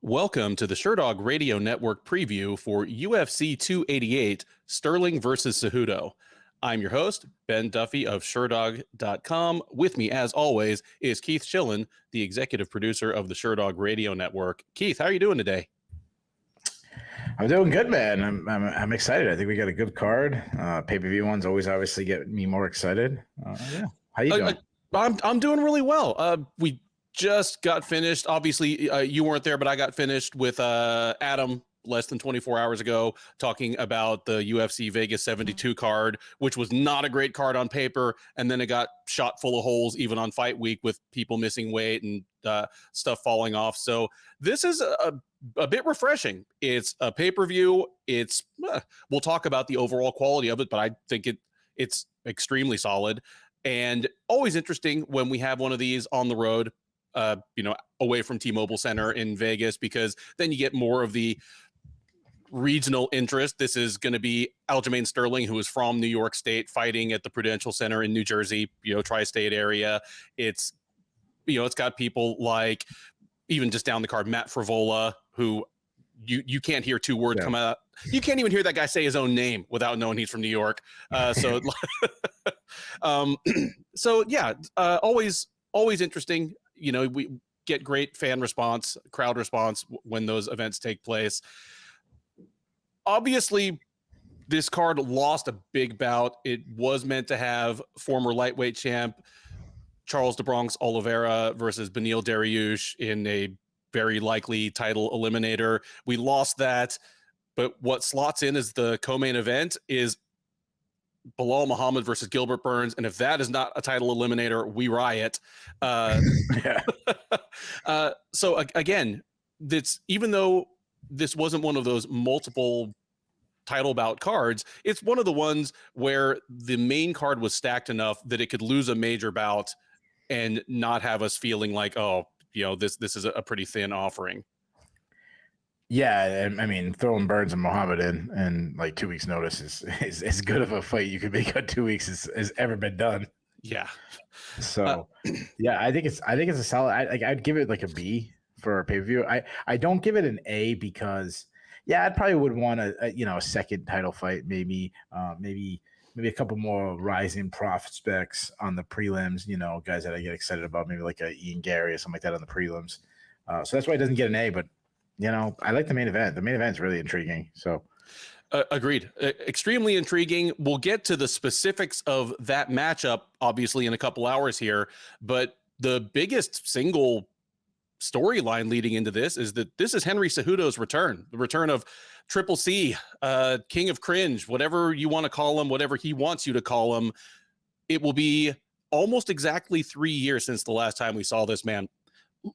Welcome to the Sherdog Radio Network preview for UFC 288, Sterling versus Cejudo. I'm your host, Ben Duffy of Sherdog.com. With me, as always, is Keith Shillan, the executive producer of the Sherdog Radio Network. Keith, how are you doing today? I'm doing good, man. I'm excited. I think we got a good card. Pay-per-view ones always obviously get me more excited. Yeah. How you doing? I'm doing really well. We just got finished. Obviously, you weren't there, but I got finished with Adam less than 24 hours ago talking about the UFC Vegas 72 card, which was not a great card on paper. And then it got shot full of holes, even on fight week, with people missing weight and stuff falling off. So this is a bit refreshing. It's a pay-per-view. It's we'll talk about the overall quality of it, but I think it's extremely solid and always interesting when we have one of these on the road, away from T-Mobile Center in Vegas, because then you get more of the regional interest. This is going to be Aljamain Sterling, who is from New York State, fighting at the Prudential Center in New Jersey, tri-state area. It's got people like, even just down the card, Matt Frivola, who you can't hear two words come out. You can't even hear that guy say his own name without knowing he's from New York. Always interesting. We get great fan response, crowd response when those events take place. Obviously, this card lost a big bout. It was meant to have former lightweight champ Charles de Bronx Oliveira versus Beneil Dariush in a very likely title eliminator. We lost that, but what slots in as the co-main event is Belal Muhammad versus Gilbert Burns, and if that is not a title eliminator, we riot. So again, even though this wasn't one of those multiple title bout cards, it's one of the ones where the main card was stacked enough that it could lose a major bout and not have us feeling like, this is a pretty thin offering. Yeah, I mean, throwing Burns and Muhammad in like 2 weeks' notice is as good of a fight you could make on 2 weeks as ever been done. Yeah. So, I think it's a solid. I'd give it like a B for a pay-per-view. I don't give it an A because, I probably would want a second title fight, maybe a couple more rising prospects on the prelims. Guys that I get excited about, maybe like a Ian Gary or something like that on the prelims. So that's why it doesn't get an A, but. I like the main event. The main event's really intriguing. So, agreed. Extremely intriguing. We'll get to the specifics of that matchup, obviously, in a couple hours here. But the biggest single storyline leading into this is that this is Henry Cejudo's return, the return of Triple C, King of Cringe, whatever you want to call him, whatever he wants you to call him. It will be almost exactly 3 years since the last time we saw this man.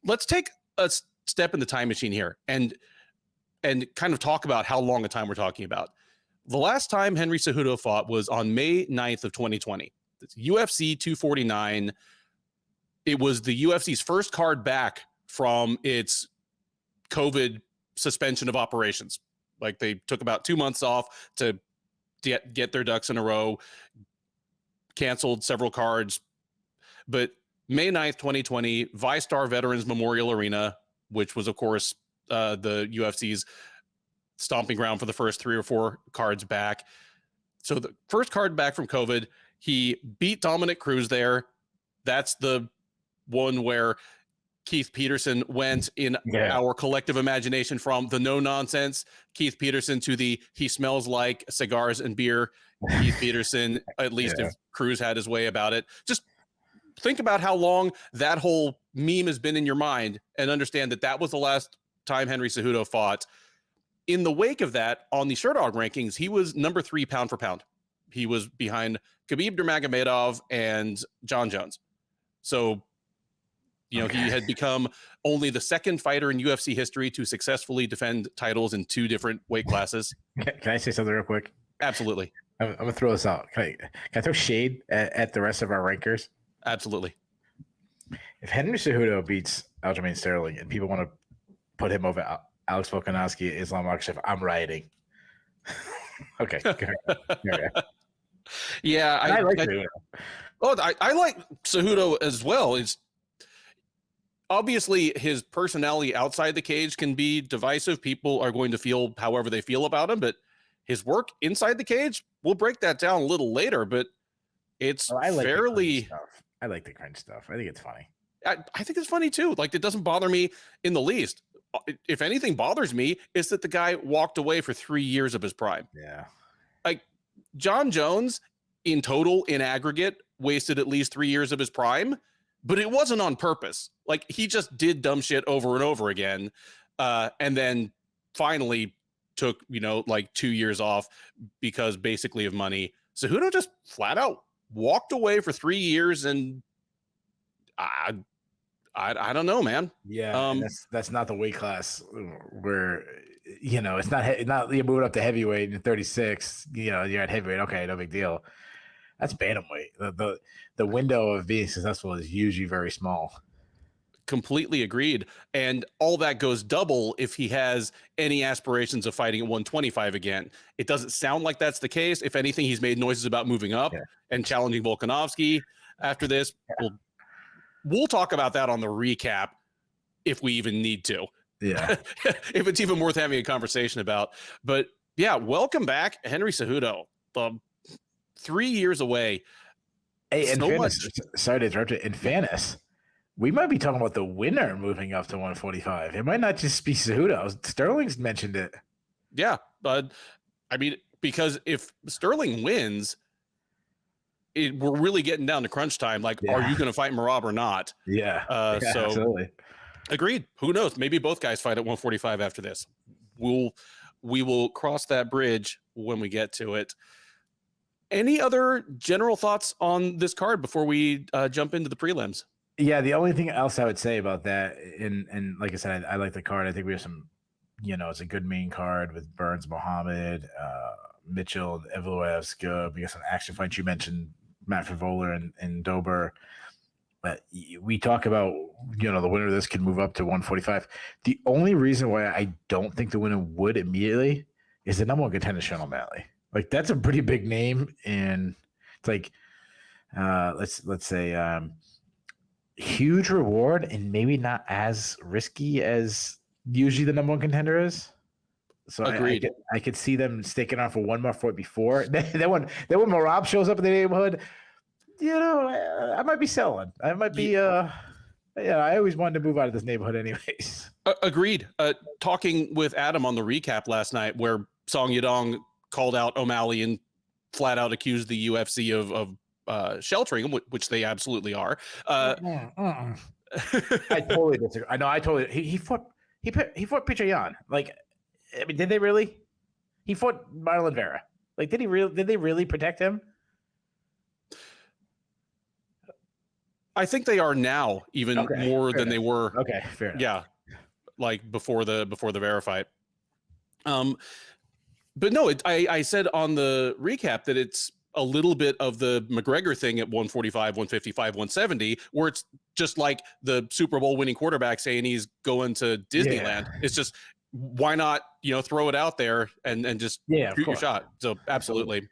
Let's take a step in the time machine here and kind of talk about how long a time we're talking about. The last time Henry Cejudo fought was on May 9th of 2020. It's UFC 249. It was the UFC's first card back from its COVID suspension of operations. Like, they took about 2 months off to get their ducks in a row, canceled several cards. But May 9th, 2020, VyStar Veterans Memorial Arena, which was, of course, the UFC's stomping ground for the first 3 or 4 cards back. So the first card back from COVID, he beat Dominic Cruz there. That's the one where Keith Peterson went in our collective imagination from the no-nonsense Keith Peterson to the he smells like cigars and beer Keith Peterson, at least if Cruz had his way about it. Just think about how long that whole meme has been in your mind and understand that was the last time Henry Cejudo fought. In the wake of that, on the Sherdog rankings, he was number 3 pound for pound. He was behind Khabib Nurmagomedov and John Jones. So, he had become only the second fighter in UFC history to successfully defend titles in 2 different weight classes. Can I say something real quick? Absolutely. I'm going to throw this out. Can I throw shade at the rest of our rankers? Absolutely. If Henry Cejudo beats Aljamain Sterling and people want to put him over Alex Volkanovski, Islam Makhachev, I'm rioting. Okay. Yeah, I like Cejudo. I like Cejudo as well. obviously his personality outside the cage can be divisive. People are going to feel however they feel about him, but his work inside the cage, we'll break that down a little later, but it's I like fairly the stuff. I like the Cringe stuff. I think it's funny. I think it's funny too. Like, it doesn't bother me in the least. If anything bothers me, is that the guy walked away for 3 years of his prime. Yeah. Like, John Jones in total, in aggregate, wasted at least 3 years of his prime, but it wasn't on purpose. Like, he just did dumb shit over and over again. And then finally took, like 2 years off because basically of money. Cejudo just flat out walked away for 3 years, and I don't know, man. Yeah, that's not the weight class where it's not you move it up to heavyweight and 36. You're at heavyweight. Okay, no big deal. That's bantamweight. The window of being successful is usually very small. Completely agreed. And all that goes double if he has any aspirations of fighting at 125 again. It doesn't sound like that's the case. If anything, he's made noises about moving up and challenging Volkanovski after this. Yeah. We'll talk about that on the recap if we even need to. Yeah. If it's even worth having a conversation about. But yeah, welcome back, Henry Cejudo. 3 years away. Hey, in fairness, sorry to interrupt you. In fairness, we might be talking about the winner moving up to 145. It might not just be Cejudo. Sterling's mentioned it. Yeah. But I mean, because if Sterling wins, we're really getting down to crunch time. Like, are you going to fight Merab or not? Yeah. So absolutely. Agreed. Who knows? Maybe both guys fight at 145 after this. We will cross that bridge when we get to it. Any other general thoughts on this card before we jump into the prelims? Yeah, the only thing else I would say about that, and like I said, I like the card. I think we have some, it's a good main card with Burns, Muhammad, Mitchell, Evloev's good. We got some action fights. You mentioned Matt Favola and Dober. But we talk about, the winner of this can move up to 145. The only reason why I don't think the winner would immediately is the number one contender, Sean O'Malley. Like, that's a pretty big name, and it's like, let's say, huge reward and maybe not as risky as usually the number one contender is. So agreed. I could see them sticking on for one more fight before. Then when Merab shows up in the neighborhood, I might be selling. I might be. I always wanted to move out of this neighborhood, anyways. Agreed. Talking with Adam on the recap last night, where Song Yadong called out O'Malley and flat out accused the UFC of sheltering him, which they absolutely are. I totally disagree. I know. I totally. He fought Peter Yan. Like, I mean, did they really? He fought Marlon Vera. Like, did they really protect him? I think they are now even more than they were. Okay, fair enough. Yeah, like before the Vera fight. But no, I said on the recap that it's a little bit of the McGregor thing at 145, 155, 170, where it's just like the Super Bowl winning quarterback saying he's going to Disneyland. Yeah. It's just, why not, throw it out there and just shoot your shot. So absolutely.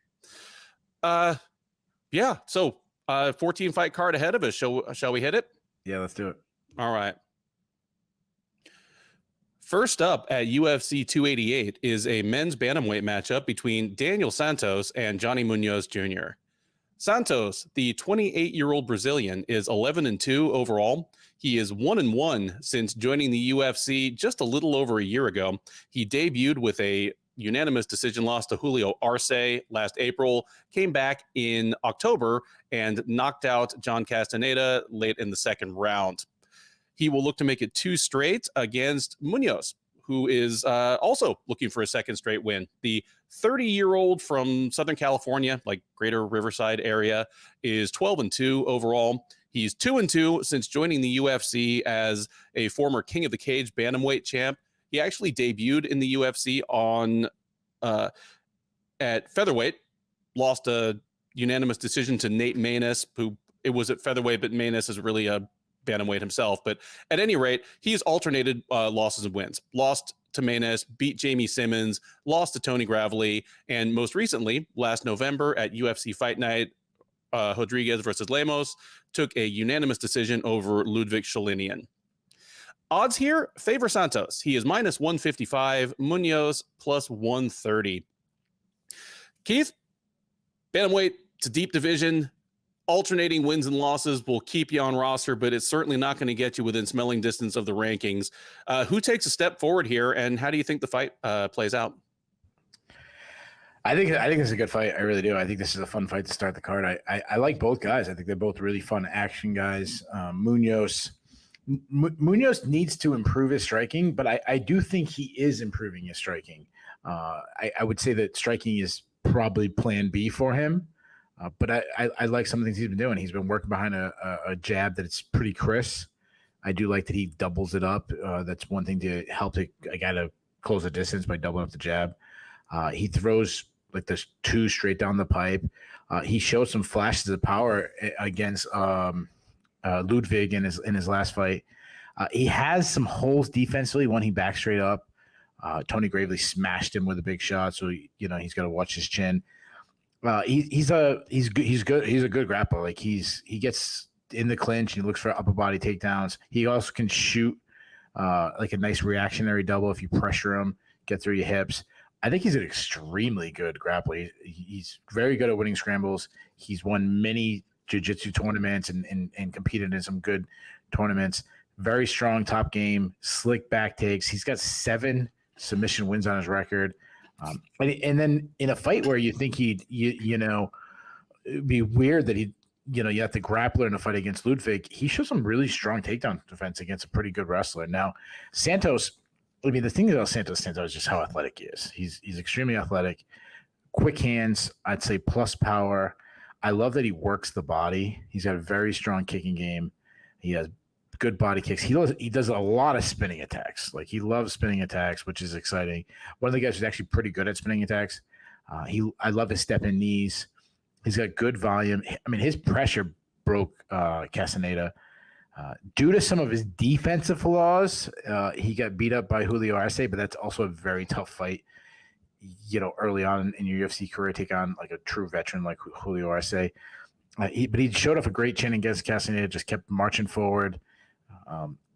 Yeah. So 14 fight card ahead of us. Shall we hit it? Yeah, let's do it. All right. First up at UFC 288 is a men's bantamweight matchup between Daniel Santos and Johnny Munoz Jr. Santos, the 28-year-old Brazilian, is 11-2 overall. He is 1-1 since joining the UFC just a little over a year ago. He debuted with a unanimous decision loss to Julio Arce last April, came back in October and knocked out John Castaneda late in the second round. He will look to make it 2 straight against Munoz, who is also looking for a second straight win. The 30-year-old from Southern California, like greater Riverside area, is 12-2 overall. He's 2-2 since joining the UFC as a former King of the Cage bantamweight champ. He actually debuted in the UFC at featherweight, lost a unanimous decision to Nate Maness, who it was at featherweight, but Maness is really a bantamweight himself. But at any rate, he's alternated losses and wins. Lost to Maness, beat Jamie Simmons, lost to Tony Gravely, and most recently, last November at UFC Fight Night, Rodriguez versus Lemos, took a unanimous decision over Ludwig Schelinian. Odds here favor Santos. He is minus 155. Munoz plus 130. Keith, bantamweight, it's a deep division. Alternating wins and losses will keep you on roster, but it's certainly not going to get you within smelling distance of the rankings. Who takes a step forward here, and how do you think the fight plays out? I think it's a good fight. I really do. I think this is a fun fight to start the card. I like both guys. I think they're both really fun action guys. Munoz needs to improve his striking, but I do think he is improving his striking. I would say that striking is probably plan B for him. But I like some of the things he's been doing. He's been working behind a jab that's pretty crisp. I do like that he doubles it up. That's one thing to help a guy to close the distance by doubling up the jab. He throws like this two straight down the pipe. He showed some flashes of power against Ludwig in his last fight. He has some holes defensively when he backs straight up. Tony Gravely smashed him with a big shot, so he's got to watch his chin. He's good. He's a good grappler. Like he gets in the clinch. He looks for upper body takedowns. He also can shoot like a nice reactionary double if you pressure him, get through your hips. I think he's an extremely good grappler. He's very good at winning scrambles. He's won many jiu-jitsu tournaments and competed in some good tournaments. Very strong top game, slick back takes. He's got 7 submission wins on his record. And then in a fight where you think it'd be weird that you have the grappler in a fight against Ludwig, he shows some really strong takedown defense against a pretty good wrestler. Now, Santos, the thing about Santos is just how athletic he is. He's extremely athletic, quick hands, I'd say plus power. I love that he works the body. He's got a very strong kicking game. He has good body kicks. He does a lot of spinning attacks. Like he loves spinning attacks, which is exciting. One of the guys who's actually pretty good at spinning attacks. I love his step in knees. He's got good volume. His pressure broke Castaneda. Due to some of his defensive flaws, he got beat up by Julio Arce, but that's also a very tough fight. Early on in your UFC career, take on like a true veteran like Julio Arce. But he showed off a great chin against Castaneda, just kept marching forward.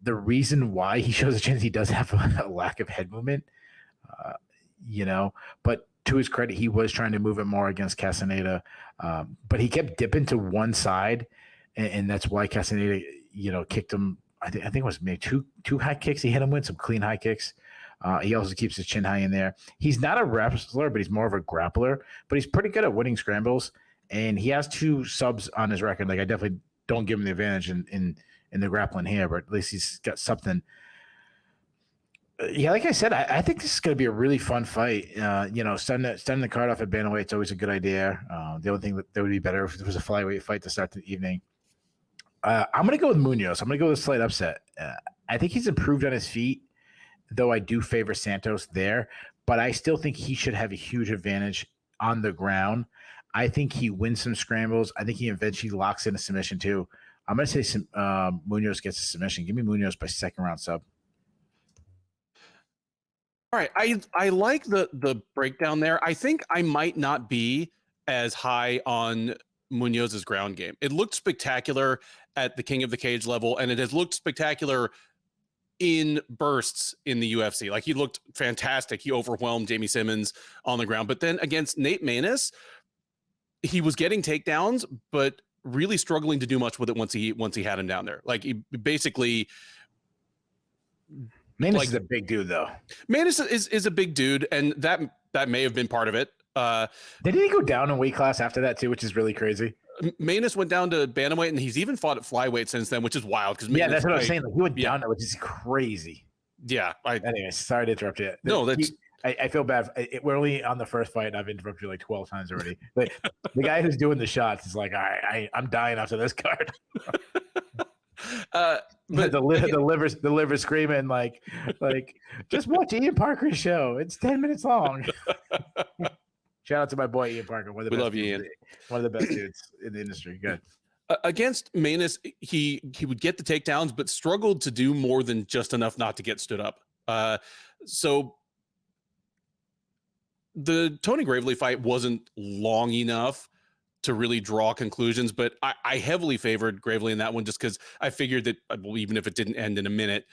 The reason why he shows a chin is he does have a lack of head movement, but to his credit, he was trying to move it more against Castaneda, but he kept dipping to one side, and that's why Castaneda, kicked him. I think it was maybe two high kicks he hit him with, some clean high kicks. He also keeps his chin high in there. He's not a wrestler, but he's more of a grappler, but he's pretty good at winning scrambles, and he has 2 subs on his record. Like I definitely don't give him the advantage in the grappling here, but at least he's got something. Yeah, like I said, I think this is going to be a really fun fight. Starting the card off at bantamweight, it's always a good idea. The only thing that would be better if it was a flyweight fight to start the evening. I'm going to go with Munoz. I'm going to go with a slight upset. I think he's improved on his feet, though I do favor Santos there, but I still think he should have a huge advantage on the ground. I think he wins some scrambles. I think he eventually locks in a submission too. I'm going to say Munoz gets a submission. Give me Munoz by second round sub. All right. I like the breakdown there. I think I might not be as high on Munoz's ground game. It looked spectacular at the King of the Cage level, and it has looked spectacular in bursts in the UFC. Like he looked fantastic. He overwhelmed Jamie Simmons on the ground. But then against Nate Maness, he was getting takedowns, but really struggling to do much with it once he had him down there. Like he basically Maness is a big dude though. Maness is a big dude, and that may have been part of it. Didn't he go down in weight class after that too, which is really crazy? Maness went down to bantamweight, and he's even fought at flyweight since then, which is wild. Because that's what I was saying. Like, he went down there, which is crazy. Yeah. Anyway, sorry to interrupt you. No, that's. I feel bad. We're only on the first fight, and I've interrupted you like 12 times already. But the guy who's doing the shots is like, all right, I'm dying after this card. But the liver screaming like just watch Ian Parker's show. It's 10 minutes long. Shout out to my boy Ian Parker. We love you, Ian. One of the best dudes in the industry. Good. Against Maness, he would get the takedowns, but struggled to do more than just enough not to get stood up. So the Tony Gravely fight wasn't long enough to really draw conclusions, but I heavily favored Gravely in that one just because I figured that, well, even if it didn't end in a minute,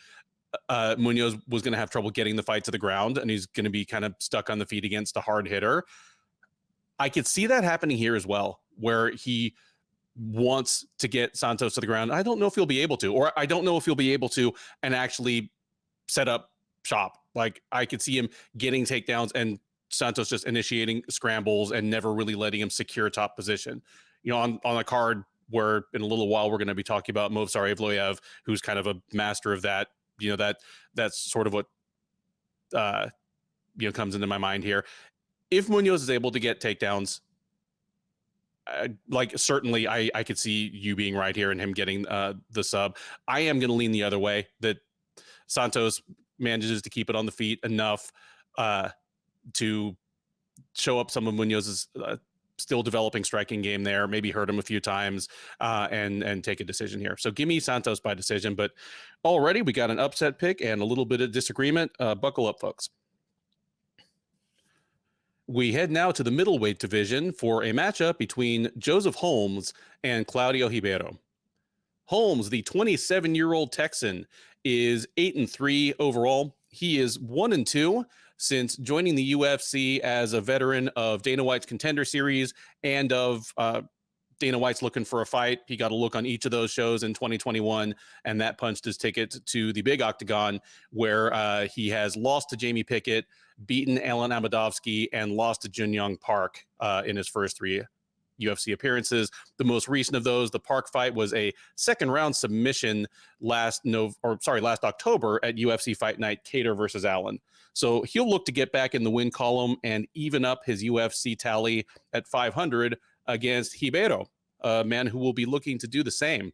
Munoz was going to have trouble getting the fight to the ground, and he's going to be kind of stuck on the feet against a hard hitter. I could see that happening here as well, where he wants to get Santos to the ground. I don't know if he'll be able to, or I don't know if he'll be able to and actually set up shop. Like, I could see him getting takedowns and Santos just initiating scrambles and never really letting him secure top position. On a card where in a little while we're going to be talking about Movsar Evloev, who's kind of a master of that. That's sort of what comes into my mind here. If Munoz is able to get takedowns, certainly I could see you being right here and him getting the sub. I am going to lean the other way, that Santos manages to keep it on the feet enough to show up some of Munoz's still developing striking game there, maybe hurt him a few times and take a decision here. So give me Santos by decision, but already we got an upset pick and a little bit of disagreement. Buckle up, folks. We head now to the middleweight division for a matchup between Joseph Holmes and Claudio Ribeiro. Holmes, the 27-year-old Texan, is 8-3 overall. He is 1-2 since joining the UFC as a veteran of Dana White's Contender Series and of Dana White's Looking for a Fight. He got a look on each of those shows in 2021, and that punched his ticket to the big octagon, where he has lost to Jamie Pickett, beaten Alan Amadovsky, and lost to Jun Young Park in his first 3 UFC appearances. The most recent of those, the Park fight, was a second-round submission last October at UFC Fight Night, Cater versus Allen. So he'll look to get back in the win column and even up his UFC tally at 500 against Ribeiro, a man who will be looking to do the same.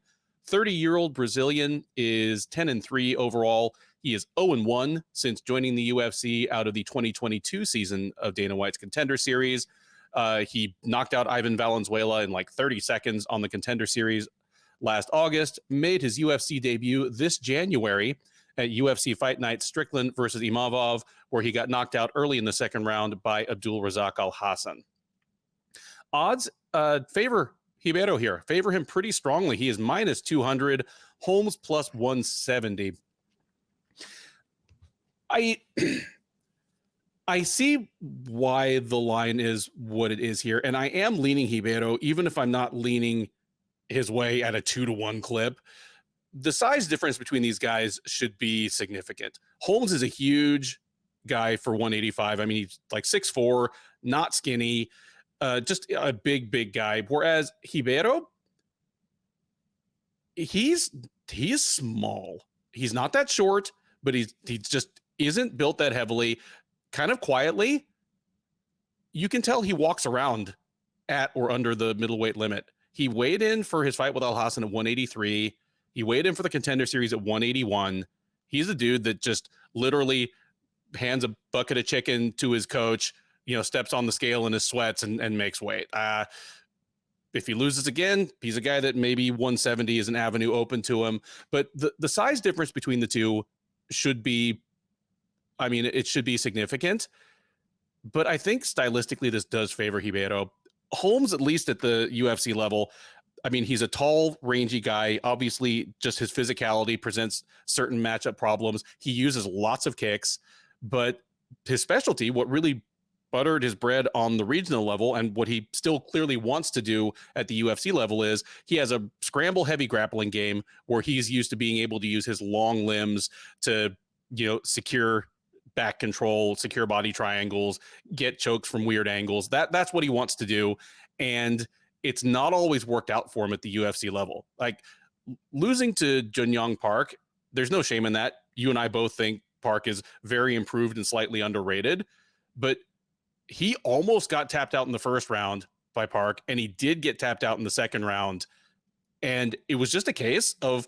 30-year-old Brazilian is 10-3 overall. He is 0-1 since joining the UFC out of the 2022 season of Dana White's Contender Series. He knocked out Ivan Valenzuela in like 30 seconds on the Contender Series last August, made his UFC debut this January at UFC Fight Night Strickland versus Imavov, where he got knocked out early in the second round by Abdul Razak Al Hassan. Odds favor Ribeiro here, favor him pretty strongly. He is minus 200, Holmes plus 170. I see why the line is what it is here, and I am leaning Ribeiro, even if I'm not leaning his way at a 2-1 clip. The size difference between these guys should be significant. Holmes is a huge guy for 185. I mean, he's like 6'4", not skinny, just a big guy. Whereas Ribeiro, he's small. He's not that short, but he just isn't built that heavily. Kind of quietly, you can tell he walks around at or under the middleweight limit. He weighed in for his fight with Al Hassan at 183. He weighed in for the Contender Series at 181. He's a dude that just literally hands a bucket of chicken to his coach, steps on the scale in his sweats and makes weight. If he loses again, he's a guy that maybe 170 is an avenue open to him. But the size difference between the two should be, it should be significant. But I think stylistically this does favor Ribeiro. Holmes, at least at the UFC level, he's a tall, rangy guy. Obviously, just his physicality presents certain matchup problems. He uses lots of kicks, but his specialty, what really buttered his bread on the regional level and what he still clearly wants to do at the UFC level, is he has a scramble heavy grappling game where he's used to being able to use his long limbs to, secure back control, secure body triangles, get chokes from weird angles. That's what he wants to do. And it's not always worked out for him at the UFC level. Like, losing to Jun Young Park, there's no shame in that. You and I both think Park is very improved and slightly underrated, but he almost got tapped out in the first round by Park, and he did get tapped out in the second round. And it was just a case of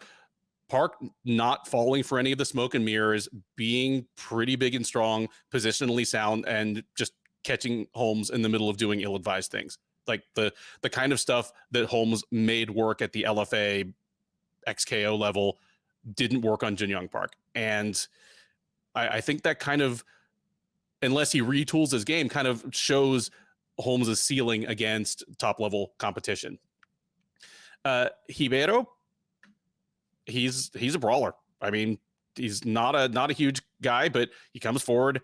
Park not falling for any of the smoke and mirrors, being pretty big and strong, positionally sound, and just catching Holmes in the middle of doing ill-advised things. Like the kind of stuff that Holmes made work at the LFA XKO level didn't work on Jun Young Park. And I think that kind of, unless he retools his game, kind of shows Holmes' ceiling against top-level competition. Ribeiro, he's a brawler. He's not a huge guy, but he comes forward,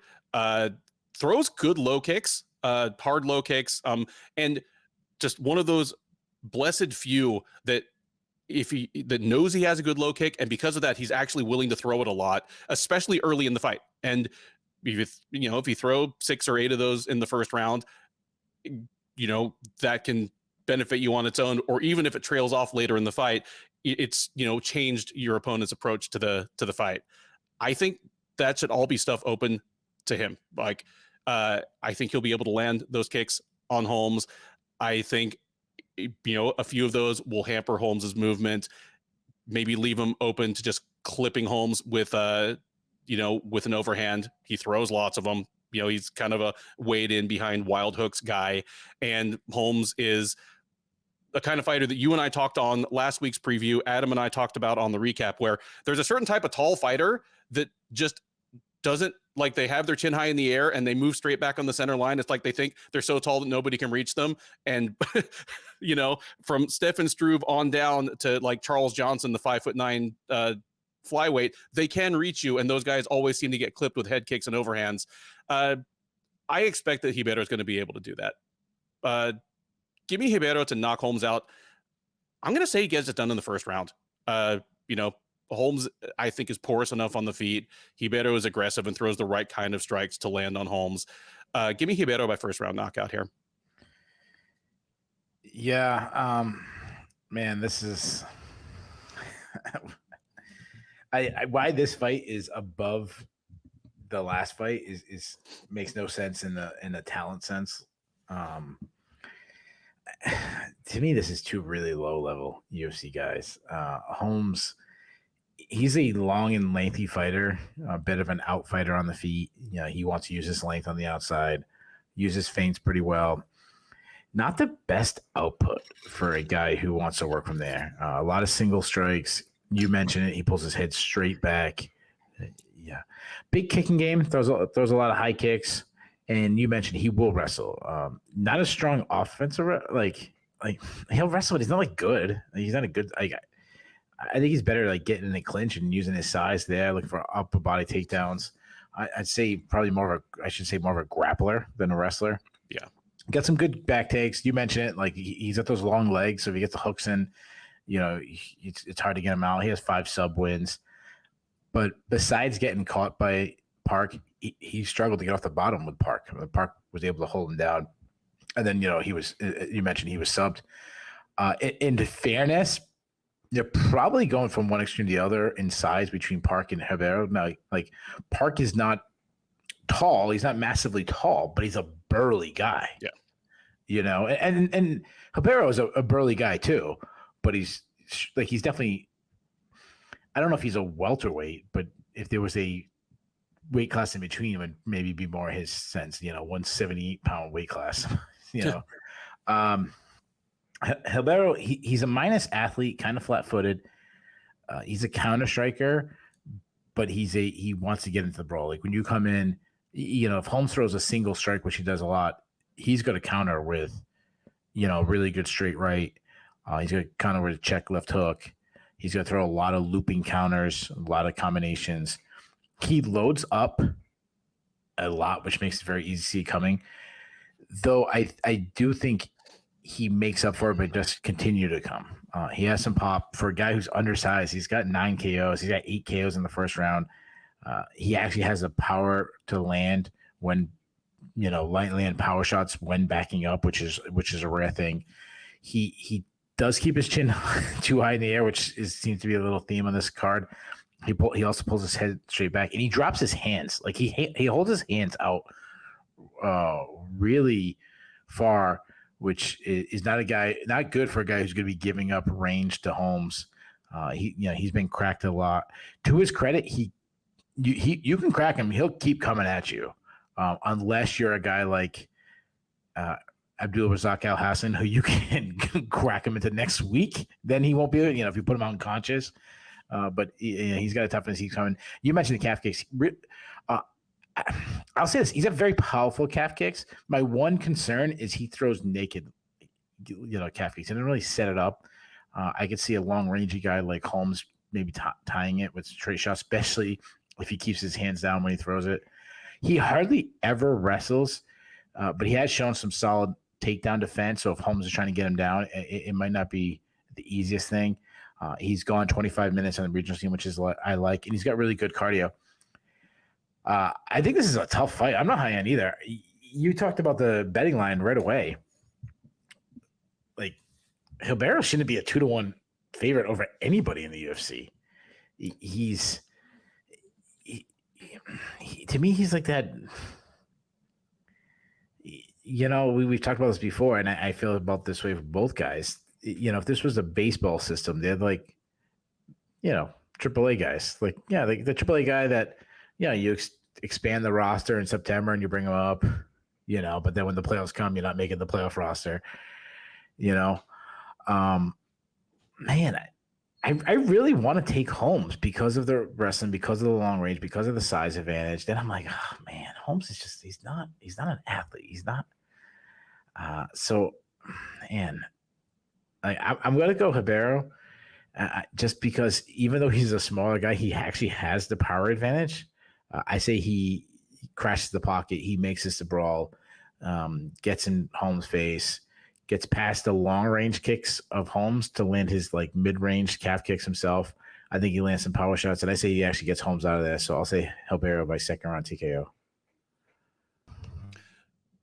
throws good low kicks, hard low kicks, and just one of those blessed few that that knows he has a good low kick, and because of that, he's actually willing to throw it a lot, especially early in the fight. And if you throw 6 or 8 of those in the first round, that can benefit you on its own, or even if it trails off later in the fight, it's changed your opponent's approach to the fight. I think that should all be stuff open to him. Like, I think he'll be able to land those kicks on Holmes. I think a few of those will hamper Holmes's movement, maybe leave him open to just clipping Holmes with with an overhand. He throws lots of them. He's kind of a weighed in behind wild hooks guy, and Holmes is the kind of fighter that you and I talked on last week's preview, Adam and I talked about on the recap, where there's a certain type of tall fighter that just doesn't, like, they have their chin high in the air and they move straight back on the center line. It's like they think they're so tall that nobody can reach them. And, from Stefan Struve on down to like Charles Johnson, the 5'9" flyweight, they can reach you. And those guys always seem to get clipped with head kicks and overhands. I expect that Ribeiro is going to be able to do that. Give me Ribeiro to knock Holmes out. I'm going to say he gets it done in the first round. Holmes, I think, is porous enough on the feet. Ribeiro is aggressive and throws the right kind of strikes to land on Holmes. Give me Ribeiro by first round knockout here. Yeah, man, this is why this fight is above the last fight is makes no sense in the talent sense. To me, this is 2 really low level UFC guys. Holmes, he's a long and lengthy fighter, a bit of an out fighter on the feet. He wants to use his length on the outside, uses feints pretty well. Not the best output for a guy who wants to work from there. A lot of single strikes. You mentioned it. He pulls his head straight back. Yeah. Big kicking game. Throws a lot of high kicks. And you mentioned he will wrestle. Not a strong offensive, like he'll wrestle, but he's not good. He's not a good. I think he's better getting in a clinch and using his size there, looking for upper body takedowns. I'd say probably more of a grappler than a wrestler. Yeah, got some good back takes. You mentioned it. He's got those long legs, so if he gets the hooks in, it's hard to get him out. He has 5 sub wins, but besides getting caught by Park, he struggled to get off the bottom with Park. Park was able to hold him down. And then, you mentioned he was subbed. In fairness, they're probably going from one extreme to the other in size between Park and Ribeiro. Now, Park is not tall. He's not massively tall, but he's a burly guy. Yeah. And Ribeiro is a burly guy too, but he's definitely, I don't know if he's a welterweight, but if there was a weight class in between, it would maybe be more his sense, 178-pound weight class, Ribeiro, he's a minus athlete, kind of flat-footed. He's a counter striker, but he wants to get into the brawl. When you come in, if Holmes throws a single strike, which he does a lot, he's going to counter with, really good straight right. He's going to counter with a check left hook. He's going to throw a lot of looping counters, a lot of combinations. He loads up a lot, which makes it very easy to see coming. Though I do think he makes up for it, but just continue to come. He has some pop for a guy who's undersized. He's got 9 KOs. He's got 8 KOs in the first round. He actually has the power to land when, light land power shots when backing up, which is a rare thing. He does keep his chin too high in the air, which seems to be a little theme on this card. He also pulls his head straight back, and he drops his hands. He holds his hands out really far, which is not good for a guy who's going to be giving up range to Holmes. He's been cracked a lot. To his credit, you can crack him. He'll keep coming at you, unless you're a guy like Abdul Razak Al Hassan, who you can crack him into next week. Then he won't be. If you put him out unconscious. But he's got a toughness. He's coming. You mentioned the calf kicks. I'll say this: he's got very powerful calf kicks. My one concern is he throws naked, calf kicks. He doesn't really set it up. I could see a long rangey guy like Holmes maybe tying it with straight shots, especially if he keeps his hands down when he throws it. He hardly ever wrestles, but he has shown some solid takedown defense. So if Holmes is trying to get him down, it might not be the easiest thing. He's gone 25 minutes on the regional team, which is what I like, and he's got really good cardio. I think this is a tough fight. I'm not high on either. You talked about the betting line right away. Like, Ribeiro shouldn't be a 2-1 favorite over anybody in the UFC. To me, he's like that. You know, we've talked about this before, and I feel about this way for both guys. You know, if this was a baseball system, they're like, you know, AAA guys. Like, yeah, like the AAA guy that, you know, you expand the roster in September and you bring him up, you know, but then when the playoffs come, you're not making the playoff roster, you know. Man, I really want to take Holmes because of the wrestling, because of the long range, because of the size advantage. Then I'm like, oh man, Holmes is just he's not an athlete. He's not. So, man, I'm gonna go Ribeiro, just because even though he's a smaller guy, he actually has the power advantage. I say he crashes the pocket, he makes this a brawl, gets in Holmes' face, gets past the long range kicks of Holmes to land his like mid range calf kicks himself. I think he lands some power shots, and I say he actually gets Holmes out of there. So I'll say Ribeiro by second round TKO.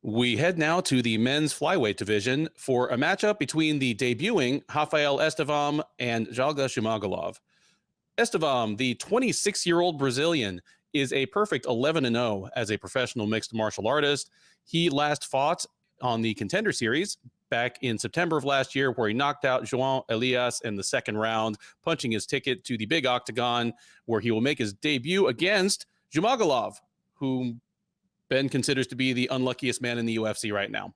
We head now to the men's flyweight division for a matchup between the debuting Rafael Estevam and Zhalgas Zhumagulov. Estevam, the 26-year-old Brazilian, is a perfect 11-0 as a professional mixed martial artist. He last fought on the Contender Series back in September of last year, where he knocked out João Elias in the second round, punching his ticket to the big octagon, where he will make his debut against Zhumagulov, whom Ben considers to be the unluckiest man in the UFC right now.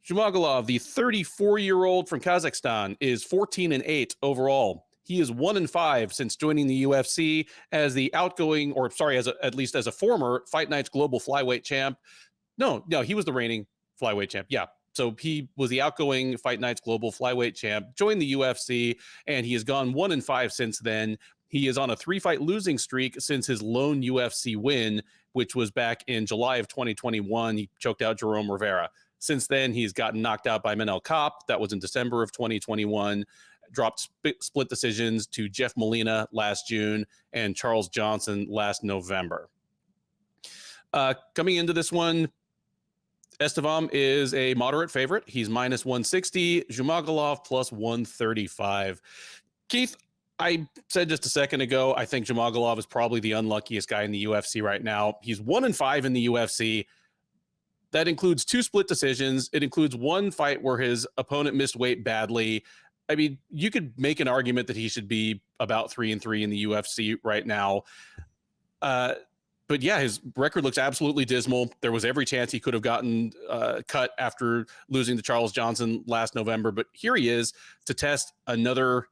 Zhumagulov, the 34-year-old from Kazakhstan, is 14-8 overall. He is 1-5 since joining the UFC as the outgoing, or sorry, at least as a former Fight Night's global flyweight champ. No, he was the reigning flyweight champ. Yeah. So he was the outgoing Fight Night's global flyweight champ, joined the UFC, and he has gone 1-5 since then. He is on a 3-fight losing streak since his lone UFC win, which was back in July of 2021. He choked out Jerome Rivera. Since then, he's gotten knocked out by Manel Kape. That was in December of 2021. Dropped split decisions to Jeff Molina last June and Charles Johnson last November. Coming into this one, Estevam is a moderate favorite. He's minus 160, Zhumagulov plus 135. Keith, I said just a second ago, I think Zhumagulov is probably the unluckiest guy in the UFC right now. He's 1-5 in the UFC. That includes 2 split decisions. It includes 1 fight where his opponent missed weight badly. I mean, you could make an argument that he should be about 3-3 in the UFC right now. But yeah, his record looks absolutely dismal. There was every chance he could have gotten cut after losing to Charles Johnson last November. But here he is to test another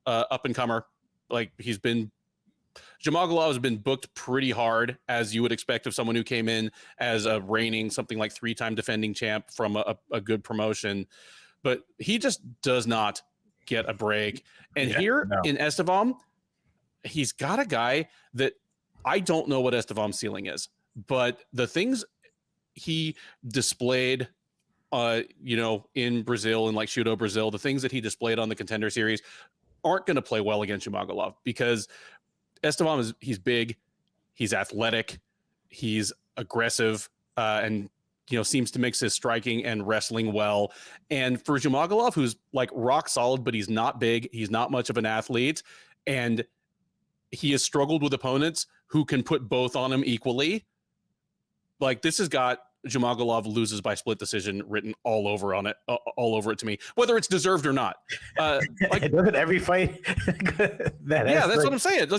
up-and-comer. Like, Zhumagulov has been booked pretty hard, as you would expect of someone who came in as a reigning, something like 3-time defending champ from a good promotion. But he just does not get a break. And in Estevam, he's got a guy that I don't know what Estevam's ceiling is, but the things he displayed, in Brazil and like Cejudo Brazil, the things that he displayed on the Contender Series aren't going to play well against Zhumagulov, because Estevam he's big, he's athletic, he's aggressive, and seems to mix his striking and wrestling well. And for Zhumagulov, who's like rock solid, but he's not big, he's not much of an athlete, and he has struggled with opponents who can put both on him equally. Like, this has got Zhumagulov loses by split decision written all over it to me, whether it's deserved or not. Doesn't every fight? That's what I'm saying.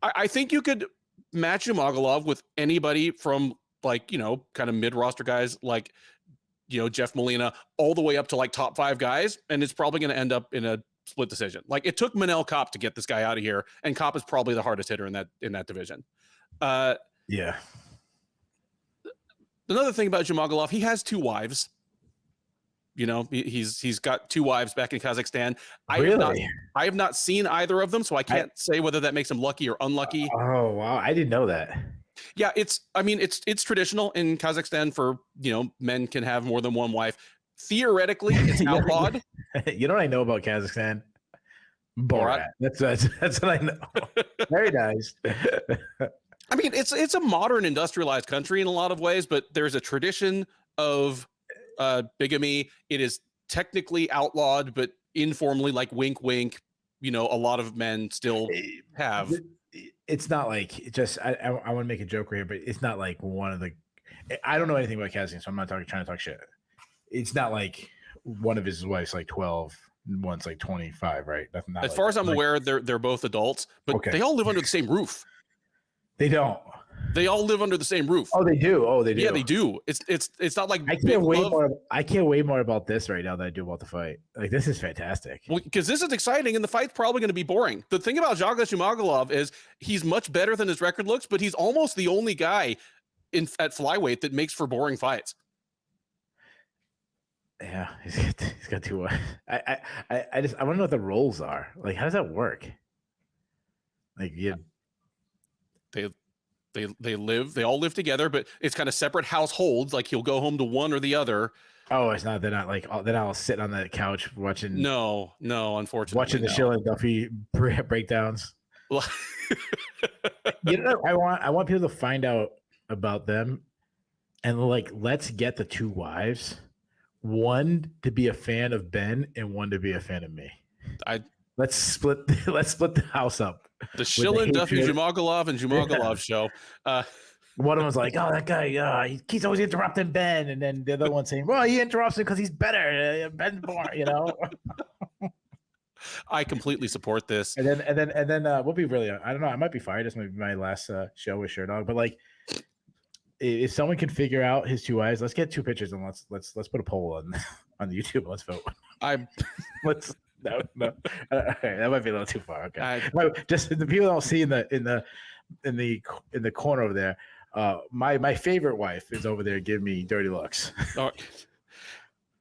I think you could match Zhumagulov with anybody from kind of mid-roster guys like Jeff Molina all the way up to like top 5 guys, and it's probably going to end up in a split decision. Like, it took Manel Kape to get this guy out of here, and Kape is probably the hardest hitter in that division. Another thing about Zhumagulov, he has 2 wives. You know, he's got 2 wives back in Kazakhstan. Really? I have not seen either of them, so I can't say whether that makes him lucky or unlucky. Oh wow, I didn't know that. Yeah, it's traditional in Kazakhstan for, you know, men can have more than one wife. Theoretically, it's outlawed. You know what I know about Kazakhstan? Borat. That's what I know. Very nice. I mean, it's a modern industrialized country in a lot of ways, but there's a tradition of bigamy. It is technically outlawed, but informally, like wink, wink, you know, a lot of men still have. It's not like just I want to make a joke here, but it's not like one of the. I don't know anything about Kazakhstan, so I'm not trying to talk shit. It's not like one of his wives like 12, one's like 25, right? Not as far as I'm aware, they're both adults, but they all live under the same roof. They don't. They all live under the same roof. Oh, they do. Oh, they do. Yeah, they do. It's not like I can't wait more about this right now than I do about the fight. Like, this is fantastic. Well, because this is exciting, and the fight's probably going to be boring. The thing about Zhalgas Zhumagulov is he's much better than his record looks, but he's almost the only guy at flyweight that makes for boring fights. Yeah, he's got 2. I want to know what the roles are. Like, how does that work? Like, they all live together, but it's kind of separate households. Like, he'll go home to one or the other. Oh, it's not. They're not like they're not all sitting on the couch watching. No, unfortunately, watching the Shillan Duffy breakdowns. Well, you know, I want people to find out about them, and like, let's get the 2 wives, one to be a fan of Ben and one to be a fan of me. Let's split the house up. The Shillan, Duffy, Zhumagulov, and Zhumagulov show. One of them was like, "Oh, that guy, he's always interrupting Ben," and then the other one saying, "Well, he interrupts him because he's better. Ben's more, you know." I completely support this. And then we'll be really. I don't know. I might be fired. This might be my last show with Sherdog. But like, if someone can figure out his 2 eyes, let's get 2 pictures and let's put a poll on YouTube. Let's vote. No. Okay, that might be a little too far. Okay, just the people don't see in the corner over there. My favorite wife is over there giving me dirty looks.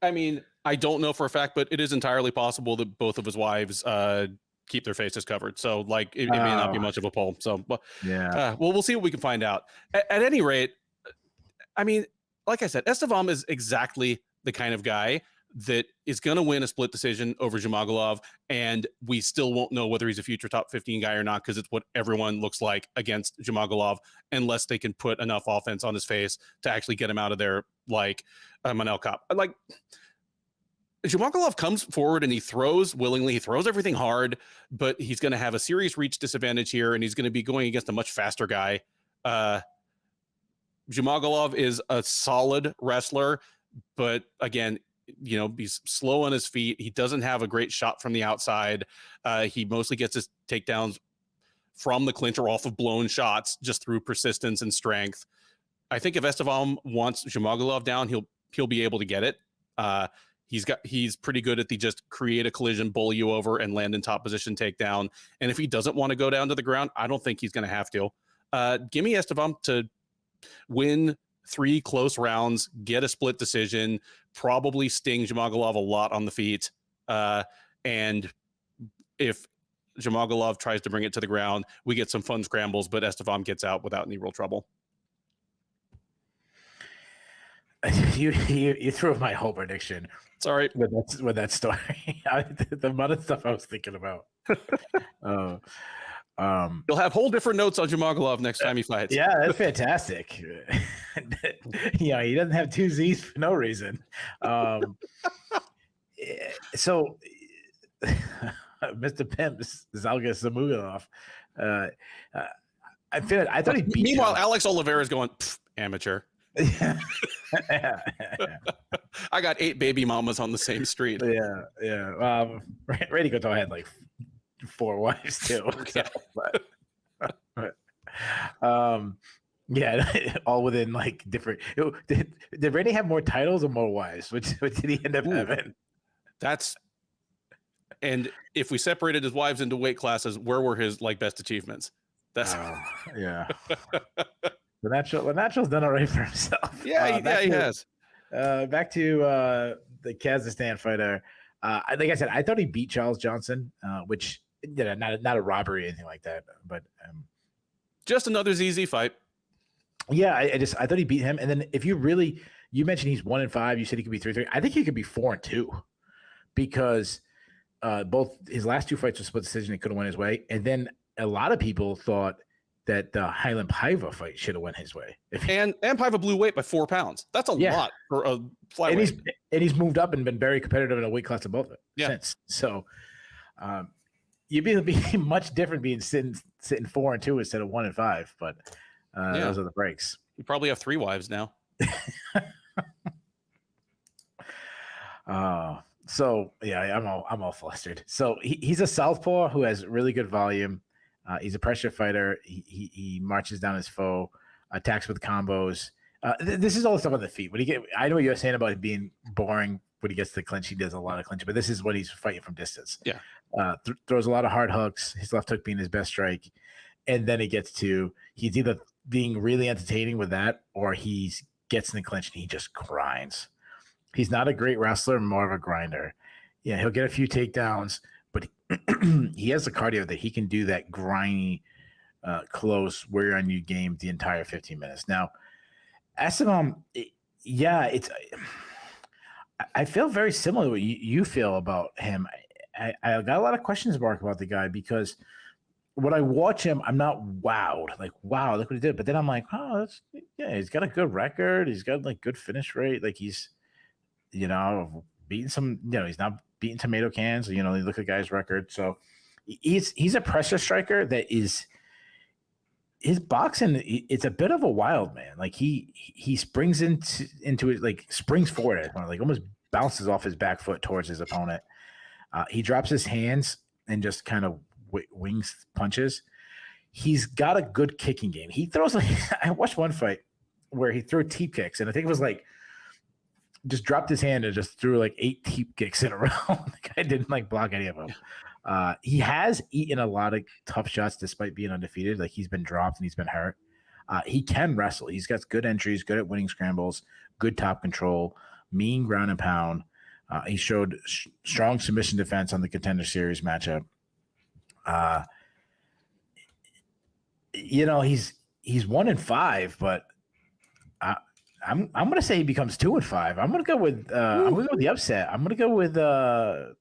I mean, I don't know for a fact, but it is entirely possible that both of his wives keep their faces covered. So, like, it may not be much of a poll. So, yeah. Well, we'll see what we can find out. At any rate, I mean, like I said, Estevam is exactly the kind of guy that is going to win a split decision over Zhumagulov, and we still won't know whether he's a future top 15 guy or not, because it's what everyone looks like against Zhumagulov, unless they can put enough offense on his face to actually get him out of there, like Manel Cop. Like, Zhumagulov comes forward and he throws willingly, he throws everything hard, but he's going to have a serious reach disadvantage here, and he's going to be going against a much faster guy. Zhumagulov is a solid wrestler, but again, you know, he's slow on his feet. He doesn't have a great shot from the outside. He mostly gets his takedowns from the clinch or off of blown shots just through persistence and strength. I think if Estevam wants Zhumagulov down, he'll be able to get it. He's pretty good at the just create a collision, bully you over, and land in top position takedown. And if he doesn't want to go down to the ground, I don't think he's going to have to. Give me Estevam to win 3 close rounds, get a split decision, probably sting Zhumagulov a lot on the feet. And if Zhumagulov tries to bring it to the ground, we get some fun scrambles, but Estevam gets out without any real trouble. You threw my whole prediction. Sorry. With that story. The amount of stuff I was thinking about. You'll have whole different notes on Zhumagulov next time he fights. Yeah, that's fantastic. Yeah, he doesn't have 2 Z's for no reason. So, Mr. Pimp, Zhalgas Zhumagulov. I thought he beat. Meanwhile, Alex Oliveira is going amateur. Yeah. I got 8 baby mamas on the same street. Yeah. Randy Couture had like 4 wives too. Okay. So, yeah, all within like different. Did Randy have more titles or more wives? Which did he end up having? And if we separated his wives into weight classes, where were his like best achievements? That's yeah. The natural's done all right for himself. Yeah, he has. Back to the Kazakhstan fighter. Like I said, I thought he beat Charles Johnson, which not a robbery or anything like that, but just another ZZ fight. Yeah, I thought he beat him. And then if you mentioned he's 1-5, you said he could be 3-3. I think he could be 4-2 because both his last 2 fights were split decision. He could have went his way. And then a lot of people thought that the Highland Paiva fight should have went his way. And Paiva blew weight by 4 pounds. That's a lot for a flyweight. And he's moved up and been very competitive in a weight class above it since. So you'd be much different being sitting 4-2 instead of 1-5. But those are the breaks. You probably have 3 wives now. So yeah, I'm all flustered. So he's a southpaw who has really good volume. He's a pressure fighter. He marches down his foe, attacks with combos. This is all the stuff on the feet. I know what you're saying about it being boring when he gets to the clinch. He does a lot of clinching, but this is what he's fighting from distance. Yeah, throws a lot of hard hooks. His left hook being his best strike, and then it gets to he's either being really entertaining with that, or he gets in the clinch and he just grinds. He's not a great wrestler, more of a grinder. Yeah, he'll get a few takedowns, but he has the cardio that he can do that grindy, close, wear on you game the entire 15 minutes. Now, Estevam, I feel very similar to what you feel about him. I got a lot of questions mark about the guy because when I watch him, I'm not wowed. Like, wow, look what he did. But then I'm like, oh, he's got a good record. He's got like good finish rate. Like he's, beating some, he's not beating tomato cans. You look at the guy's record. So he's a pressure striker that is his boxing. It's a bit of a wild man. Like he springs into it, like springs forward, like almost bounces off his back foot towards his opponent. He drops his hands and just kind of wings punches. He's got a good kicking game. He throws I watched one fight where he threw teep kicks, and I think it was like just dropped his hand and just threw like 8 teep kicks in a row. The guy didn't like block any of them. He has eaten a lot of tough shots despite being undefeated. Like he's been dropped and he's been hurt. He can wrestle. He's got good entries, good at winning scrambles, good top control, mean ground and pound. He showed strong submission defense on the Contender Series matchup. He's 1-5, but I'm gonna say he becomes 2-5. I'm gonna go with the upset. I'm gonna go with the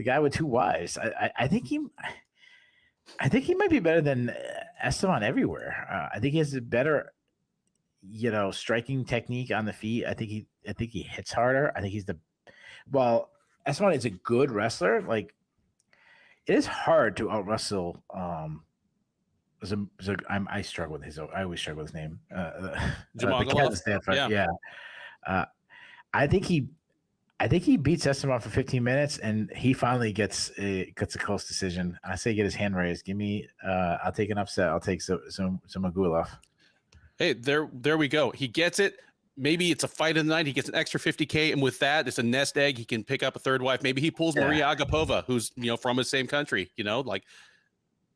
guy with 2 wives. I think he might be better than Estevam everywhere. I think he has a better striking technique on the feet. I think he hits harder. I think he's Estevam is a good wrestler. Like it is hard to out wrestle. I struggle with I always struggle with his name. Zhumagulov. Yeah. I think he beats Estevam for 15 minutes, and he finally gets a close decision. I say get his hand raised. Give me. I'll take an upset. I'll take Zhumagulov. Hey, there we go. He gets it. Maybe it's a fight of the night. He gets an extra 50K, and with that, it's a nest egg. He can pick up a 3rd wife. Maybe he pulls Maria Agapova, who's from his same country. Like.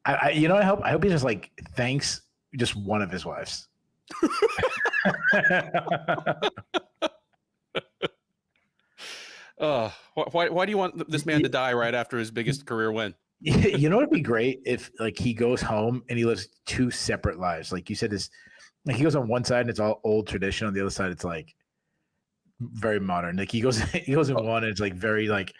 I hope he just like thanks just one of his wives. Why do you want this man to die right after his biggest career win? It'd be great if like he goes home and he lives 2 separate lives. Like you said, like he goes on one side and it's all old tradition. On the other side, it's like very modern. Like he goes in one and it's like very like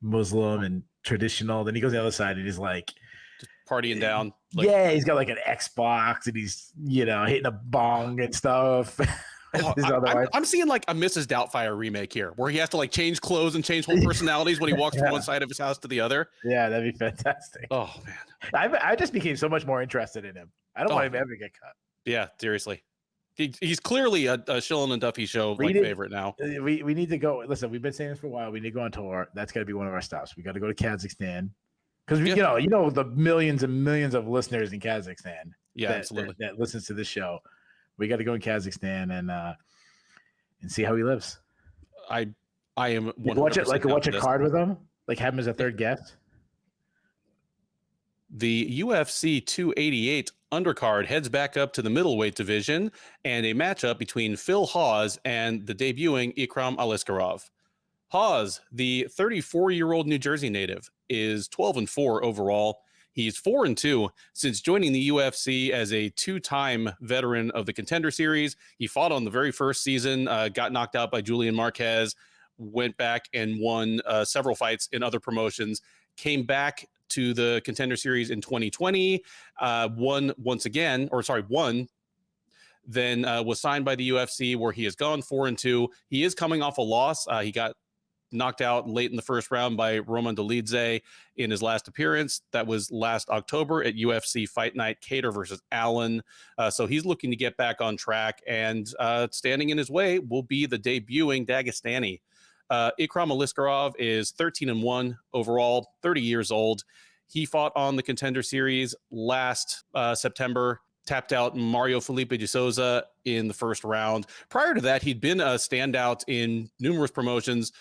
Muslim and traditional. Then he goes on the other side and he's like just partying down. He's got like an Xbox and he's hitting a bong and stuff. I'm seeing like a Mrs. Doubtfire remake here, where he has to like change clothes and change whole personalities when he walks from one side of his house to the other. Yeah, that'd be fantastic. Oh man, I just became so much more interested in him. I don't want him to ever get cut. Yeah, seriously. He's clearly a Shillan and Duffy show favorite now. We need to go. Listen, we've been saying this for a while. We need to go on tour. That's got to be one of our stops. We got to go to Kazakhstan because the millions and millions of listeners in Kazakhstan. Yeah, absolutely. That listens to this show. We got to go in Kazakhstan and see how he lives. I am watch a card with him, like have him as a 3rd guest. The UFC 288 undercard heads back up to the middleweight division and a matchup between Phil Hawes and the debuting Ikram Aliskerov. Hawes, the 34-year-old New Jersey native, is 12-4 overall. He's 4-2 since joining the UFC as a two-time veteran of the Contender Series. He fought on the very first season, got knocked out by Julian Marquez, went back and won several fights in other promotions, came back to the Contender Series in 2020, won, then was signed by the UFC, where he has gone 4-2. He is coming off a loss. He got knocked out late in the first round by Roman Dolidze in his last appearance. That was last October at UFC Fight Night, Cater versus Allen. So he's looking to get back on track, and standing in his way will be the debuting Dagestani. Ikram Aliskerov is 13-1 overall, 30 years old. He fought on the Contender Series last September, tapped out Mario Felipe de Souza in the first round. Prior to that, he'd been a standout in numerous promotions.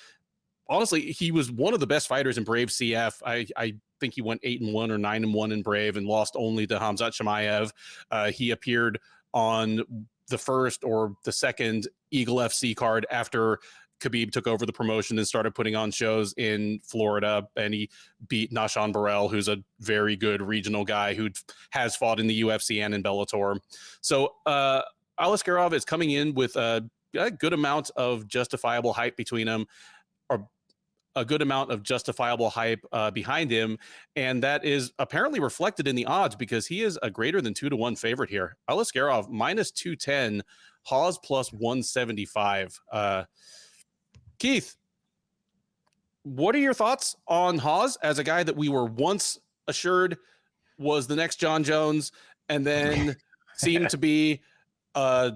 Honestly, he was one of the best fighters in Brave CF. I think he went 8-1 or 9-1 in Brave and lost only to Khamzat Chimaev. He appeared on the first or the second Eagle FC card after Khabib took over the promotion and started putting on shows in Florida, and he beat Nashan Burrell, who's a very good regional guy who has fought in the UFC and in Bellator. So Aliskerov is coming in with a good amount of justifiable hype between them, or a good amount of justifiable hype behind him, and that is apparently reflected in the odds because he is a greater than 2-1 favorite here. Aliskerov -210, Hawes +175. Keith, what are your thoughts on Hawes as a guy that we were once assured was the next John Jones and then seemed to be a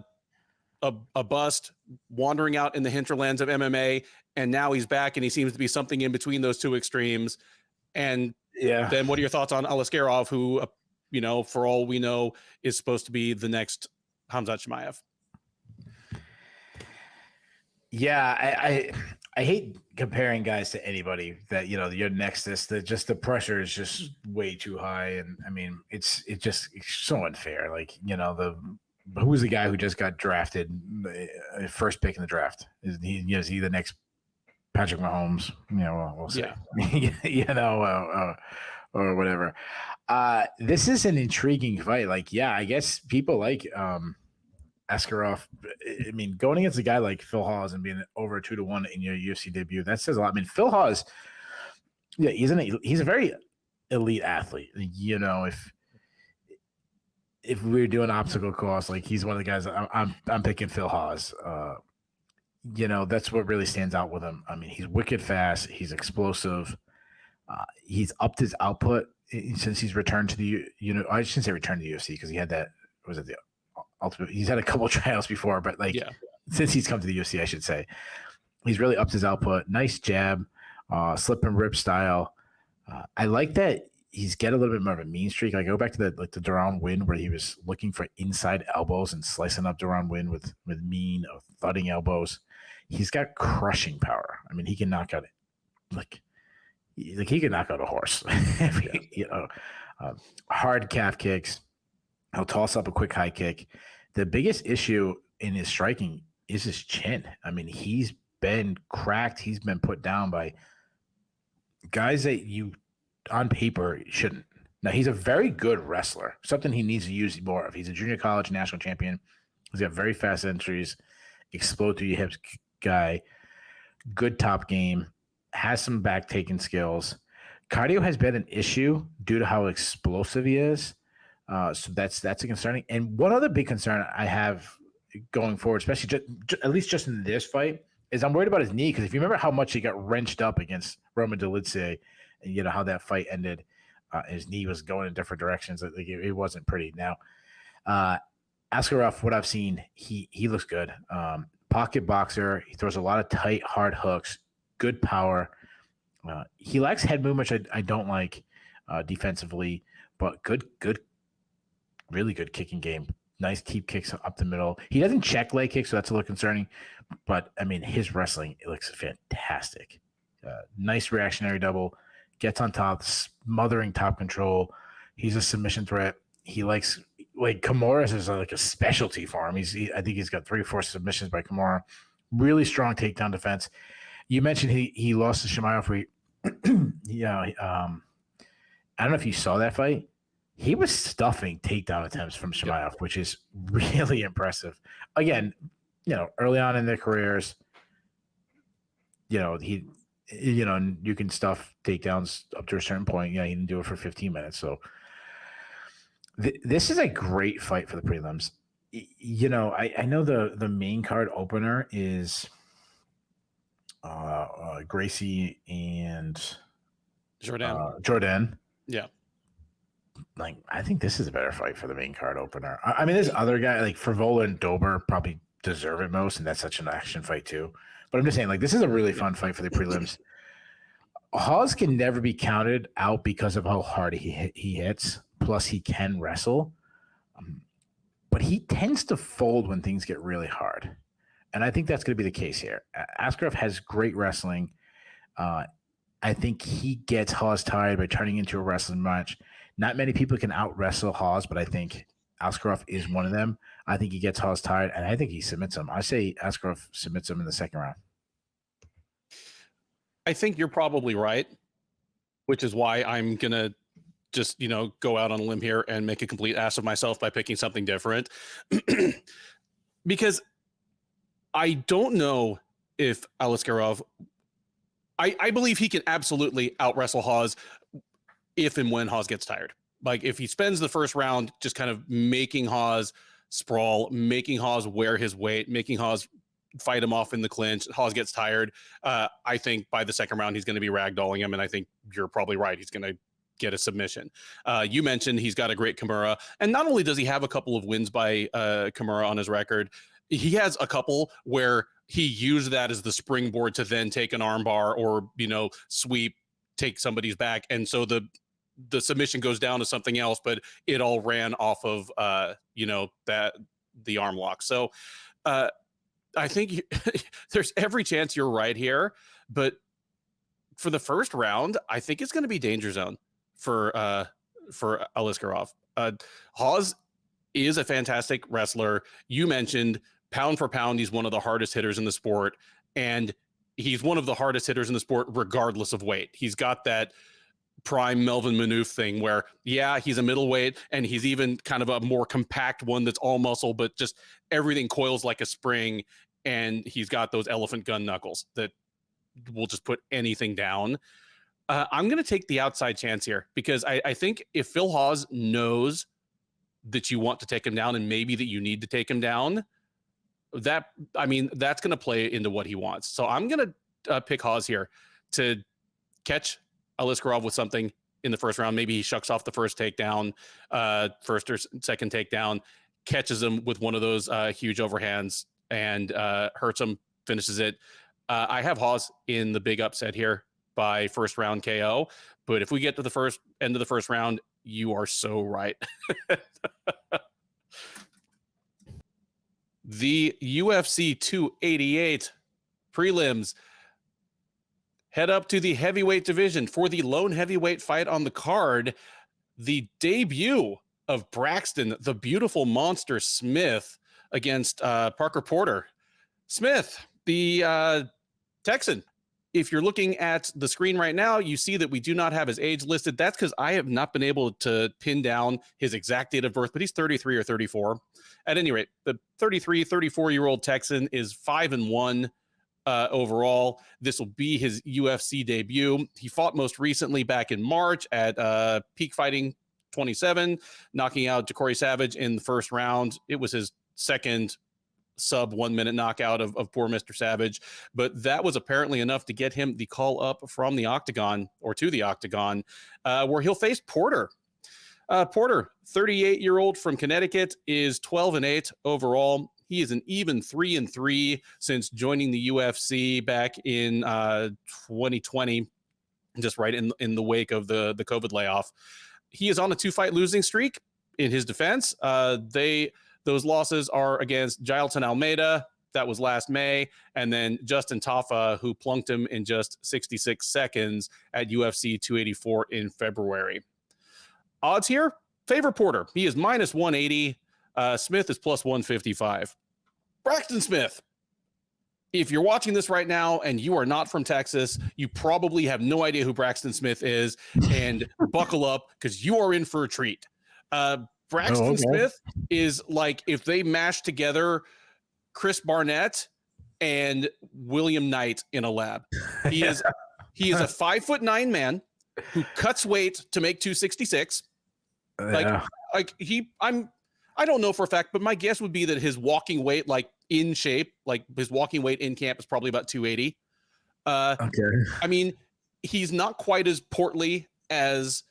bust wandering out in the hinterlands of MMA, and now he's back and he seems to be something in between those two extremes? And then what are your thoughts on Aliskerov, who, for all we know, is supposed to be the next Khamzat Chimaev? Yeah, I hate comparing guys to anybody that, your nexus, that just the pressure is just way too high. And I mean, it's so unfair. Like, who's the guy who just got drafted, first pick in the draft? Is he the next Patrick Mahomes? We'll see. Yeah. Or whatever. This is an intriguing fight. Like, yeah, I guess people like Aliskerov. I mean, going against a guy like Phil Hawes and being over 2-1 in your UFC debut, that says a lot. I mean, Phil Hawes, yeah, he's a very elite athlete. If we were doing obstacle course, like, he's one of the guys. I'm picking Phil Hawes. That's what really stands out with him. I mean, he's wicked fast. He's explosive. He's upped his output since he's returned to the I shouldn't say returned to the UFC because he had that. Was it the ultimate? He's had a couple of trials before, but since he's come to the UFC, I should say, he's really upped his output. Nice jab, slip and rip style. I like that he's get a little bit more of a mean streak. I go back to the Duran win where he was looking for inside elbows and slicing up Duran win with mean thudding elbows. He's got crushing power. I mean, he can knock out he can knock out a horse. Hard calf kicks. He'll toss up a quick high kick. The biggest issue in his striking is his chin. I mean, he's been cracked. He's been put down by guys that you, on paper, shouldn't. Now, he's a very good wrestler, something he needs to use more of. He's a junior college national champion. He's got very fast entries, explode through your hips guy, good top game, has some back taking skills. Cardio has been an issue due to how explosive he is. So that's a concerning. And one other big concern I have going forward, especially at least just in this fight, is I'm worried about his knee, because if you remember how much he got wrenched up against Roman Dolidze, and how that fight ended, his knee was going in different directions. It wasn't pretty. Now, Aliskerov, what I've seen, he looks good. Pocket boxer. He throws a lot of tight, hard hooks. Good power. He lacks head movement, which I don't like defensively, but good, really good kicking game. Nice keep kicks up the middle. He doesn't check leg kicks, so that's a little concerning. But I mean, his wrestling, it looks fantastic. Nice reactionary double. Gets on top, smothering top control. He's a submission threat. He likes like Kimura's is like a specialty for him. I think he's got 3 or 4 submissions by Kimura. Really strong takedown defense. You mentioned he lost to Shemaev. Yeah, I don't know if you saw that fight. He was stuffing takedown attempts from Shemaev, which is really impressive. Again, early on in their careers, you can stuff takedowns up to a certain point. He didn't do it for 15 minutes. So this is a great fight for the prelims. I know the main card opener is Gracie and Jordan. Yeah. Like, I think this is a better fight for the main card opener. I mean, this other guy, like Frivola and Dober, probably deserve it most, and that's such an action fight too. But I'm just saying, like, this is a really fun fight for the prelims. Hawes can never be counted out because of how hard he hits. Plus, he can wrestle. But he tends to fold when things get really hard. And I think that's going to be the case here. Aliskerov has great wrestling. I think he gets Hawes tired by turning into a wrestling match. Not many people can out-wrestle Hawes, but I think Aliskerov is one of them. I think he gets Hawes tired, and I think he submits him. I say Aliskerov submits him in the second round. I think you're probably right, which is why I'm going to just, go out on a limb here and make a complete ass of myself by picking something different. Because I don't know if Aliskerov, I believe he can absolutely out-wrestle Hawes if and when Hawes gets tired. Like, if he spends the first round just kind of making Hawes sprawl, making Hawes wear his weight, making Hawes fight him off in the clinch, Hawes gets tired, I think by the second round he's going to be ragdolling him, and I think you're probably right. He's going to get a submission. You mentioned he's got a great Kimura, and not only does he have a couple of wins by Kimura on his record, he has a couple where he used that as the springboard to then take an armbar or, sweep, take somebody's back. And so the submission goes down to something else, but it all ran off of, that the arm lock. So I think there's every chance you're right here, but for the first round, I think it's going to be danger zone for Aliskerov. Hawes is a fantastic wrestler. You mentioned pound for pound, he's one of the hardest hitters in the sport, and he's one of the hardest hitters in the sport regardless of weight. He's got that prime Melvin Manouf thing where, he's a middleweight, and he's even kind of a more compact one that's all muscle, but just everything coils like a spring, and he's got those elephant gun knuckles that will just put anything down. I'm going to take the outside chance here because I think if Phil Hawes knows that you want to take him down and maybe that you need to take him down, that's going to play into what he wants. So I'm going to pick Hawes here to catch Aliskerov with something in the first round. Maybe he shucks off the first takedown, first or second takedown, catches him with one of those huge overhands and hurts him, finishes it. I have Hawes in the big upset here by first round KO. But if we get to the end of the first round, you are so right. The UFC 288 prelims head up to the heavyweight division for the lone heavyweight fight on the card. The debut of Braxton, the beautiful monster Smith, against Parker Porter. Smith, the Texan. If you're looking at the screen right now, you see that we do not have his age listed. That's because I have not been able to pin down his exact date of birth, but he's 33 or 34. At any rate, the 33, 34-year-old Texan is 5-1 overall. This will be his UFC debut. He fought most recently back in March at Peak Fighting 27, knocking out Ja'Cory Savage in the first round. It was his second sub 1 minute knockout of poor Mr. Savage, but that was apparently enough to get him the call up from the octagon or to the octagon, where he'll face Porter. Porter, 38-year-old from Connecticut, is 12-8 overall. He is an even 3-3 since joining the UFC back in 2020, just right in the wake of the COVID layoff. He is on a 2-fight losing streak. In his defense, those losses are against Jailton Almeida, that was last May, and then Justin Tafa, who plunked him in just 66 seconds at UFC 284 in February. Odds here, Favor Porter. He is minus 180. Smith is plus 155. Braxton Smith. If you're watching this right now and you are not from Texas, you probably have no idea who Braxton Smith is, and buckle up because you are in for a treat. Braxton Smith is like if they mashed together Chris Barnett and William Knight in a lab. He is a 5'9" man who cuts weight to make 266. I don't know for a fact, but my guess would be that his walking weight, like in shape, like his walking weight in camp is probably about 280. I mean, he's not quite as portly as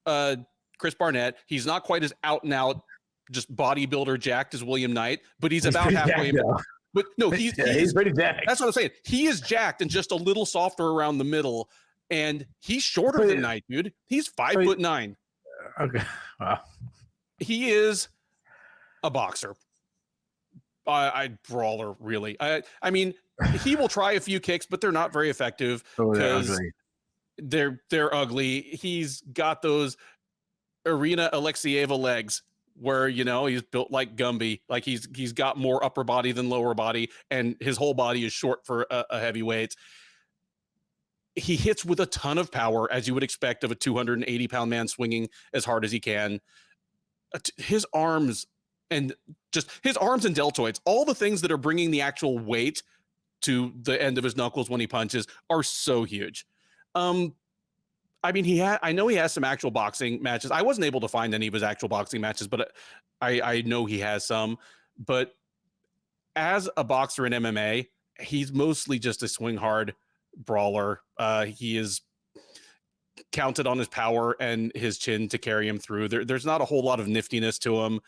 Chris Barnett. He's not quite as out and out, just bodybuilder jacked as William Knight, but he's about halfway. But no, he's pretty jacked. That's what I'm saying. He is jacked and just a little softer around the middle, and he's shorter than Knight, dude. He's 5'9". Okay, wow. He is a boxer. Brawler, really. I mean, he will try a few kicks, but they're not very effective because they're ugly. He's got those Arena Alexieva legs where, you know, he's built like Gumby. Like he's got more upper body than lower body, and his whole body is short for a heavyweight. He hits with a ton of power, as you would expect of a 280-pound man swinging as hard as he can. His arms and deltoids, all the things that are bringing the actual weight to the end of his knuckles when he punches are so huge. I mean, I know he has some actual boxing matches. I wasn't able to find any of his actual boxing matches, but I know he has some. But as a boxer in MMA, he's mostly just a swing hard brawler. He is counted on his power and his chin to carry him through. There's not a whole lot of niftiness to him.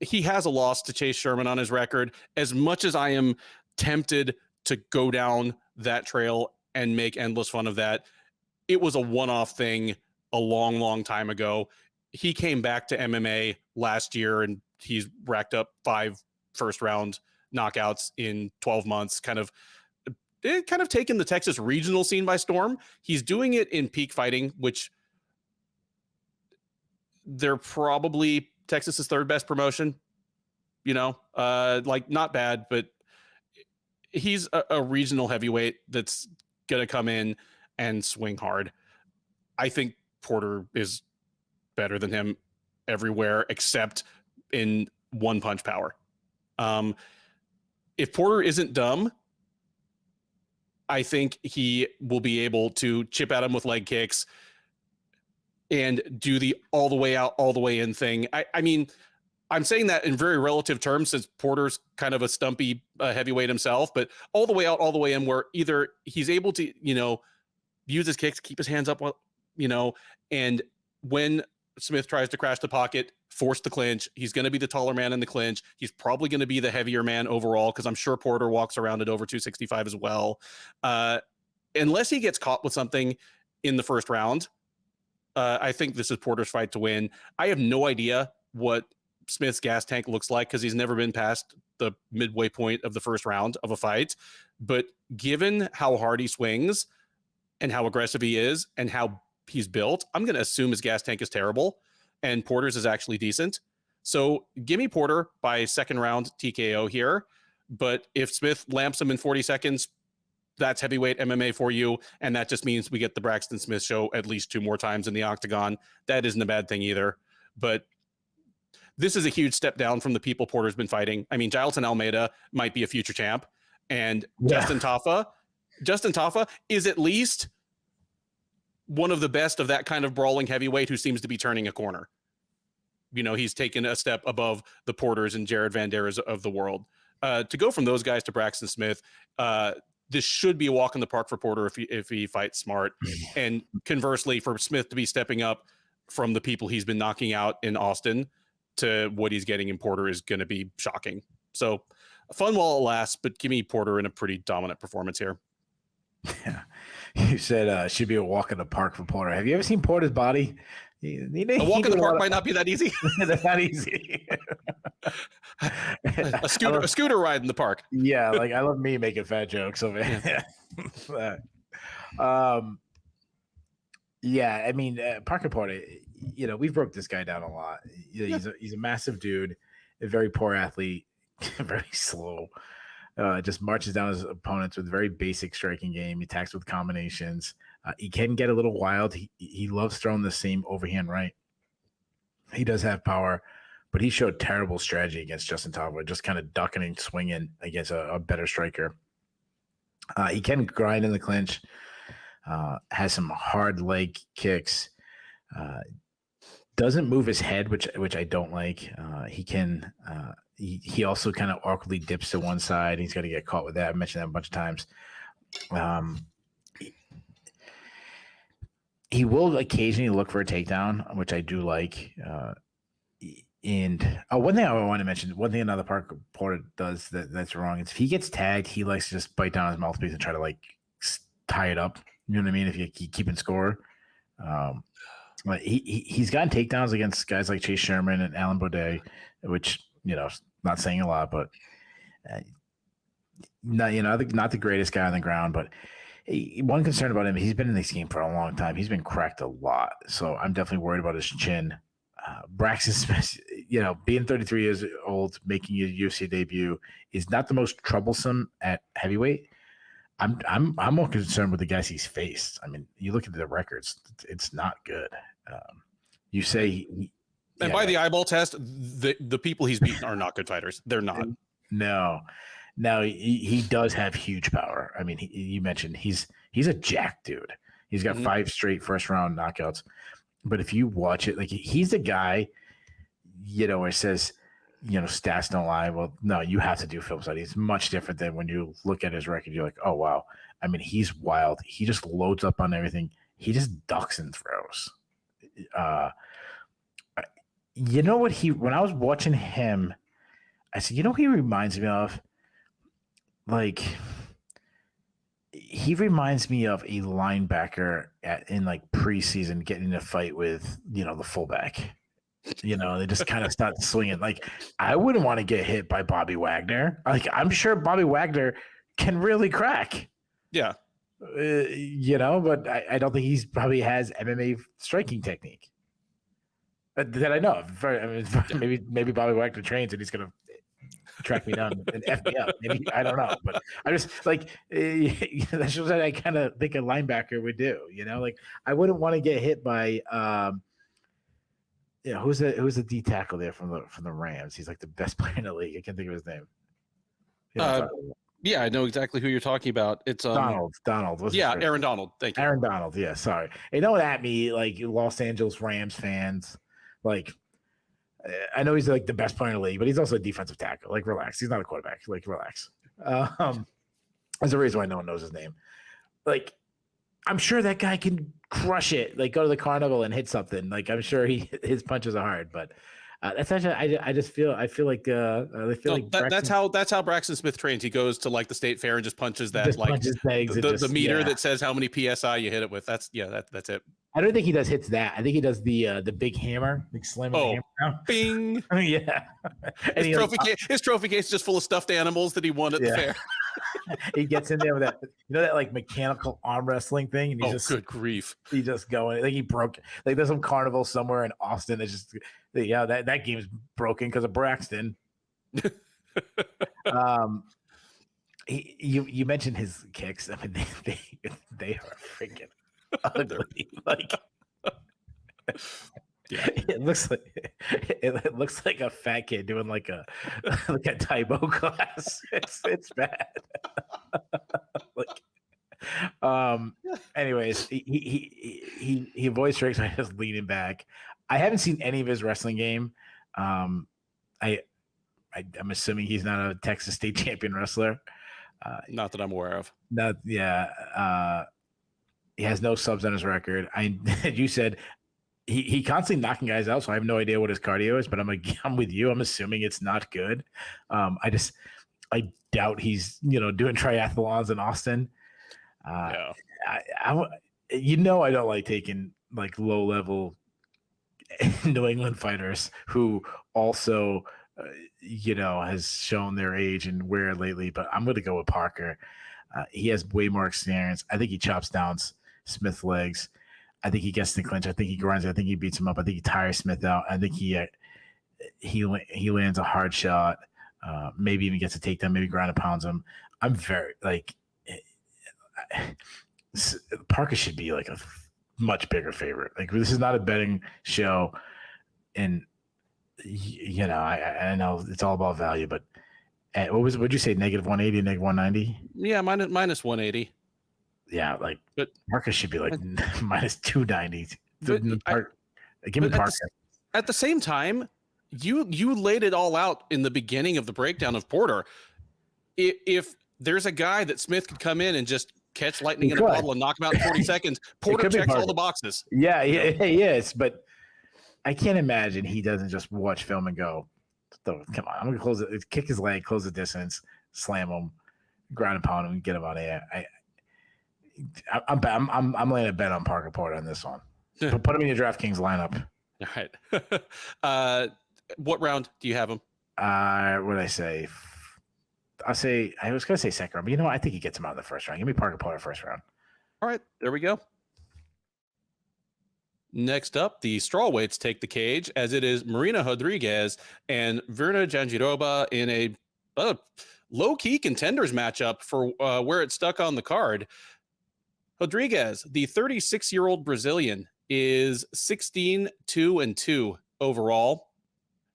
He has a loss to Chase Sherman on his record. As much as I am tempted to go down that trail and make endless fun of that, it was a one-off thing a long, long time ago. He came back to MMA last year and he's racked up 5 first-round knockouts in 12 months, kind of taken the Texas regional scene by storm. He's doing it in peak fighting, which they're probably Texas's third best promotion, you know, like not bad, but he's a regional heavyweight that's going to come in and swing hard. I think Porter is better than him everywhere except in one punch power. If Porter isn't dumb, I think he will be able to chip at him with leg kicks and do the all the way out, all the way in thing. I mean, I'm saying that in very relative terms since Porter's kind of a stumpy heavyweight himself, but all the way out, all the way in, where either he's able to, you know, use his kicks, keep his hands up, you know, and when Smith tries to crash the pocket, force the clinch, he's going to be the taller man in the clinch. He's probably going to be the heavier man overall, because I'm sure Porter walks around at over 265 as well. Unless he gets caught with something in the first round, I think this is Porter's fight to win. I have no idea what Smith's gas tank looks like because he's never been past the midway point of the first round of a fight. But given how hard he swings and how aggressive he is and how he's built, I'm going to assume his gas tank is terrible and Porter's is actually decent. So give me Porter by second round TKO here. But if Smith lamps him in 40 seconds, that's heavyweight MMA for you. And that just means we get the Braxton Smith show at least 2 more times in the octagon. That isn't a bad thing either. But this is a huge step down from the people Porter's been fighting. I mean, Jailton Almeida might be a future champ. And Justin Tafa is at least one of the best of that kind of brawling heavyweight who seems to be turning a corner. You know, he's taken a step above the Porters and Jared Van Deres of the world. To go from those guys to Braxton Smith, this should be a walk in the park for Porter if he fights smart. And conversely, for Smith to be stepping up from the people he's been knocking out in Austin to what he's getting in Porter is going to be shocking. So fun while it lasts, but give me Porter in a pretty dominant performance here. Yeah. You said should be a walk in the park for Porter. Have you ever seen Porter's body? A walk in the park might not be that easy. That's not easy. a scooter ride in the park. Yeah, like I love me making fat jokes of it. Yeah, I mean, Parker Porter, we broke this guy down a lot. He's a massive dude, a very poor athlete, very slow. Just marches down his opponents with very basic striking game. He attacks with combinations. He can get a little wild. He loves throwing the same overhand right. He does have power, but he showed terrible strategy against Justin Tafel, just kind of ducking and swinging against a better striker. He can grind in the clinch, has some hard leg kicks, doesn't move his head, which I don't like. He also kind of awkwardly dips to one side. He's got to get caught with that. I mentioned that a bunch of times. He will occasionally look for a takedown, which I do like. And one thing I want to mention, one thing another Parker Porter does that's wrong is if he gets tagged, he likes to just bite down his mouthpiece and try to like tie it up. You know what I mean? If you keep keeping score. He's gotten takedowns against guys like Chase Sherman and Alan Baudet, which, not saying a lot, but not the greatest guy on the ground. But one concern about him, he's been in this game for a long time. He's been cracked a lot. So I'm definitely worried about his chin. Braxton Smith, being 33 years old, making a UFC debut is not the most troublesome at heavyweight. I'm more concerned with the guys he's faced. I mean, you look at the records; it's not good. You say, by the eyeball test, the people he's beaten are not good fighters. They're not. No, he does have huge power. I mean, you mentioned he's a jack dude. He's got 5 straight first round knockouts. But if you watch it, like he's the guy, where it says, stats don't lie. Well, no, you have to do film study. It's much different than when you look at his record. You're like, oh, wow. I mean, he's wild. He just loads up on everything. He just ducks and throws. When I was watching him, I said, he reminds me of? Like, he reminds me of a linebacker in like preseason getting in a fight with, the fullback. They just kind of start swinging. Like, I wouldn't want to get hit by Bobby Wagner. Like, I'm sure Bobby Wagner can really crack. Yeah. But I don't think he's probably has MMA striking technique that I know of. I mean, maybe Bobby Wagner trains and he's going to track me down and F me up. Maybe, I don't know. But I just like, that shows that I kind of think a linebacker would do, like I wouldn't want to get hit by, who's the D tackle there from the Rams? He's like the best player in the league. I can't think of his name. Yeah, I know exactly who you're talking about. It's Donald. Aaron Donald. Thank you. Aaron Donald. Yeah, sorry. Hey, don't at me like Los Angeles Rams fans. Like, I know he's like the best player in the league, but he's also a defensive tackle. Like, relax. He's not a quarterback. Like, relax. There's a reason why no one knows his name. Like, I'm sure that guy can crush it. Like, go to the carnival and hit something. Like, I'm sure his punches are hard, but that's actually I feel like that's how Braxton Smith trains. He goes to like the state fair and just punches that the meter that says how many psi you hit it with. That's it. I don't think he does hits that. I think he does the big hammer, like slamming the hammer down. Bing. Yeah. And his trophy case is just full of stuffed animals that he won at the fair. He gets in there with that, that like mechanical arm wrestling thing, and good grief! He just going like he broke. Like there's some carnival somewhere in Austin. It's just that game's broken because of Braxton. You mentioned his kicks. I mean, they are freaking ugly. Like, yeah, it looks like a fat kid doing like a Taibo class. It's bad. Anyways, he voice strikes by just leaning back. I haven't seen any of his wrestling game. I'm assuming he's not a Texas state champion wrestler. Not that I'm aware of. He has no subs on his record. You said he constantly knocking guys out, so I have no idea what his cardio is. But I'm with you. I'm assuming it's not good. I doubt he's doing triathlons in Austin. I don't like taking like low level New England fighters who also has shown their age and wear lately. But I'm going to go with Parker. He has way more experience. I think he chops down Smith legs. I think he gets the clinch. I think he grinds. I think he beats him up. I think he tires Smith out. I think he lands a hard shot. Maybe even gets a takedown. Maybe ground and pounds him. I'm very like Parker should be like a much bigger favorite. Like this is not a betting show, and you know I know it's all about value, but what'd you say? -180, -190? Yeah, minus 180. Yeah, like but Parker should be like minus 290. Give me Parker. At the same time, you laid it all out in the beginning of the breakdown of Porter. If there's a guy that Smith could come in and just catch lightning in a bottle and knock him out in 40 seconds, Porter checks all the boxes. Yeah, yes, but I can't imagine he doesn't just watch film and go, come on, I'm gonna close it, kick his leg, close the distance, slam him, ground and pound him, and get him out of here. I'm laying a bet on Parker Porter on this one. Put him in your DraftKings lineup. All right. What round do you have him? What did I say? I was gonna say second round, but you know what? I think he gets him out in the first round. Give me Parker Porter first round. All right, there we go. Next up, the strawweights take the cage, as it is Marina Rodriguez and Virna Jandiroba in a low-key contenders matchup for where it's stuck on the card. Rodriguez, the 36-year-old Brazilian, is 16-2-2 overall.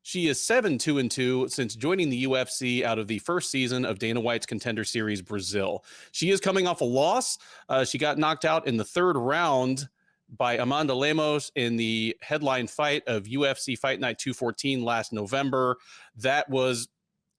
She is 7-2-2 since joining the UFC out of the first season of Dana White's Contender Series Brazil. She is coming off a loss. She got knocked out in the third round by Amanda Lemos in the headline fight of UFC Fight Night 214 last November. That was,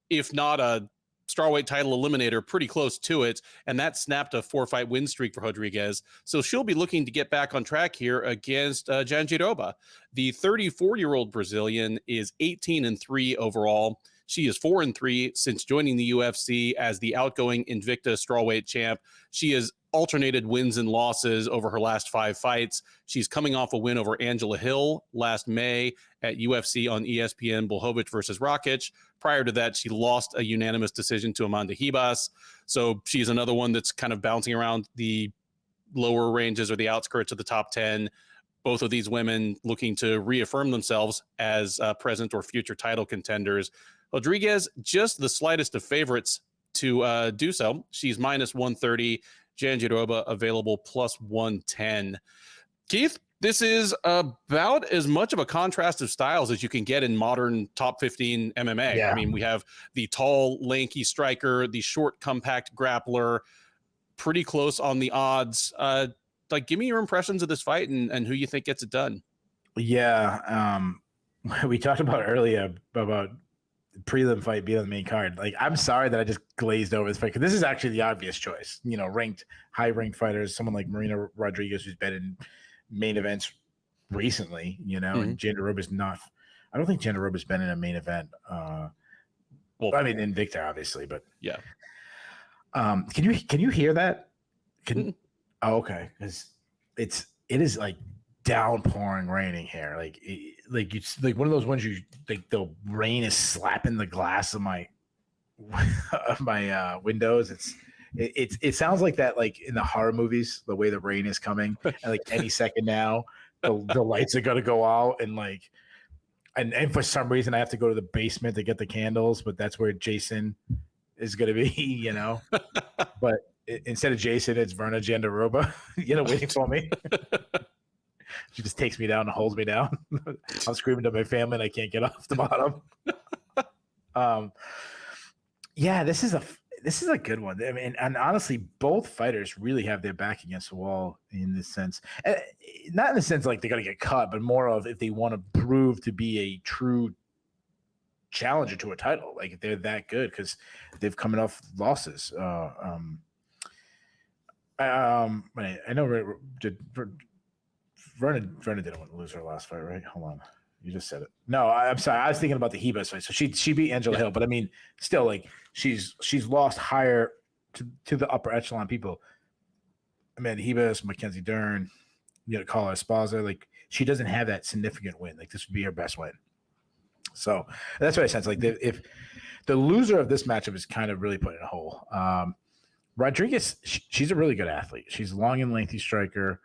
if not a strawweight title eliminator, pretty close to it, and that snapped a 4-fight win streak for Rodriguez. So she'll be looking to get back on track here against Jandiroba. The 34-year-old Brazilian is 18-3 overall. She is 4-3 since joining the UFC as the outgoing Invicta strawweight champ. She has alternated wins and losses over her last 5 fights. She's coming off a win over Angela Hill last May at UFC on ESPN, Blachowicz versus Rakic. Prior to that, she lost a unanimous decision to Amanda Ribas. So she's another one that's kind of bouncing around the lower ranges or the outskirts of the top 10. Both of these women looking to reaffirm themselves as present or future title contenders. Rodriguez, just the slightest of favorites to do so. She's minus 130. Jandiroba available plus 110. Keith, this is about as much of a contrast of styles as you can get in modern top 15 MMA. Yeah. I mean, we have the tall, lanky striker, the short, compact grappler, pretty close on the odds. Give me your impressions of this fight and who you think gets it done. Yeah. We talked about earlier about prelim fight being on the main card. Like, I'm sorry that I just glazed over this fight, because this is actually the obvious choice. You know, high-ranked fighters, someone like Marina Rodriguez, who's been in main events recently, you know, and Jandiroba's not. I don't think Jandiroba's been in a main event. Well, I mean, Invicta, obviously, but yeah. Can you hear that? Oh, okay, because it is like downpouring raining here. It's like one of those ones you like the rain is slapping the glass of my windows. It sounds like that, like in the horror movies, the way the rain is coming, and like any second now the lights are gonna go out, and for some reason I have to go to the basement to get the candles, but that's where Jason is gonna be, you know. But instead of Jason, it's Virna Jandiroba, you know, waiting for me. She just takes me down and holds me down. I'm screaming to my family and I can't get off the bottom. Yeah, this is a good one. I mean, and honestly, both fighters really have their back against the wall in this sense. Not in the sense like they're going to get cut, but more of if they want to prove to be a true challenger to a title, like if they're that good, because they've coming off losses. I know Virna didn't want to lose her last fight, right? Hold on. You just said it. No, I'm sorry. I was thinking about the Ribas fight. So she beat Angela Hill, but I mean, still, like she's lost higher to the upper echelon people. Amanda Ribas, Mackenzie Dern, you know, call her Esparza. Like she doesn't have that significant win. Like this would be her best win. So that's what I sense. Like if the loser of this matchup is kind of really put in a hole. Rodriguez, she's a really good athlete. She's a long and lengthy striker.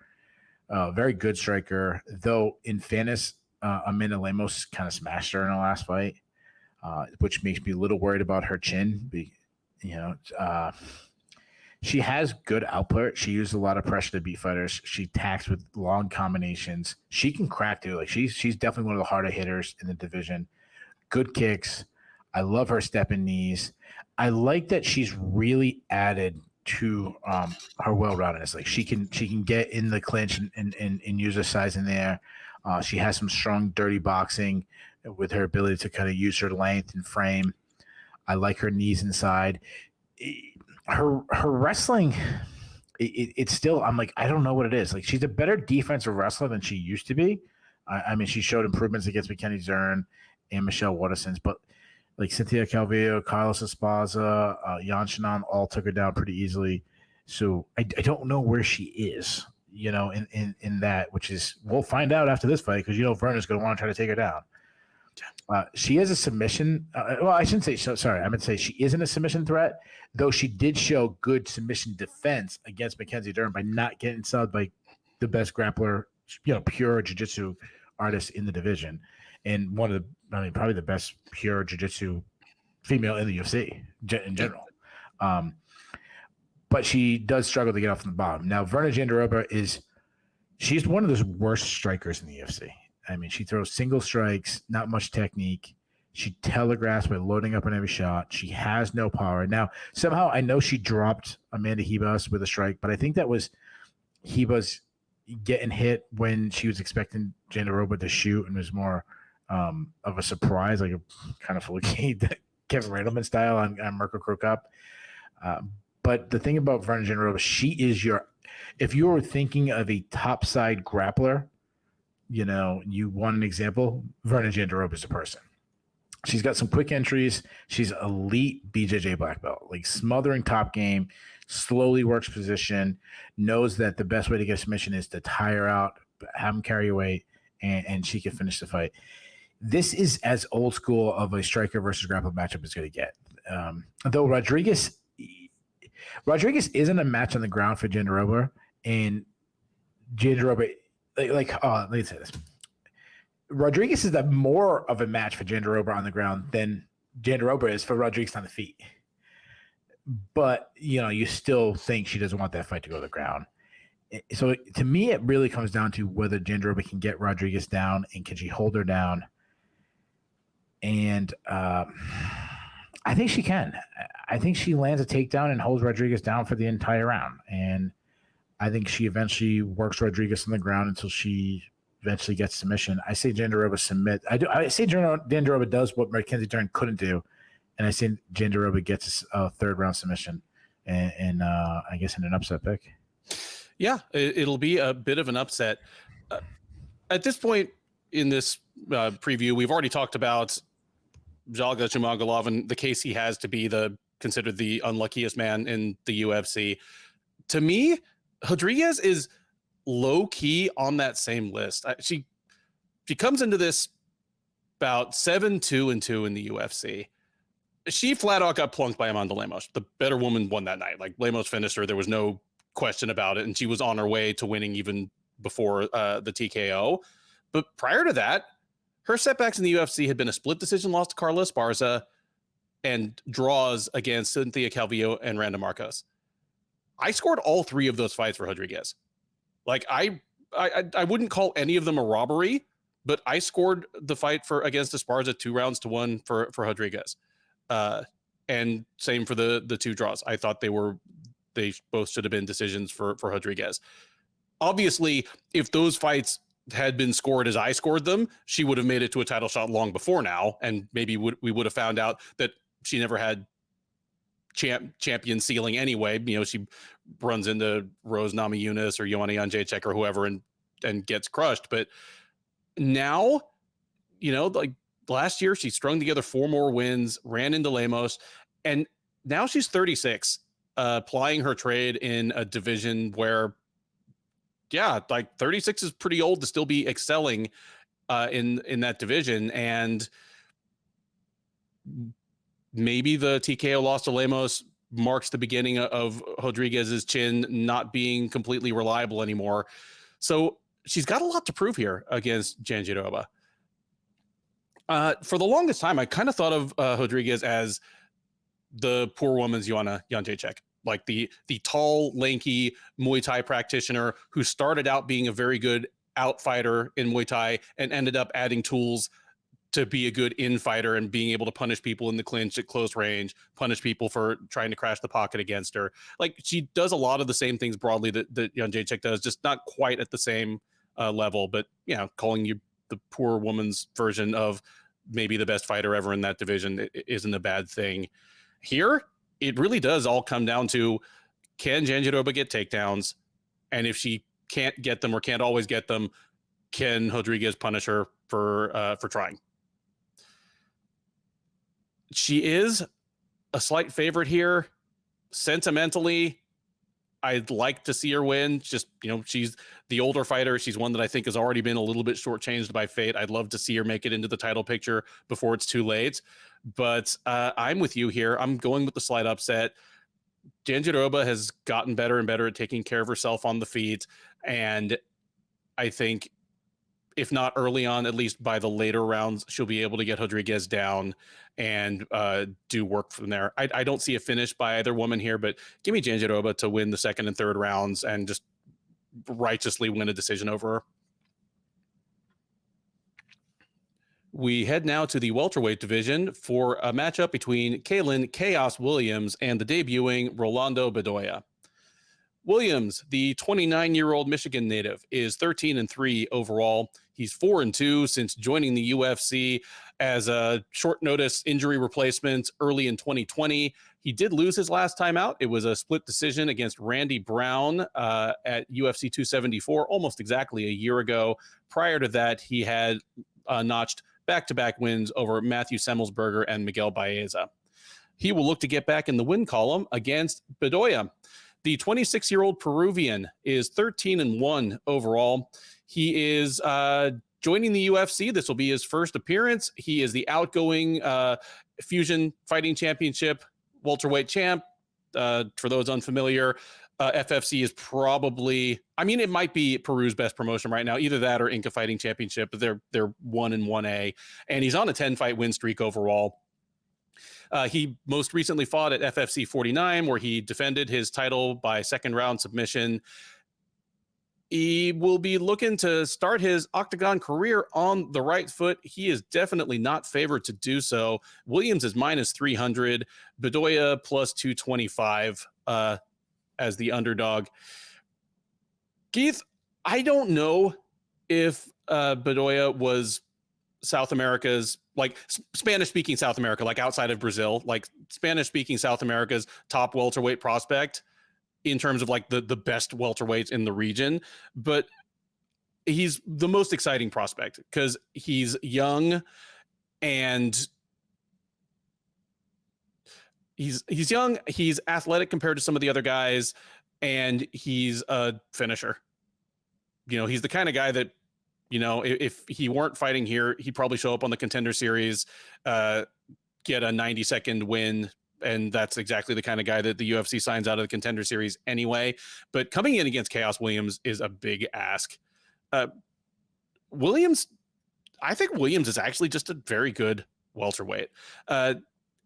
Very good striker, though. In fairness, Amanda Lemos kind of smashed her in the last fight, which makes me a little worried about her chin. She has good output. She used a lot of pressure to beat fighters. She attacks with long combinations. She can crack too. Like she's definitely one of the harder hitters in the division. Good kicks. I love her stepping knees. I like that she's really added to her well-roundedness. Like she can get in the clinch and use her size in there. She has some strong, dirty boxing with her ability to kind of use her length and frame. I like her knees inside. Her wrestling, it's still, I'm like, I don't know what it is. Like she's a better defensive wrestler than she used to be. I mean, she showed improvements against Mackenzie Dern and Michelle Waterson's, but like Cynthia Calvillo, Carlos Esparza, Yan Shannon all took her down pretty easily. So I don't know where she is, in that, which is, we'll find out after this fight because, Virna's going to want to try to take her down. She has a submission. Well, I shouldn't say so. Sorry, I meant to say she isn't a submission threat, though she did show good submission defense against Mackenzie Dern by not getting subbed by the best grappler, pure jiu-jitsu artist in the division, and probably the best pure jiu-jitsu female in the UFC in general. But she does struggle to get off from the bottom. Now, Virna Jandiroba she's one of the worst strikers in the UFC. I mean, she throws single strikes, not much technique. She telegraphs by loading up on every shot. She has no power. Now, somehow I know she dropped Amanda Ribas with a strike, but I think that was Ribas getting hit when she was expecting Jandiroba to shoot and was more of a surprise, like a kind of Kevin Randleman style on Mirko Cro Cup. But the thing about Virna Jandiroba, she is if you were thinking of a topside grappler, you want an example, Virna Jandiroba is a person. She's got some quick entries. She's elite BJJ black belt, like smothering top game, slowly works position, knows that the best way to get a submission is to tire her out, have him carry weight, and she can finish the fight. This is as old school of a striker versus grappler matchup as going to get. Though Rodriguez isn't a match on the ground for Jandiroba, and Jandiroba, let me say this. Rodriguez is more of a match for Jandiroba on the ground than Jandiroba is for Rodriguez on the feet. But, you still think she doesn't want that fight to go to the ground. So to me, it really comes down to whether Jandiroba can get Rodriguez down and can she hold her down. And I think she can. I think she lands a takedown and holds Rodriguez down for the entire round. And I think she eventually works Rodriguez on the ground until she eventually gets submission. I say Jandiroba submit. I say Jandiroba does what Mackenzie Dern couldn't do, and I say Jandiroba gets a third round submission, and I guess in an upset pick. Yeah, it'll be a bit of an upset. At this point in this preview, we've already talked about Zhalgas Zhumagulov and the case he has to be considered the unluckiest man in the UFC. To me, Rodriguez is low key on that same list. She comes into this about 7-2-2 in the UFC. She flat out got plunked by Amanda Lemos. The better woman won that night. Like Lemos finished her. There was no question about it. And she was on her way to winning even before the TKO. But prior to that, her setbacks in the UFC had been a split decision loss to Carla Esparza and draws against Cynthia Calvillo and Randa Marcos. I scored all three of those fights for Rodriguez. Like I wouldn't call any of them a robbery, but I scored the fight against Esparza 2-1 for Rodriguez. And same for the two draws. I thought they both should have been decisions for Rodriguez. Obviously, if those fights had been scored as I scored them, she would have made it to a title shot long before now. And maybe we would have found out that she never had champion ceiling anyway. She runs into Rose Namajunas or Joanna Jędrzejczyk or whoever and gets crushed. But now, like last year, she strung together 4 more wins, ran into Lemos, and now she's 36, plying her trade in a division where, yeah, like 36 is pretty old to still be excelling in that division. And maybe the TKO loss to Lemos marks the beginning of Rodriguez's chin not being completely reliable anymore. So she's got a lot to prove here against Jandiroba. For the longest time, I kind of thought of Rodriguez as the poor woman's Joanna Jędrzejczyk, like the tall, lanky Muay Thai practitioner who started out being a very good out fighter in Muay Thai and ended up adding tools to be a good in fighter and being able to punish people in the clinch at close range, punish people for trying to crash the pocket against her. Like, she does a lot of the same things broadly that Jędrzejczyk does, just not quite at the same level. But, you know, calling you the poor woman's version of maybe the best fighter ever in that division isn't a bad thing. Here, it really does all come down to, can Jandiroba get takedowns? And if she can't get them or can't always get them, can Rodriguez punish her for trying? She is a slight favorite here. Sentimentally, I'd like to see her win. Just, you know, she's the older fighter. She's one that I think has already been a little bit shortchanged by fate. I'd love to see her make it into the title picture before it's too late. But I'm with you here. I'm going with the slight upset. Jandiroba has gotten better and better at taking care of herself on the feet. And I think, if not early on, at least by the later rounds, she'll be able to get Rodriguez down and do work from there. I don't see a finish by either woman here, but give me Jandiroba to win the second and third rounds and just righteously win a decision over her. We head now to the welterweight division for a matchup between Kalinn Chaos Williams and the debuting Rolando Bedoya. Williams, the 29-year-old Michigan native, is 13-3 overall. He's 4-2 since joining the UFC as a short notice injury replacement early in 2020. He did lose his last time out. It was a split decision against Randy Brown at UFC 274, almost exactly a year ago. Prior to that, he had notched back-to-back wins over Matthew Semmelsberger and Miguel Baeza. He will look to get back in the win column against Bedoya. The 26-year-old Peruvian is 13-1 overall. He is joining the UFC. This will be his first appearance. He is the outgoing Fusion Fighting Championship welterweight champ. For those unfamiliar, FFC is probably, I mean, it might be Peru's best promotion right now. Either that or Inca Fighting Championship, but they're 1-1A. And he's on a 10-fight win streak overall. He most recently fought at FFC 49, where he defended his title by second-round submission. He will be looking to start his octagon career on the right foot. He is definitely not favored to do so. Williams is minus 300, Bedoya plus 225 as the underdog. Keith, I don't know if Bedoya was South America's, like Spanish-speaking South America, like outside of Brazil, like Spanish-speaking South America's top welterweight prospect in terms of like the best welterweights in the region. But he's the most exciting prospect because he's young and he's young, he's athletic compared to some of the other guys, and he's a finisher. You know, he's the kind of guy that, you know, if he weren't fighting here, he'd probably show up on the Contender Series, get a 90-second win, and that's exactly the kind of guy that the UFC signs out of the Contender Series anyway. But coming in against Chaos Williams is a big ask. Williams, I think Williams is actually just a very good welterweight.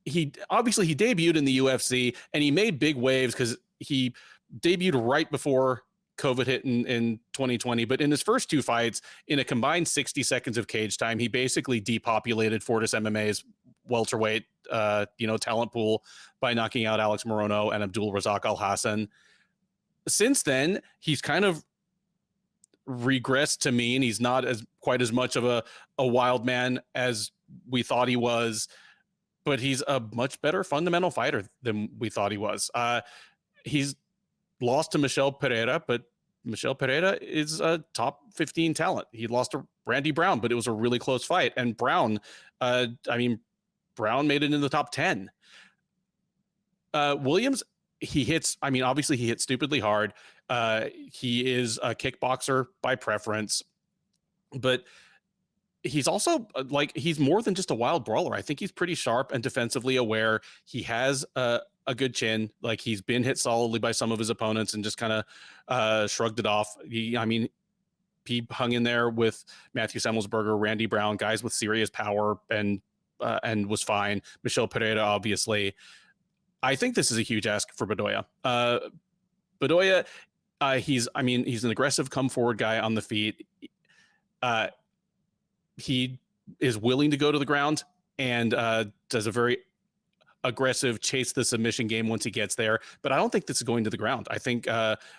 He debuted in the UFC, and he made big waves because he debuted right before COVID hit in 2020, but in his first two fights, in a combined 60 seconds of cage time, he basically depopulated Fortis MMA's welterweight, talent pool by knocking out Alex Morono and Abdul Razak Al Hassan. Since then, he's kind of regressed to me, and he's not quite as much of a wild man as we thought he was, but he's a much better fundamental fighter than we thought he was. He's lost to Michel Pereira, but Michel Pereira is a top 15 talent. He lost to Randy Brown, but it was a really close fight. And Brown, Brown made it in the top 10. Williams, he hits, obviously he hits stupidly hard. He is a kickboxer by preference, but he's also he's more than just a wild brawler. I think he's pretty sharp and defensively aware. He has a good chin. Like, he's been hit solidly by some of his opponents and just kind of shrugged it off. he hung in there with Matthew Semmelsberger, Randy Brown, guys with serious power, and was fine. Michel Pereira, obviously. I think this is a huge ask for Bedoya. Bedoya, he's an aggressive come forward guy on the feet. He is willing to go to the ground and does a very aggressive chase the submission game once he gets there. But I don't think this is going to the ground. I think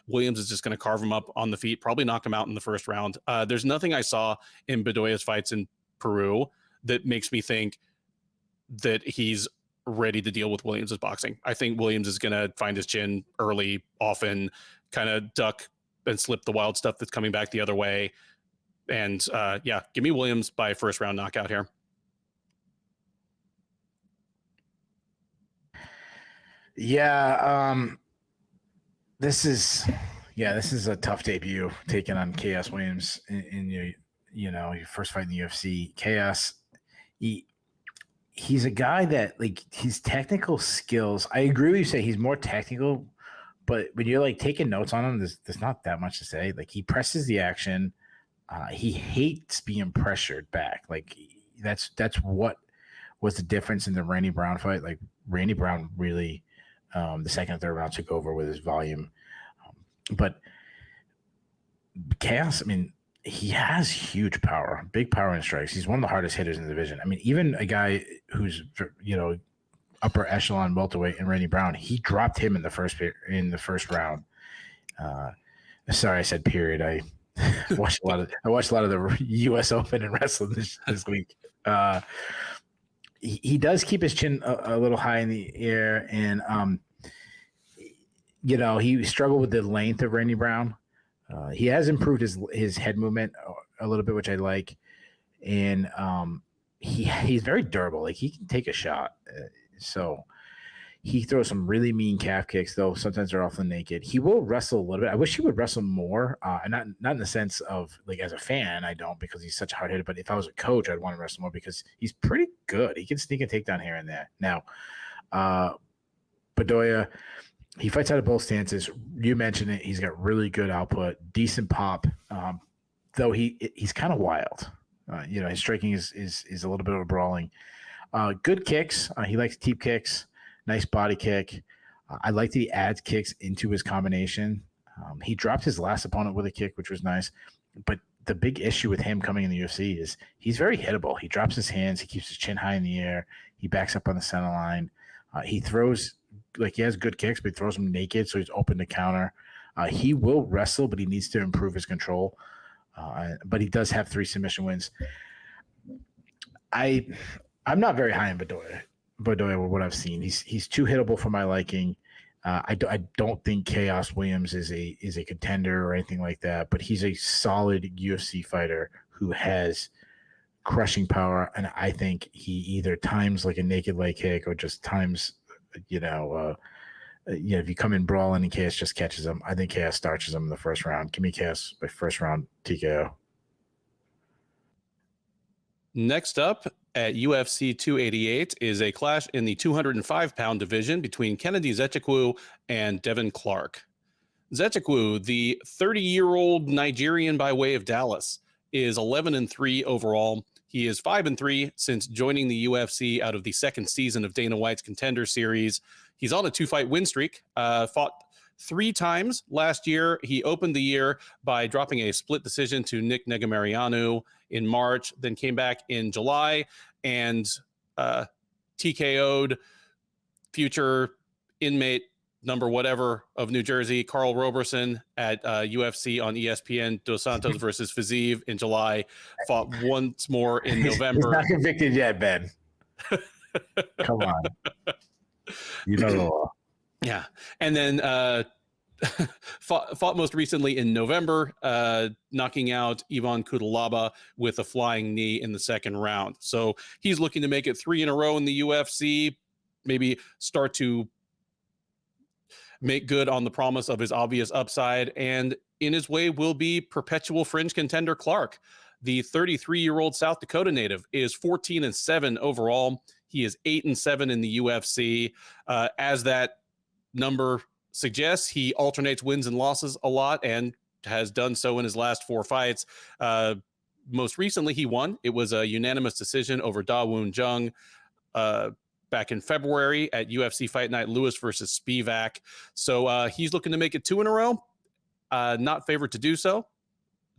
Williams is just going to carve him up on the feet, probably knock him out in the first round. There's nothing I saw in Bedoya's fights in Peru that makes me think that he's ready to deal with Williams' boxing. I think Williams is going to find his chin early, often, kind of duck and slip the wild stuff that's coming back the other way. And give me Williams by first round knockout here. Yeah, this is a tough debut taking on Chaos Williams in your first fight in the UFC. Chaos, he's a guy that, like, his technical skills, I agree with you, say he's more technical, but when you're like taking notes on him, there's not that much to say. Like, he presses the action. He hates being pressured back. Like, that's what was the difference in the Randy Brown fight. Like, Randy Brown really, the second and third round, took over with his volume. But Chaos, I mean, he has huge power, big power and strikes. He's one of the hardest hitters in the division. I mean, even a guy who's, upper echelon welterweight in Randy Brown, he dropped him in the first round. Sorry, I said period. I watched a lot of the U.S. Open and wrestling this week. He does keep his chin a little high in the air, and he struggled with the length of Randy Brown. He has improved his head movement a little bit, which I like, and he's very durable. Like, he can take a shot, so he throws some really mean calf kicks, though sometimes they're awfully naked. He will wrestle a little bit. I wish he would wrestle more, and not in the sense of, like, as a fan, I don't, because he's such a hard hitter. But if I was a coach, I'd want to wrestle more because he's pretty good. He can sneak a takedown here and there. Now, Bedoya, he fights out of both stances. You mentioned it. He's got really good output, decent pop, though he's kind of wild. His striking is a little bit of a brawling. Good kicks. He likes deep kicks. Nice body kick. I like that he adds kicks into his combination. He dropped his last opponent with a kick, which was nice. But the big issue with him coming in the UFC is he's very hittable. He drops his hands. He keeps his chin high in the air. He backs up on the center line. He throws, like, he has good kicks, but he throws them naked, so he's open to counter. He will wrestle, but he needs to improve his control. But he does have 3 submission wins. I'm not very high in Bedoya with what I've seen. He's too hittable for my liking. I don't think Chaos Williams is a contender or anything like that, but he's a solid UFC fighter who has crushing power, and I think he either times like a naked leg kick or just times, if you come in brawling and Chaos just catches him. I think Chaos starches him in the first round. Give me Chaos by first round TKO. Next up at UFC 288 is a clash in the 205-pound division between Kennedy Zechekwu and Devin Clark. Zechekwu, the 30-year-old Nigerian by way of Dallas, is 11-3 overall. He is 5-3 since joining the UFC out of the second season of Dana White's Contender Series. He's on a 2-fight win streak, fought 3 times last year. He opened the year by dropping a split decision to Nick Negamarianu in March, then came back in July and TKO'd future inmate number whatever of New Jersey, Carl Roberson, at UFC on ESPN, Dos Santos versus Fiziev in July. Fought once more in November. He's not convicted yet, Ben. Come on. You know the law. Yeah. And then fought most recently in November, knocking out Ivan Kudalaba with a flying knee in the second round. So he's looking to make it 3 in a row in the UFC, maybe start to make good on the promise of his obvious upside. And in his way will be perpetual fringe contender Clark. The 33-year-old South Dakota native is 14-7 overall. He is 8-7 in the UFC. As that number suggests, he alternates wins and losses a lot, and has done so in his last 4 fights. Most recently, he won. It was a unanimous decision over Da Woon Jung back in February at UFC Fight Night, Lewis versus Spivak. So he's looking to make it 2 in a row. Not favored to do so.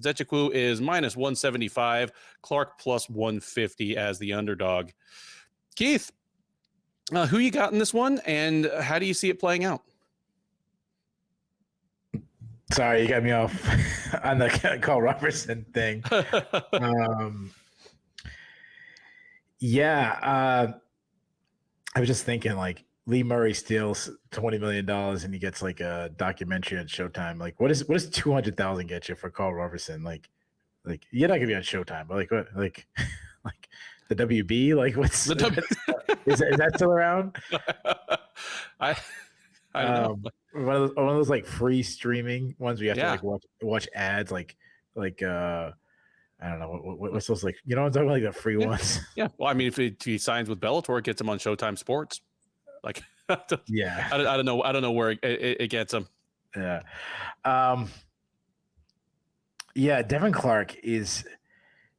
Zhalgas is minus 175, Clark plus 150 as the underdog. Keith, who you got in this one, and how do you see it playing out? Sorry, you got me off on the Carl Robertson thing. I was just thinking, like, Lee Murray steals $20 million and he gets like a documentary on Showtime. Like, what does 200,000 get you for Carl Robertson? Like you're not gonna be on Showtime, but like what, like the WB? Like, what's the is that still around? I don't know. One of those like free streaming ones where you have to like watch ads, like I don't know what's those, like, you know, I'm talking about, like the free ones. Yeah. Well, I mean, if he signs with Bellator, it gets him on Showtime Sports. Like, I don't know where it gets him. Yeah. Devin Clark is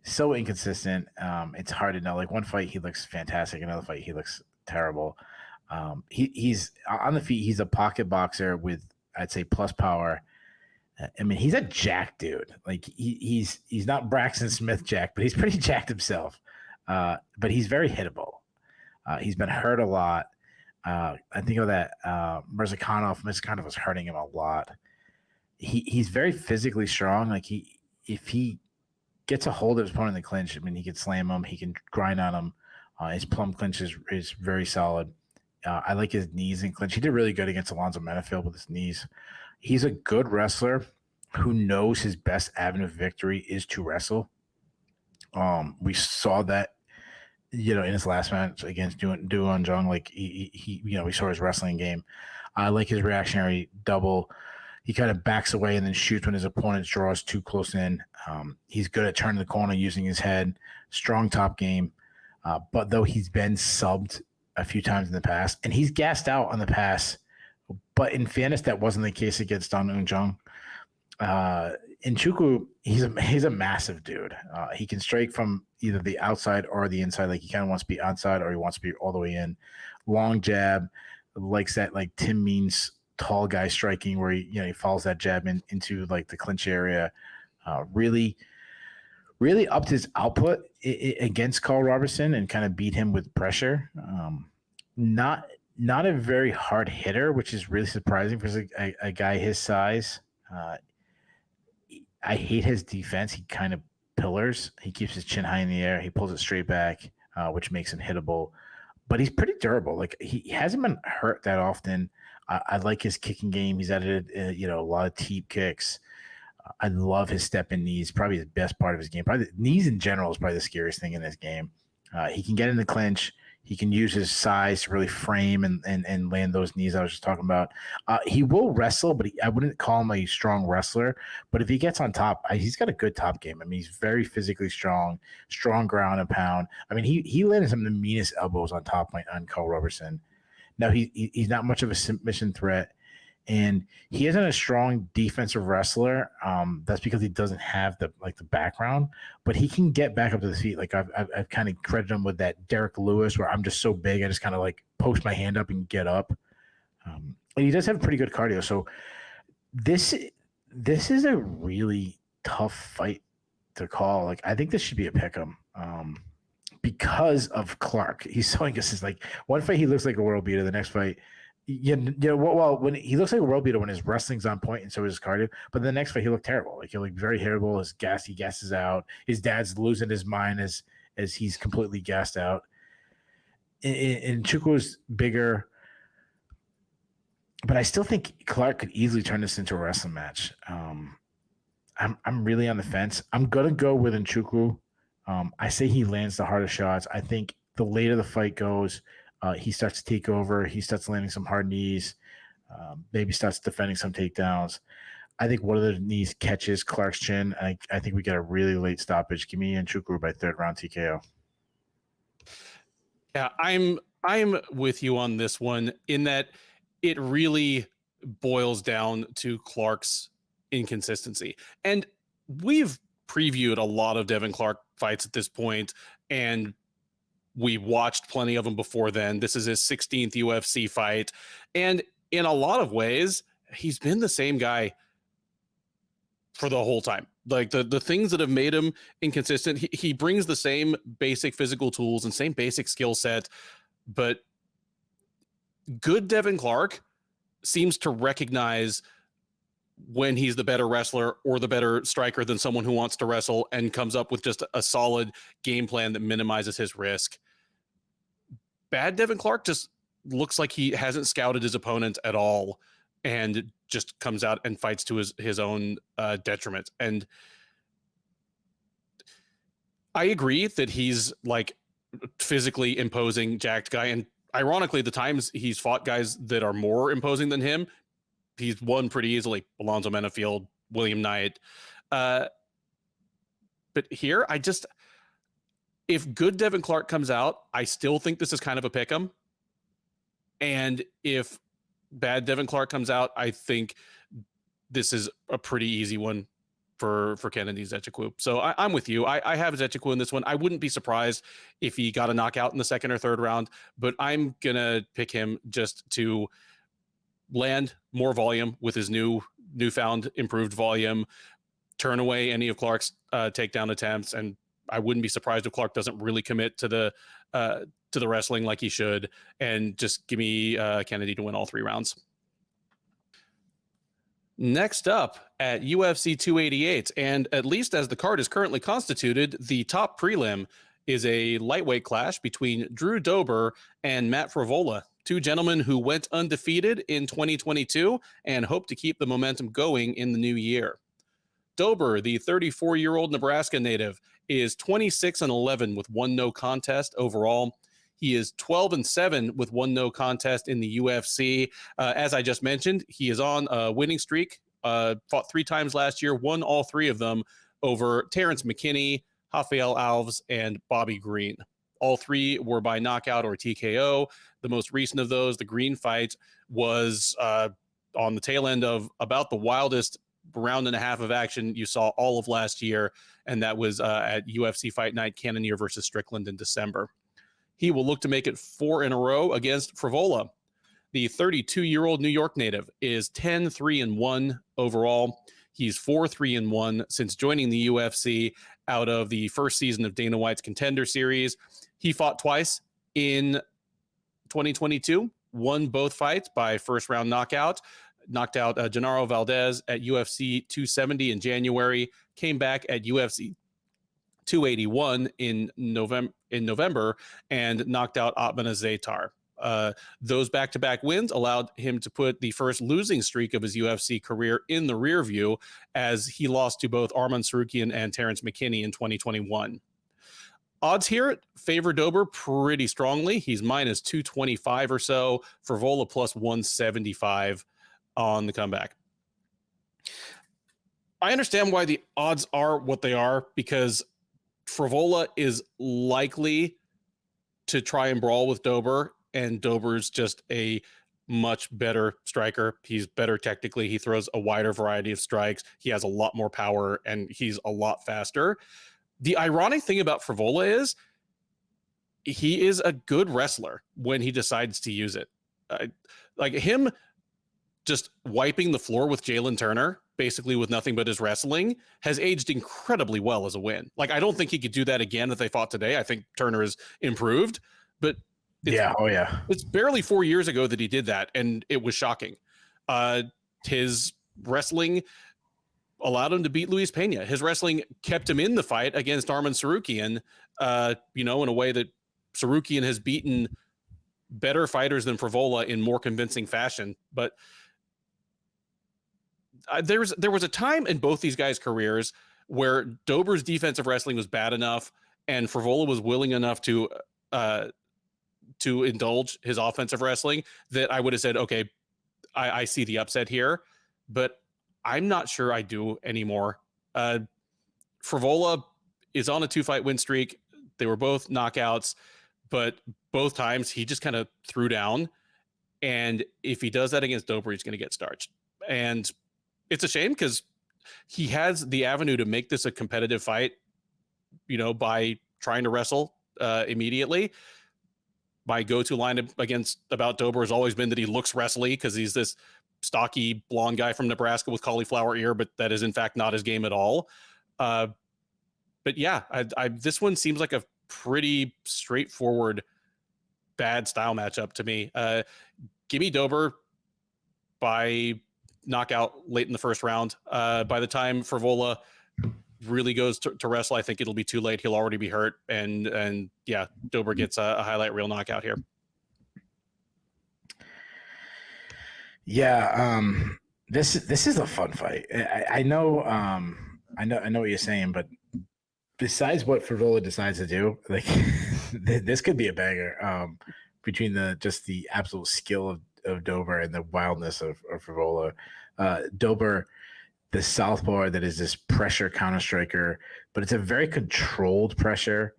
so inconsistent. It's hard to know. Like, one fight he looks fantastic, another fight he looks terrible. He's on the feet. He's a pocket boxer with, I'd say, plus power. I mean, he's a jacked dude. Like, he's not Braxton Smith jacked, but he's pretty jacked himself. But he's very hittable. He's been hurt a lot. I think of that Mirzakhanov was hurting him a lot. He's very physically strong. Like, if he gets a hold of his opponent in the clinch, I mean, he can slam him. He can grind on him. His plum clinch is very solid. I like his knees in clinch. He did really good against Alonzo Menafield with his knees. He's a good wrestler who knows his best avenue of victory is to wrestle. We saw that, you know, in his last match against Duan Jung. Like, he we saw his wrestling game. I like his reactionary double. He kind of backs away and then shoots when his opponent draws too close in. He's good at turning the corner using his head. Strong top game. But though he's been subbed a few times in the past, and he's gassed out on the pass, but in fairness, that wasn't the case against Dan Eun Jung. In Chuku, he's a massive dude. He can strike from either the outside or the inside. Like, he kind of wants to be outside or he wants to be all the way in. Long jab, likes that, like, Tim Means tall guy striking where he follows that jab into like the clinch area. Really upped his output against Carl Robertson and kind of beat him with pressure. Not a very hard hitter, which is really surprising for a guy his size. I hate his defense. He kind of pillars. He keeps his chin high in the air. He pulls it straight back, which makes him hittable. But he's pretty durable. Like, he hasn't been hurt that often. I like his kicking game. He's added a lot of teep kicks. I love his step in knees. Probably the best part of his game. Probably knees in general is probably the scariest thing in this game. He can get in the clinch. He can use his size to really frame and land those knees I was just talking about. He will wrestle, but I wouldn't call him a strong wrestler. But if he gets on top, he's got a good top game. I mean, he's very physically strong ground and pound. I mean, he landed some of the meanest elbows on top on Carl Robertson. Now, he's not much of a submission threat, and he isn't a strong defensive wrestler. That's because he doesn't have the background, but he can get back up to the feet. Like, I've kind of credited him with that Derek Lewis, where I'm just so big, I just kind of like post my hand up and get up. And he does have pretty good cardio. So this is a really tough fight to call. Like, I think this should be a pick'em. Because of Clark. He's so inconsistent. Like, one fight he looks like a world beater, the next fight, when he looks like a world beater when his wrestling's on point and so is his cardio, but the next fight he looked terrible. Like, he looked very hittable. He gasses out. His dad's losing his mind as he's completely gassed out. And Chukwu's bigger, but I still think Clark could easily turn this into a wrestling match. I'm really on the fence. I'm gonna go with Nchukwu. I say he lands the hardest shots. I think the later the fight goes, he starts to take over. He starts landing some hard knees, maybe starts defending some takedowns. I think one of the knees catches Clark's chin. I think we get a really late stoppage. Give me Nchukwu by 3rd round TKO. Yeah, I'm with you on this one in that it really boils down to Clark's inconsistency. And we've previewed a lot of Devin Clark fights at this point, and we watched plenty of them before then. This is his 16th UFC fight. And in a lot of ways, he's been the same guy for the whole time. Like the things that have made him inconsistent, he brings the same basic physical tools and same basic skill set, but good Devin Clark seems to recognize when he's the better wrestler or the better striker than someone who wants to wrestle, and comes up with just a solid game plan that minimizes his risk. Bad Devin Clark just looks like he hasn't scouted his opponent at all and just comes out and fights to his own detriment. And I agree that he's like physically imposing, jacked guy. And ironically, the times he's fought guys that are more imposing than him, he's won pretty easily. Alonzo Menafield, William Knight. But here, if good Devin Clark comes out, I still think this is kind of a pick'em. And if bad Devin Clark comes out, I think this is a pretty easy one for Kennedy Zhechukwu. So I'm with you. I have Zhechukwu in this one. I wouldn't be surprised if he got a knockout in the second or third round, but I'm going to pick him just to land more volume with his newfound improved volume, turn away any of Clark's takedown attempts, and I wouldn't be surprised if Clark doesn't really commit to the wrestling like he should, and just give me Kennedy to win all 3 rounds. Next up at UFC 288, and at least as the card is currently constituted, the top prelim is a lightweight clash between Drew Dober and Matt Frevola, 2 gentlemen who went undefeated in 2022 and hope to keep the momentum going in the new year. Dober, the 34-year-old Nebraska native, is 26-11 with 1 no contest overall. He is 12-7 with 1 no contest in the UFC. As I just mentioned, he is on a winning streak. Fought 3 times last year, won all 3 of them over Terrence McKinney, Rafael Alves, and Bobby Green. All 3 were by knockout or TKO. The most recent of those, the Green fight, was on the tail end of about the wildest round and a half of action you saw all of last year, and that was at UFC Fight Night, Cannonier versus Strickland in December. He will look to make it 4 in a row against Frevola. The 32-year-old New York native is 10-3-1 overall. He's 4-3-1 since joining the UFC out of the first season of Dana White's Contender Series. He fought twice in 2022, won both fights by first-round knockout, knocked out Genaro Valdez at UFC 270 in January, came back at UFC 281 in November, and knocked out Atman Zatar. Those back-to-back wins allowed him to put the first losing streak of his UFC career in the rear view, as he lost to both Arman Sarukian and Terrence McKinney in 2021. Odds here favor Dober pretty strongly. He's minus 225 or so. Frevola plus 175 on the comeback. I understand why the odds are what they are, because Frevola is likely to try and brawl with Dober, and Dober's just a much better striker. He's better technically. He throws a wider variety of strikes. He has a lot more power, and he's a lot faster. The ironic thing about Frevola is he is a good wrestler when he decides to use it. Like him just wiping the floor with Jalen Turner, basically with nothing but his wrestling, has aged incredibly well as a win. Like, I don't think he could do that again if they fought today. I think Turner has improved, but it's barely 4 years ago that he did that, and it was shocking. His wrestling allowed him to beat Luis Pena. His wrestling kept him in the fight against Arman Sarukian, in a way that Sarukian has beaten better fighters than Frevola in more convincing fashion. But there was a time in both these guys' careers where Dober's defensive wrestling was bad enough and Frevola was willing enough to indulge his offensive wrestling that I would have said, okay, I see the upset here, but I'm not sure I do anymore. Frevola is on a 2-fight win streak. They were both knockouts, but both times he just kind of threw down. And if he does that against Dober, he's going to get starched. And it's a shame because he has the avenue to make this a competitive fight, by trying to wrestle immediately. My go-to line against about Dober has always been that he looks wrestly because he's this stocky blonde guy from Nebraska with cauliflower ear, but that is in fact not his game at all. But yeah, this one seems like a pretty straightforward bad style matchup to me. Give me Dober by knockout late in the first round. By the time Frivola really goes to wrestle, I think it'll be too late. He'll already be hurt, and yeah, Dober gets a highlight reel knockout here. Yeah, this is a fun fight. I know what you're saying, but besides what Frivola decides to do, like this could be a banger. Between the absolute skill of Dober and the wildness of Frivola. Dober, the southpaw that is this pressure counter striker, but it's a very controlled pressure.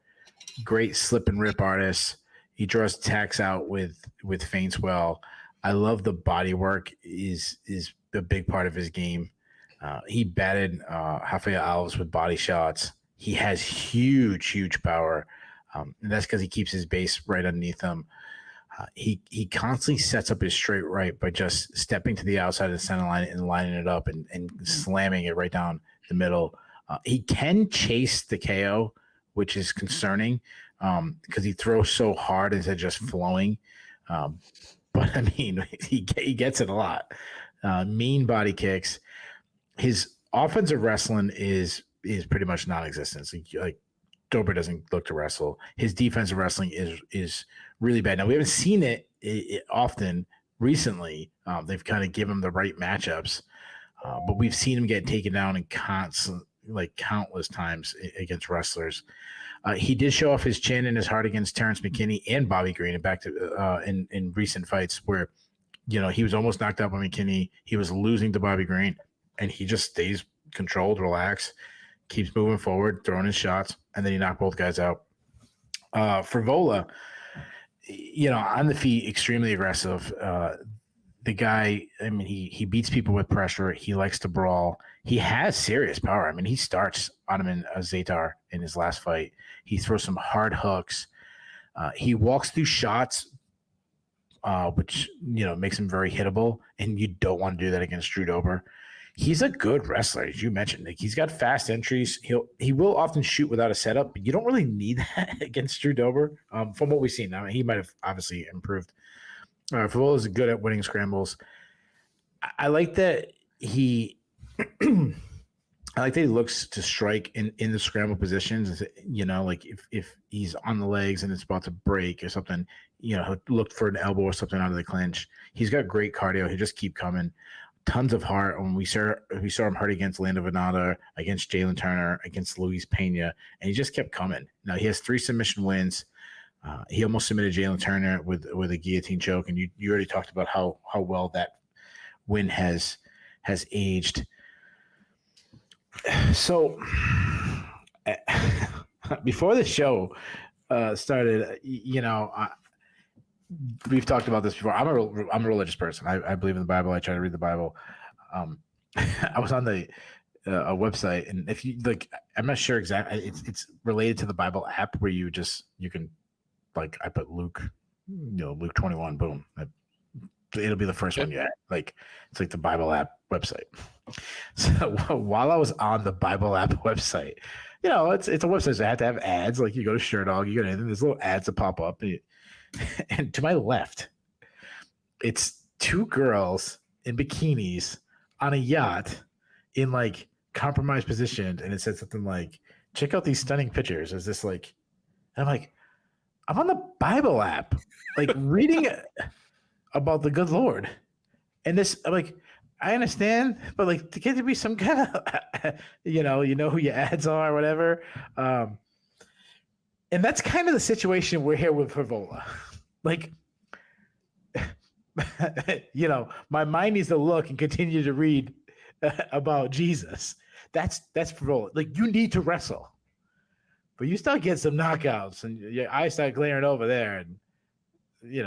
Great slip and rip artist. He draws attacks out with feints well. I love the body work is a big part of his game. He batted Rafael with body shots. He has huge power. And that's because he keeps his base right underneath him. He constantly sets up his straight right by just stepping to the outside of the center line and lining it up and slamming it right down the middle. He can chase the KO, which is concerning because he throws so hard instead of just flowing. But I mean, he gets it a lot. Mean body kicks. His offensive wrestling is pretty much non-existent. Like Dober doesn't look to wrestle. His defensive wrestling is really bad. Now we haven't seen it often recently. They've kind of given him the right matchups, but we've seen him get taken down in countless times against wrestlers. He did show off his chin and his heart against Terrence McKinney and Bobby Green, and back to in recent fights where he was almost knocked out by McKinney. He was losing to Bobby Green, and he just stays controlled, relaxed, keeps moving forward, throwing his shots, and then he knocked both guys out. Frivola, on the feet, extremely aggressive. The guy, I mean, he beats people with pressure. He likes to brawl. He has serious power. I mean, he starts Ottoman Zaytar in his last fight. He throws some hard hooks. He walks through shots, which, makes him very hittable. And you don't want to do that against Drew Dober. He's a good wrestler, as you mentioned. Like, he's got fast entries. He will often shoot without a setup, but you don't really need that against Drew Dober. From what we've seen, I mean, he might have obviously improved. Frivola is good at winning scrambles. I like that he looks to strike in the scramble positions. Like if he's on the legs and it's about to break or something, he'll look for an elbow or something out of the clinch. He's got great cardio. He'll just keep coming. Tons of heart. When we saw him hurt against Lando Venata, against Jalen Turner, against Luis Pena, and he just kept coming. Now he has 3 submission wins. He almost submitted Jalen Turner with a guillotine choke, and you already talked about how well that win has aged. So before the show started, we've talked about this before. I'm a religious person. I believe in the Bible. I try to read the Bible. I was on a website, and if you like, I'm not sure exactly. It's related to the Bible app where you can. Like I put Luke 21, boom. It'll be the first one you add. Like it's like the Bible app website. So while I was on the Bible app website, it's a website, so I have to have ads. Like you go to SureDog, you go to anything, there's little ads that pop up. And to my left, it's 2 girls in bikinis on a yacht in like compromised positions, and it said something like, check out these stunning pictures. Is this like, and I'm like, I'm on the Bible app, like reading about the good Lord. And this, I'm like, I understand, but like, to get to be some kind of, you know who your ads are or whatever. And that's kind of the situation we're here with Frivola. Like, my mind needs to look and continue to read about Jesus. That's Frivola. Like, you need to wrestle. But you start getting some knockouts and your eyes start glaring over there, and you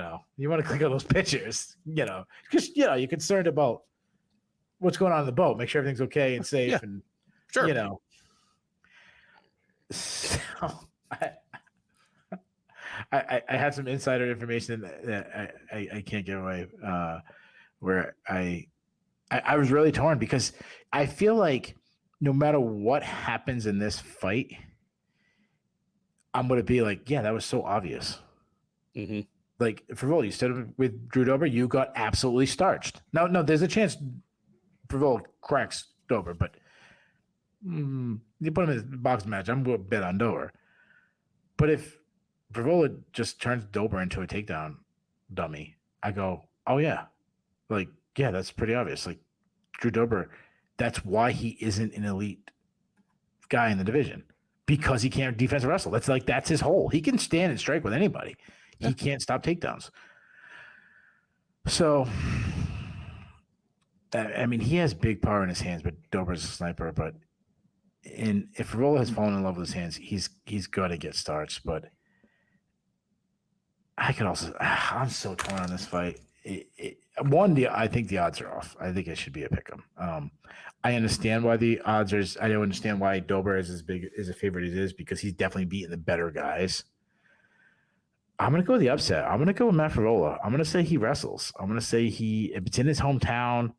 want to click on those pictures, because you're concerned about what's going on in the boat, make sure everything's okay and safe, Yeah. and Sure. you know. So I had some insider information that I can't give away, where I was really torn because I feel like no matter what happens in this fight, I'm going to be like, yeah, that was so obvious. Mm-hmm. Like, Frivola, you stood with Drew Dober, you got absolutely starched. No, there's a chance Frivola cracks Dober, but you put him in a boxing match, I'm going to bet on Dober. But if Frivola just turns Dober into a takedown dummy, I go, oh, yeah. Like, yeah, that's pretty obvious. Like, Drew Dober, that's why he isn't an elite guy in the division, because he can't defensive wrestle. That's his hole. He can stand and strike with anybody. He can't stop takedowns. So, I mean, he has big power in his hands, but Dober's a sniper. But if Frivola has fallen in love with his hands, he's got to get starts. But I'm so torn on this fight. I think the odds are off. I think it should be a pick'em. I understand why the odds are. I don't understand why Dober is as big as a favorite as it is, because he's definitely beaten the better guys. I'm gonna go with the upset. I'm gonna go with Matt Frivola. I'm gonna say he wrestles. I'm gonna say it's in his hometown,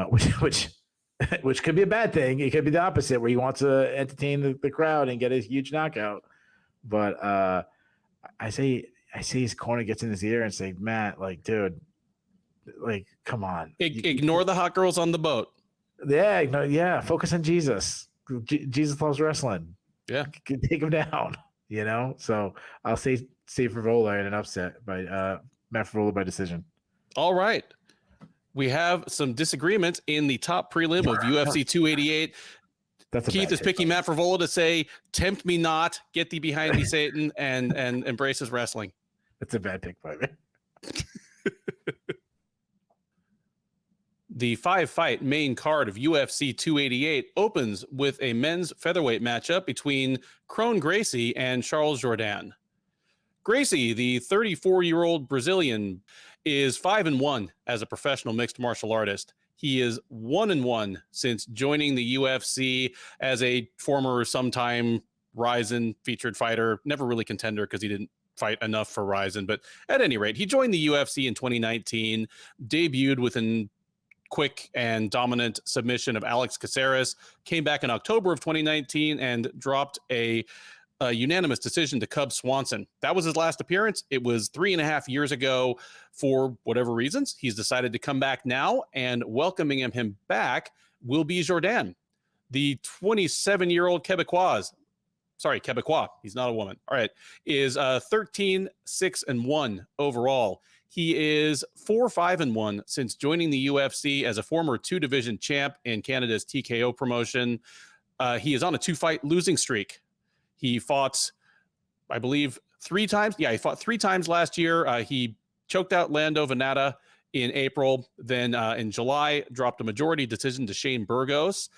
which could be a bad thing. It could be the opposite, where he wants to entertain the crowd and get a huge knockout. But I say his corner gets in his ear and say, Matt, like, dude, like, come on. Ignore the hot girls on the boat. Yeah. Focus on Jesus. Jesus loves wrestling. Yeah. Take him down, you know? So I'll say Frivola in an upset by Matt Frivola by decision. All right. We have some disagreements in the top prelim of UFC 288. Keith is picking Matt Frivola to say, tempt me not, get thee behind me, Satan, and embrace his wrestling. That's a bad pick by me. The 5-fight main card of UFC 288 opens with a men's featherweight matchup between Kron Gracie and Charles Jourdain. Gracie, the 34-year-old Brazilian, is 5-1 as a professional mixed martial artist. He is 1-1 since joining the UFC as a former sometime Rizin featured fighter, never really contender because he didn't fight enough for Rizin. But at any rate, he joined the UFC in 2019, debuted with an quick and dominant submission of Alex Caceres, came back in October of 2019 and dropped a unanimous decision to Cub Swanson. That was his last appearance. It was 3.5 years ago. For whatever reasons, he's decided to come back now, and welcoming him back will be Jourdain, the 27-year-old Quebecois. He's not a woman. All right. Is 13-6-1 overall. He is 4-5-1 since joining the UFC as a former 2-division champ in Canada's TKO promotion. He is on a 2-fight losing streak. He fought, I believe, 3 times. Yeah, he fought 3 times last year. He choked out Lando Venata in April. Then in July, dropped a majority decision to Shane Burgos.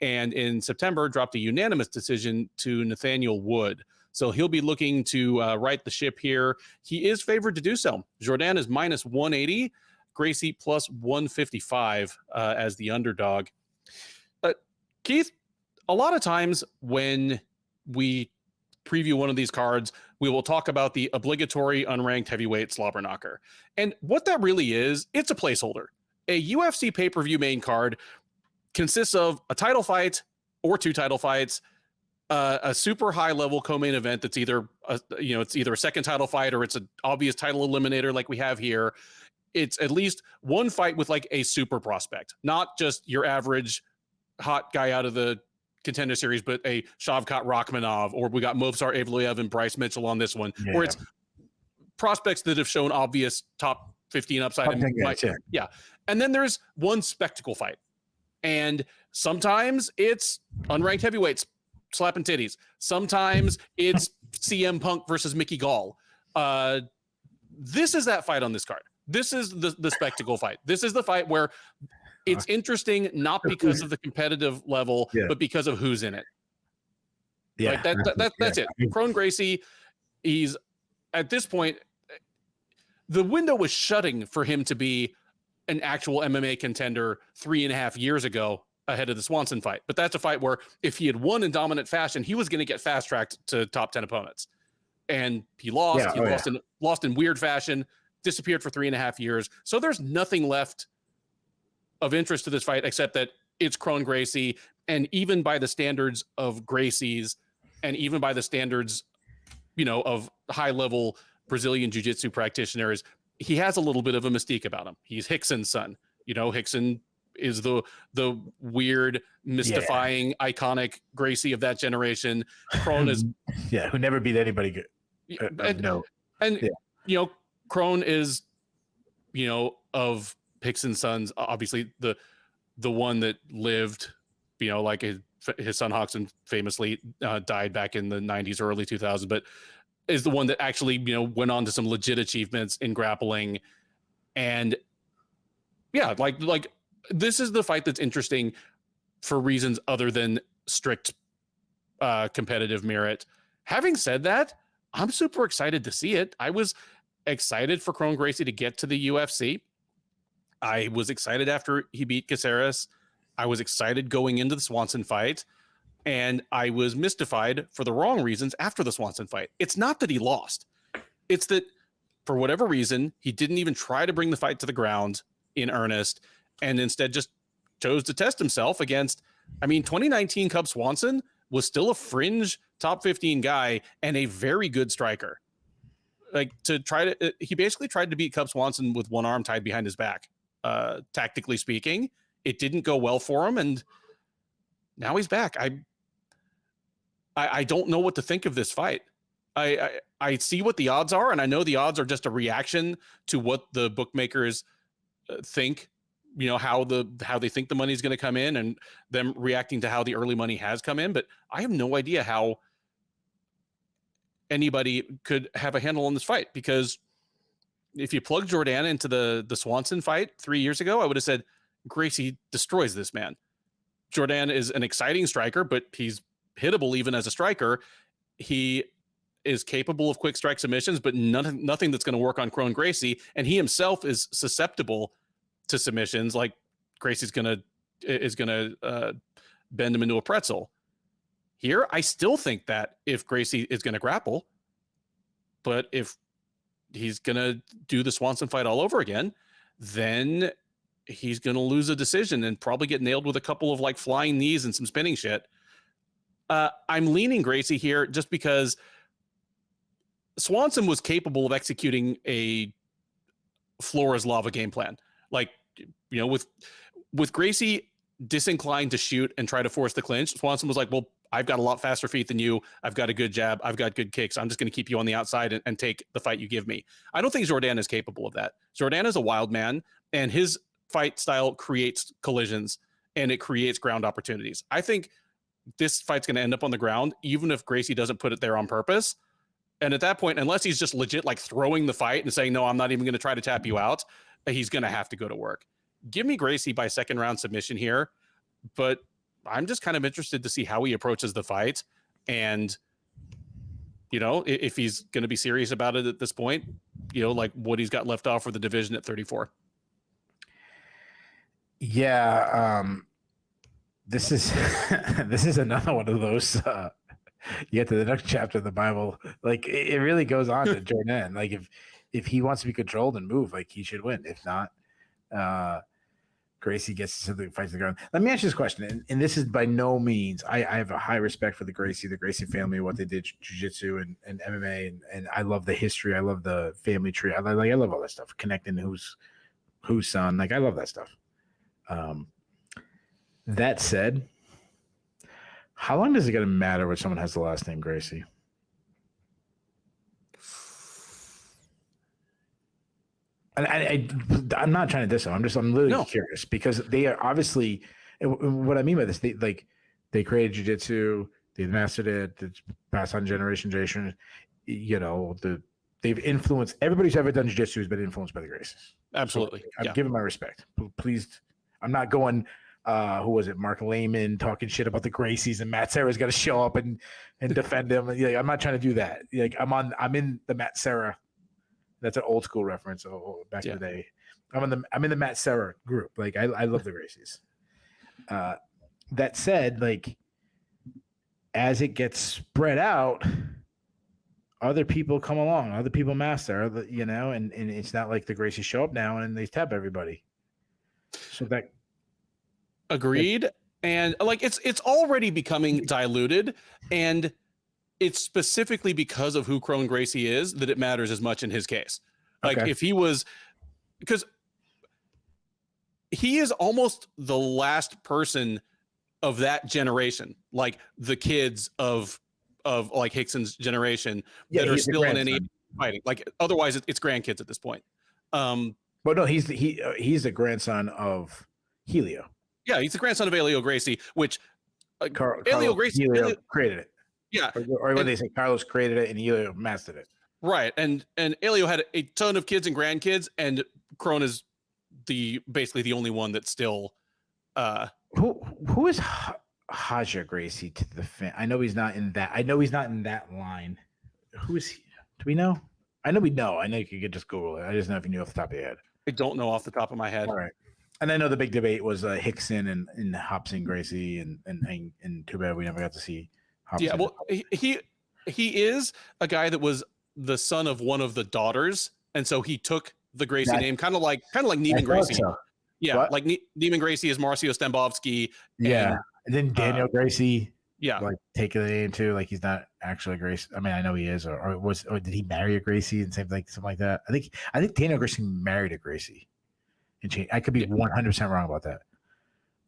And in September, dropped a unanimous decision to Nathaniel Wood. So he'll be looking to right the ship here. He is favored to do so. Jourdain is -180, Gracie +155 as the underdog. Keith, a lot of times when we preview one of these cards, we will talk about the obligatory unranked heavyweight slobber knocker. And what that really is, it's a placeholder. A UFC pay-per-view main card consists of a title fight or 2 title fights, a super high level co-main event that's either it's either a second title fight or it's an obvious title eliminator like we have here. It's at least one fight with like a super prospect, not just your average hot guy out of the contender series, but a Shavkat Rakhmonov, or we got Movsar Evloev and Bryce Mitchell on this one, where it's prospects that have shown obvious top 15 upside. Yeah. And then there's one spectacle fight. And sometimes it's unranked heavyweights slapping titties. Sometimes it's CM Punk versus Mickey Gall. This is that fight on this card. This is the spectacle fight. This is the fight where it's interesting, not because of the competitive level, but because of who's in it. Yeah, like that's it. Kron Gracie, he's at this point, the window was shutting for him to be an actual MMA contender 3.5 years ago ahead of the Swanson fight. But that's a fight where if he had won in dominant fashion, he was going to get fast tracked to top 10 opponents. And he lost. Lost in weird fashion, disappeared for 3.5 years. So there's nothing left of interest to this fight except that it's Kron Gracie. And even by the standards of Gracie's, and even by the standards, of high-level Brazilian jiu-jitsu practitioners, he has a little bit of a mystique about him. He's Rickson's son. Rickson is the weird, mystifying, iconic Gracie of that generation. Kron is who never beat anybody good. Kron is of Rickson's sons, obviously the one that lived, like his son Hoxton famously died back in the 90s or early 2000s, but is the one that actually went on to some legit achievements in grappling. And like this is the fight that's interesting for reasons other than strict competitive merit. Having said that, I'm super excited to see it. I was excited for Kron Gracie to get to the UFC. I was excited after he beat Caceres. I was excited going into the Swanson fight, and I was mystified for the wrong reasons after the Swanson fight. It's not that he lost. It's that for whatever reason, he didn't even try to bring the fight to the ground in earnest, and instead just chose to test himself against, 2019 Cub Swanson was still a fringe top 15 guy and a very good striker. He basically tried to beat Cub Swanson with one arm tied behind his back. Tactically speaking, it didn't go well for him, and now he's back. I don't know what to think of this fight. I see what the odds are, and I know the odds are just a reaction to what the bookmakers think, how they think the money is going to come in, and them reacting to how the early money has come in. But I have no idea how anybody could have a handle on this fight, because if you plug Jordan into the Swanson fight 3 years ago, I would have said Gracie destroys this man. Jordan is an exciting striker, but he's hittable even as a striker. He is capable of quick strike submissions, but nothing that's going to work on Kron Gracie. And he himself is susceptible to submissions. Like Gracie's is gonna bend him into a pretzel. Here, I still think that if Gracie is going to grapple, but if he's going to do the Swanson fight all over again, then he's going to lose a decision and probably get nailed with a couple of flying knees and some spinning shit. I'm leaning Gracie here just because Swanson was capable of executing a floor is lava game plan. With Gracie disinclined to shoot and try to force the clinch, Swanson was like, well, I've got a lot faster feet than you. I've got a good jab. I've got good kicks. I'm just going to keep you on the outside and take the fight you give me. I don't think Jordan is capable of that. Jordan is a wild man, and his fight style creates collisions and it creates ground opportunities. I think this fight's going to end up on the ground, even if Gracie doesn't put it there on purpose. And at that point, unless he's just legit throwing the fight and saying, no, I'm not even going to try to tap you out, he's going to have to go to work. Give me Gracie by second round submission here, but I'm just kind of interested to see how he approaches the fight. And, if he's going to be serious about it at this point, what he's got left off for the division at 34. Yeah. This is another one of those, you get to the next chapter of the Bible. It really goes on to Jordan. If he wants to be controlled and move, he should win. If not, Gracie gets to the fights the ground. Let me ask you this question, and this is by no means. I have a high respect for the Gracie family, what they did, jiu-jitsu and MMA, and I love the history. I love the family tree. I love all that stuff. Connecting whose son. I love that stuff. That said, how long does it going to matter when someone has the last name Gracie? And I'm not trying to diss them. I'm literally curious, because they are obviously, what I mean by this, they created jiu-jitsu, they mastered it, it's passed on generation. They've influenced, everybody who's ever done jiu-jitsu has been influenced by the Gracies. Absolutely. So I'm giving my respect. Please, I'm not going, who was it? Marc Laimon talking shit about the Gracies and Matt Serra's got to show up and defend them. I'm not trying to do that. I'm in the Matt Serra. That's an old school reference back in the day. I'm in the Matt Serra group. Like I love the Gracies. That said, like as it gets spread out, other people come along, other people master, and it's not like the Gracies show up now and they tap everybody. So that agreed. And like it's already becoming diluted, and it's specifically because of who Kron Gracie is that it matters as much in his case. Like if he was, because he is almost the last person of that generation, like the kids of like Hickson's generation that are still in any fighting. Like otherwise it's grandkids at this point. But no, he's the grandson of Helio. Yeah, he's the grandson of Helio Gracie, which Helio Gracie created it. Yeah, or what they say, Carlos created it and Helio mastered it. Right, and Helio had a ton of kids and grandkids, and Kron is basically the only one that's still. Who is Haja Gracie to the fan? I know he's not in that. I know he's not in that line. Who is he? Do we know? I know we know. I know you could just Google it. I just know if you knew off the top of your head. I don't know off the top of my head. All right. And I know the big debate was Hickson and Hobson Gracie, and too bad we never got to see Hobson. Yeah, well, he is a guy that was the son of one of the daughters, and so he took the Gracie name, kind of like Neiman Gracie. So. Yeah, what? Like Neiman Gracie is Marcio Stembovsky. And then Daniel Gracie. Yeah, like taking the name too. Like he's not actually a Gracie. I mean, I know he is, or did he marry a Gracie and something like that? I think Daniel Gracie married a Gracie. I could be 100% wrong about that,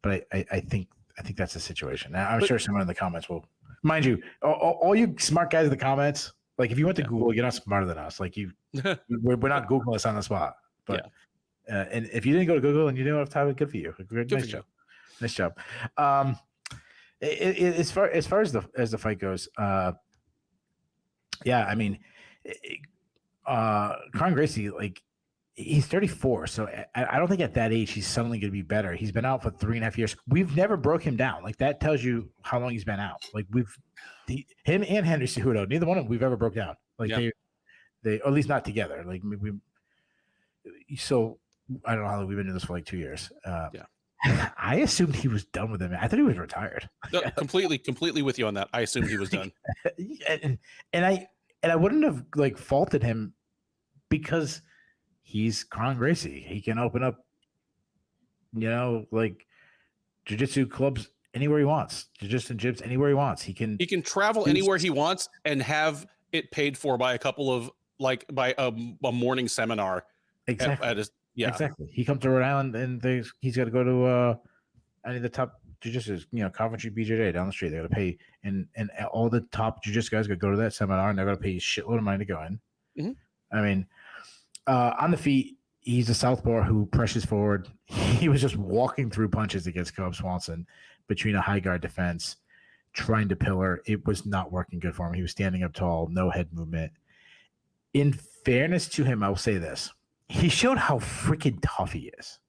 but I think that's the situation. Now, I'm sure someone in the comments will, mind you, all you smart guys in the comments. Like if you went to Google, you're not smarter than us. Like we're not Googling this on the spot. But and if you didn't go to Google and you didn't have time, good for you. Nice job. Nice job. As far as the fight goes, I mean, Kron Gracie, like. He's 34, so I don't think at that age he's suddenly going to be better. He's been out for 3.5 years. We've never broke him down. Like that tells you how long he's been out. Like him and Henry Cejudo, neither one of them we've ever broke down. Like they or at least not together. Like so I don't know how long we've been doing this for like 2 years. I assumed he was done with him. I thought he was retired. No, completely with you on that. I assumed he was done. and I wouldn't have like faulted him because he's Kron Gracie. He can open up, like jiu-jitsu clubs anywhere he wants. Jiu-jitsu and gyms anywhere he wants. He can travel anywhere he wants and have it paid for by a couple of by a morning seminar. Exactly. Exactly. He comes to Rhode Island and he's got to go to any of the top jiu-jitsu, Coventry, BJJ down the street. They got to pay, and all the top jiu-jitsu guys got to go to that seminar and they're going to pay a shitload of money to go in. Mm-hmm. I mean. On the feet, he's a southpaw who presses forward. He was just walking through punches against Cub Swanson between a high guard defense, trying to pillar. It was not working good for him. He was standing up tall, no head movement. In fairness to him, I will say this. He showed how freaking tough he is.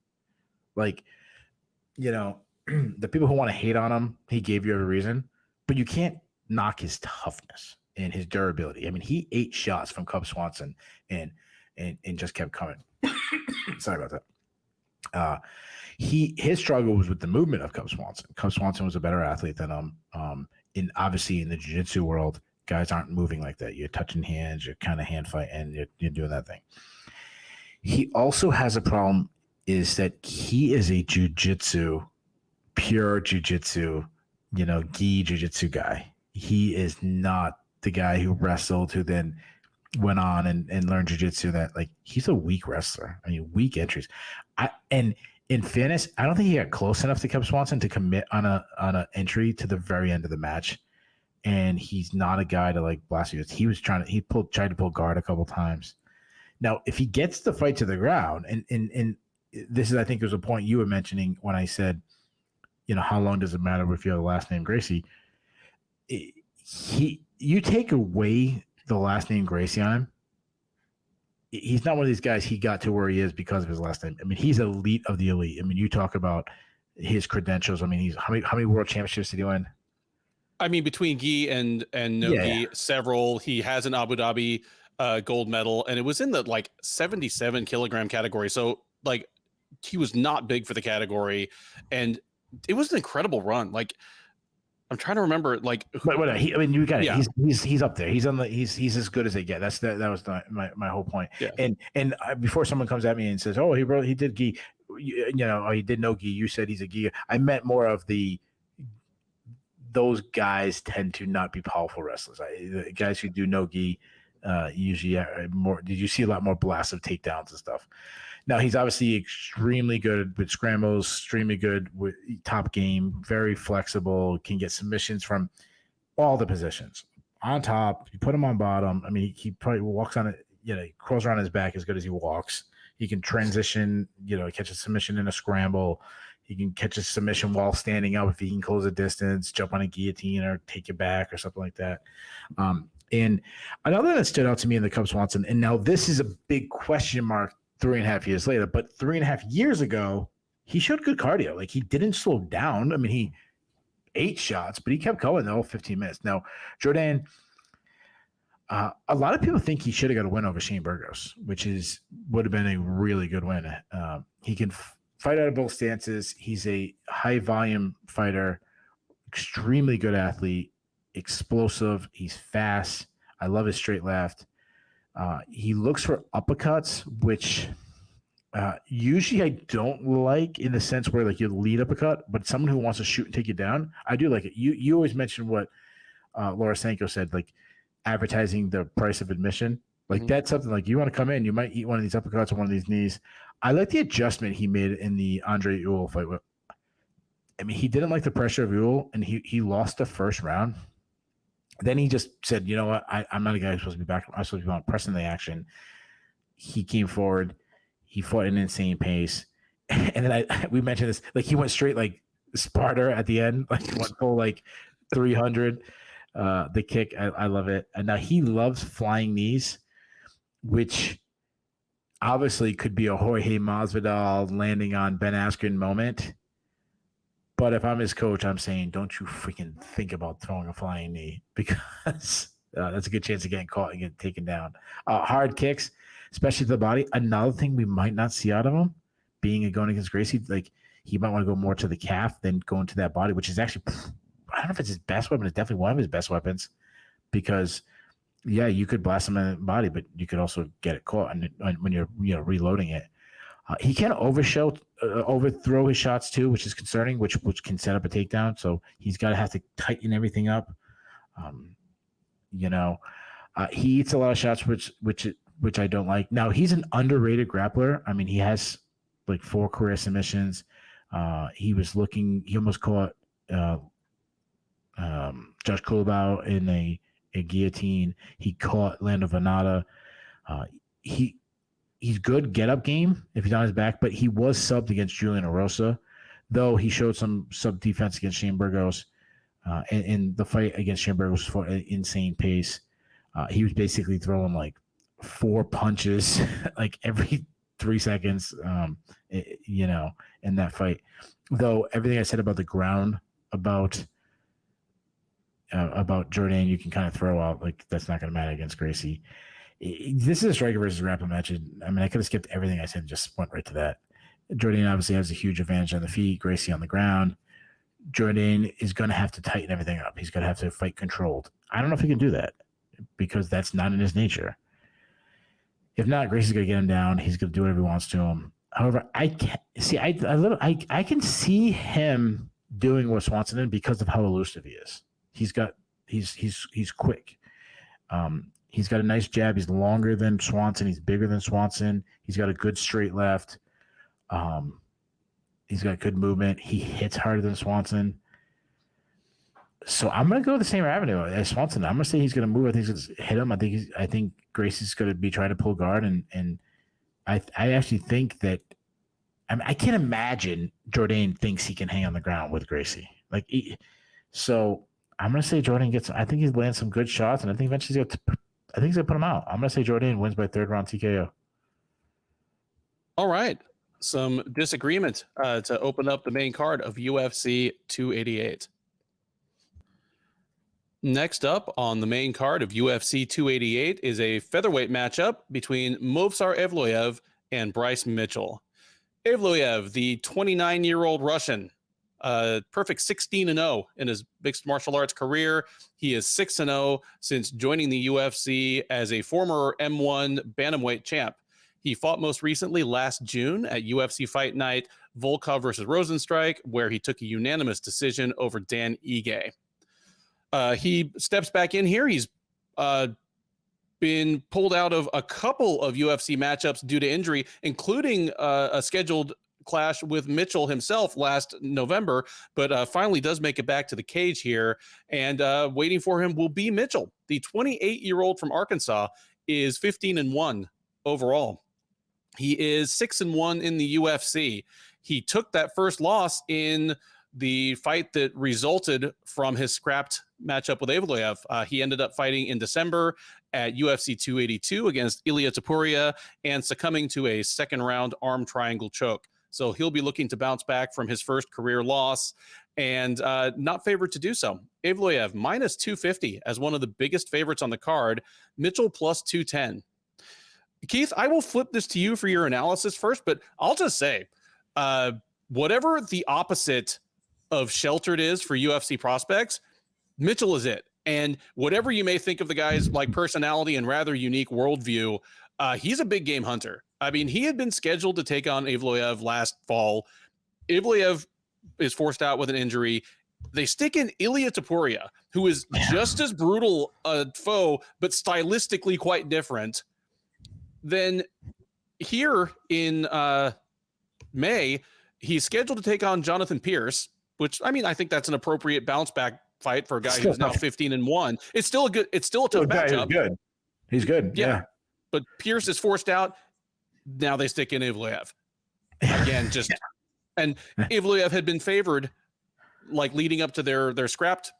Like, the people who want to hate on him, he gave you a reason, but you can't knock his toughness and his durability. I mean, he ate shots from Cub Swanson and just kept coming. Sorry about that. His struggle was with the movement of Cub Swanson. Cub Swanson was a better athlete than him. Obviously in the jiu-jitsu world, guys aren't moving like that. You're touching hands, you're kind of hand fight, and you're doing that thing. He also has a problem is that he is a pure jiu-jitsu, gi jiu-jitsu guy. He is not the guy who wrestled, who then went on and learned jiu-jitsu. That like he's a weak wrestler. I mean, weak entries. And in fairness, I don't think he got close enough to Cub Swanson to commit on a entry to the very end of the match. And he's not a guy to like blast you. He was tried to pull guard a couple times. Now, if he gets the fight to the ground, and this is, I think, was a point you were mentioning when I said, how long does it matter if you have the last name Gracie? You take away the last name Gracie on him, he's not one of these guys. He got to where he is because of his last name. I mean, he's elite of the elite. I mean, you talk about his credentials. I mean, he's how many world championships did he win? I mean, between gi and no gi, several. He has an Abu Dhabi gold medal, and it was in the 77 kilogram category. So like he was not big for the category, and it was an incredible run. Like I'm trying to remember, like, but whatever. I mean, you got it. Yeah. He's up there. He's as good as they get. That was my whole point. Yeah. And before someone comes at me and says, "Oh, he did gi," or he did no gi. You said he's a gi. I meant more of those guys tend to not be powerful wrestlers. The guys who do no gi usually are more. Did you see a lot more blasts of takedowns and stuff? Now he's obviously extremely good with scrambles, extremely good with top game, very flexible, can get submissions from all the positions. On top, you put him on bottom. I mean, he probably walks on it, he crawls around his back as good as he walks. He can transition, catch a submission in a scramble. He can catch a submission while standing up if he can close a distance, jump on a guillotine or take it back or something like that. And another that stood out to me in the Cub Swanson, and now this is a big question mark 3.5 years later, but 3.5 years ago, he showed good cardio. Like he didn't slow down. I mean, he ate shots, but he kept going the whole 15 minutes. Now, Jordan, a lot of people think he should have got a win over Shane Burgos, which would have been a really good win. He can fight out of both stances. He's a high volume fighter, extremely good athlete, explosive. He's fast. I love his straight left. He looks for uppercuts, which usually I don't like in the sense where like you lead uppercut, but someone who wants to shoot and take you down, I do like it. You always mention what Laura Sanko said, like advertising the price of admission. Like that's something like you want to come in, you might eat one of these uppercuts or one of these knees. I like the adjustment he made in the Andre Ewell fight. I mean, he didn't like the pressure of Ewell, and he lost the first round. Then he just said, you know what? I'm not a guy who's supposed to be back. I'm supposed to be pressing the action. He came forward. He fought at an insane pace. And then we mentioned this, like he went straight like Sparta at the end, like went full like 300. The kick, I love it. And now he loves flying knees, which obviously could be a Jorge Masvidal landing on Ben Askren moment. But if I'm his coach, I'm saying, don't you freaking think about throwing a flying knee, because that's a good chance of getting caught and getting taken down. Hard kicks, especially to the body. Another thing we might not see out of him, being going against Gracie, like he might want to go more to the calf than go into that body, which is actually, I don't know if it's his best weapon. It's definitely one of his best weapons, because yeah, you could blast him in the body, but you could also get it caught when you're reloading it. He can overthrow his shots too, which is concerning, which can set up a takedown. So he's got to have to tighten everything up. He eats a lot of shots, which I don't like. Now he's an underrated grappler. I mean, he has like 4 career submissions. He almost caught Josh Kulabau in a guillotine. He caught Lando Venata. He's good get-up game if he's on his back, but he was subbed against Julian Erosa, though he showed some sub-defense against Shane Burgos. And the fight against Shane Burgos was for an insane pace. He was basically throwing like 4 punches like every 3 seconds, in that fight. Though everything I said about the ground, about Jordan, you can kind of throw out, like that's not going to matter against Gracie. This is a striker versus grappling match. I mean, I could have skipped everything I said and just went right to that. Jordan obviously has a huge advantage on the feet, Gracie on the ground. Jordan is going to have to tighten everything up. He's going to have to fight controlled. I don't know if he can do that, because that's not in his nature. If not, Gracie's going to get him down. He's going to do whatever he wants to him. However, I can see him doing what Swanson did because of how elusive he is. He's quick. He's got a nice jab. He's longer than Swanson. He's bigger than Swanson. He's got a good straight left. He's got good movement. He hits harder than Swanson. So I'm going to go the same avenue as Swanson. I'm going to say he's going to move. I think he's going to hit him. I think Gracie's going to be trying to pull guard. And I actually think that, I can't imagine Jordan thinks he can hang on the ground with Gracie. So I'm going to say Jordan I think he lands some good shots, and I think eventually he's going to put him out. I'm going to say Jordan wins by 3rd round TKO. All right. Some disagreement to open up the main card of UFC 288. Next up on the main card of UFC 288 is a featherweight matchup between Movsar Evloev and Bryce Mitchell. Evloev, the 29-year-old Russian, perfect 16-0 in his mixed martial arts career. He is 6-0 since joining the UFC as a former M1 bantamweight champ. He fought most recently last June at UFC Fight Night Volkov versus Rosenstrike, where he took a unanimous decision over Dan Ige. He steps back in here. He's been pulled out of a couple of UFC matchups due to injury, including a scheduled clash with Mitchell himself last November, but finally does make it back to the cage here. And waiting for him will be Mitchell. The 28-year-old from Arkansas is 15-1 overall. He is 6-1 in the UFC. He took that first loss in the fight that resulted from his scrapped matchup with Evloev. He ended up fighting in December at UFC 282 against Ilia Topuria and succumbing to a second-round arm triangle choke. So he'll be looking to bounce back from his first career loss and not favored to do so. Evloev minus 250 as one of the biggest favorites on the card. Mitchell plus 210. Keith, I will flip this to you for your analysis first, but I'll just say, whatever the opposite of sheltered is for UFC prospects, Mitchell is it. And whatever you may think of the guy's like personality and rather unique worldview, he's a big game hunter. I mean, he had been scheduled to take on Evloev last fall. Evloev is forced out with an injury. They stick in Ilia Topuria, who is just as brutal a foe, but stylistically quite different. Then here in May, he's scheduled to take on Jonathan Pierce, which, I mean, I think that's an appropriate bounce back fight for a guy who's now 15-1. It's still a tough matchup. He's good. Yeah. But Pierce is forced out. Now they stick in Evloev. Again, and Evloev had been favored like leading up to their scrapped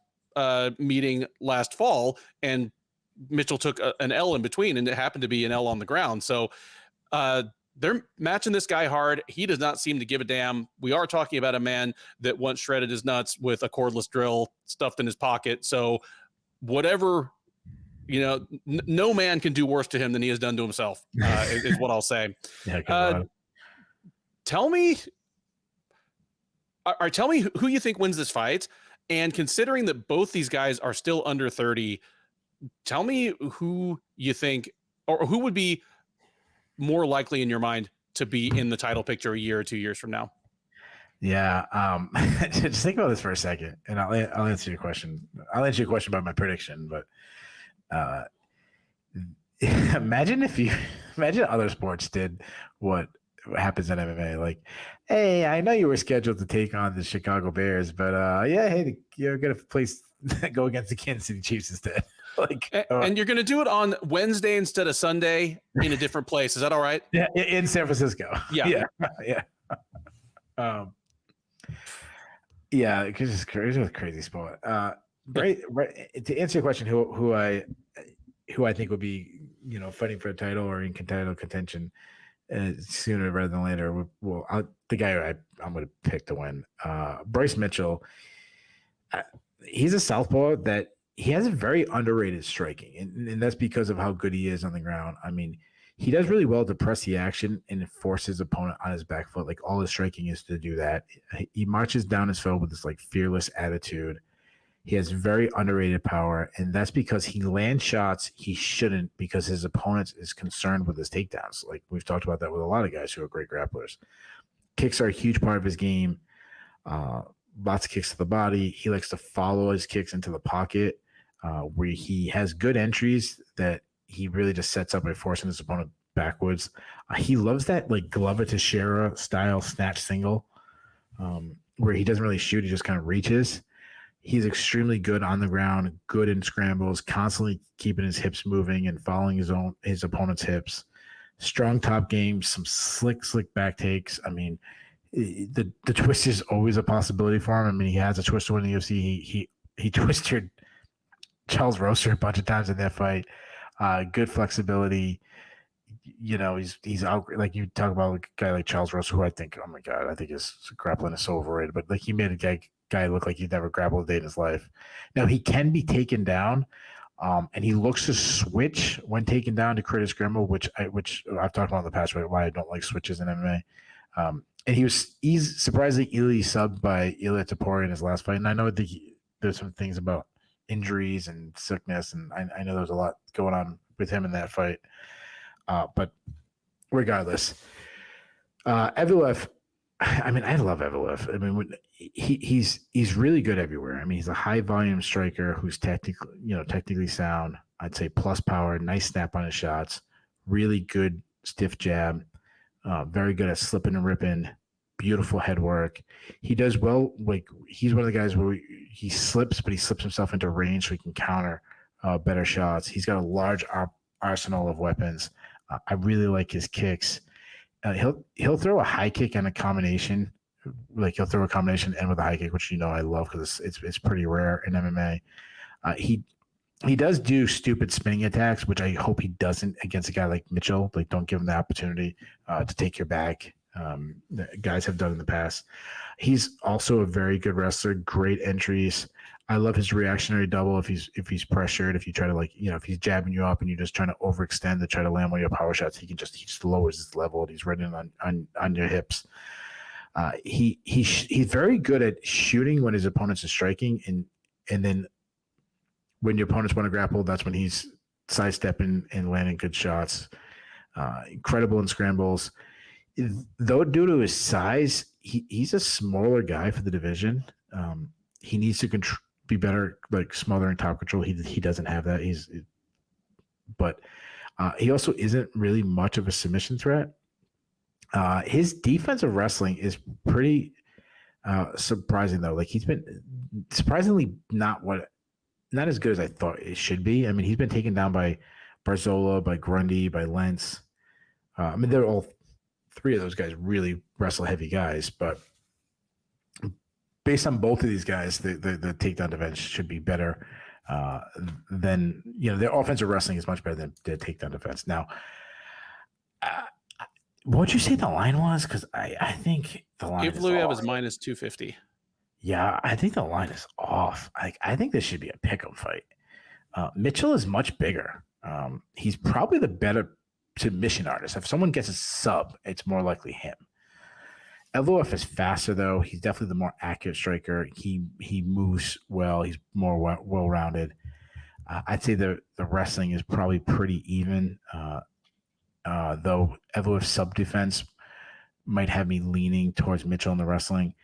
meeting last fall, and Mitchell took an L in between, and it happened to be an L on the ground. So they're matching this guy hard. He does not seem to give a damn. We are talking about a man that once shredded his nuts with a cordless drill stuffed in his pocket. So whatever, no man can do worse to him than he has done to himself, is what I'll say. Tell me who you think wins this fight. And considering that both these guys are still under 30, tell me who you think, or who would be more likely in your mind to be in the title picture a year or 2 years from now. Yeah. Just think about this for a second, and I'll answer your question. I'll answer your question about my prediction, but imagine other sports did what happens in MMA. Like, hey, I know you were scheduled to take on the Chicago Bears, but hey, you're gonna go against the Kansas City Chiefs instead. And you're gonna do it on Wednesday instead of Sunday in a different place. Is that all right? Yeah, in San Francisco. Yeah. Because it's a crazy sport. Right. To answer your question, who I think would be fighting for a title or in title contention sooner rather than later. The guy I'm going to pick to win, Bryce Mitchell. He's a southpaw that he has a very underrated striking, and that's because of how good he is on the ground. I mean, he does really well to press the action and force his opponent on his back foot. Like, all his striking is to do that. He marches down his foe with this like fearless attitude. He has very underrated power, and that's because he lands shots he shouldn't, because his opponent is concerned with his takedowns. Like, we've talked about that with a lot of guys who are great grapplers. Kicks are a huge part of his game. Lots of kicks to the body. He likes to follow his kicks into the pocket, where he has good entries that he really just sets up by forcing his opponent backwards. He loves that like Glover Teixeira style snatch single, where he doesn't really shoot, he just kind of reaches. He's extremely good on the ground, good in scrambles, constantly keeping his hips moving and following his opponent's hips. Strong top game, some slick back takes. I mean, the twist is always a possibility for him. I mean, he has a twist to win the UFC. He twisted Charles Roaster a bunch of times in that fight. Good flexibility. He's out, like you talk about a guy like Charles Roaster, who I think, oh my God, I think his grappling is so overrated. But like, he made a guy look like he'd never grappled a day in his life. Now, he can be taken down, and he looks to switch when taken down to create a scramble, which I've talked about in the past, right? Why I don't like switches in MMA. And he's surprisingly easily subbed by Ilya Topuria in his last fight. And I know there's some things about injuries and sickness, and I know there's a lot going on with him in that fight. But regardless, Evloev, I mean, I love Evloev. I mean, he's really good everywhere. I mean, he's a high volume striker who's technically sound. I'd say plus power, nice snap on his shots, really good stiff jab, very good at slipping and ripping, beautiful head work. He does well. Like, he's one of the guys where he slips, but he slips himself into range so he can counter better shots. He's got a large arsenal of weapons. I really like his kicks. He'll throw a high kick and a combination. Like, he'll throw a combination and with a high kick, which I love because it's pretty rare in MMA. He does do stupid spinning attacks, which I hope he doesn't against a guy like Mitchell. Like, don't give him the opportunity to take your back. Guys have done in the past. He's also a very good wrestler, great entries. I love his reactionary double if he's pressured. If you try to, if he's jabbing you up and you're just trying to overextend to try to land one of your power shots, he just lowers his level and he's right in on your hips. He's very good at shooting when his opponents are striking, and then when your opponents want to grapple, that's when he's sidestepping and landing good shots. Incredible in scrambles. Though due to his size, he's a smaller guy for the division. He needs to be better, like smothering top control. He doesn't have that. But he also isn't really much of a submission threat. His defensive wrestling is pretty surprising though. Like, he's been surprisingly not as good as I thought it should be. I mean, he's been taken down by Barzola, by Grundy, by Lentz. I mean, they're all three of those guys really wrestle heavy guys, but based on both of these guys, the takedown defense should be better than, their offensive wrestling is much better than their takedown defense. Now, what would you say the line was? Because I think the line is minus 250. Yeah, I think the line is off. I think this should be a pick'em fight. Mitchell is much bigger. He's probably the better submission artist. If someone gets a sub, it's more likely him. Evloev is faster though. He's definitely the more accurate striker. He moves well. He's more well-rounded. I'd say the wrestling is probably pretty even. Though Evloev's sub defense might have me leaning towards Mitchell in the wrestling.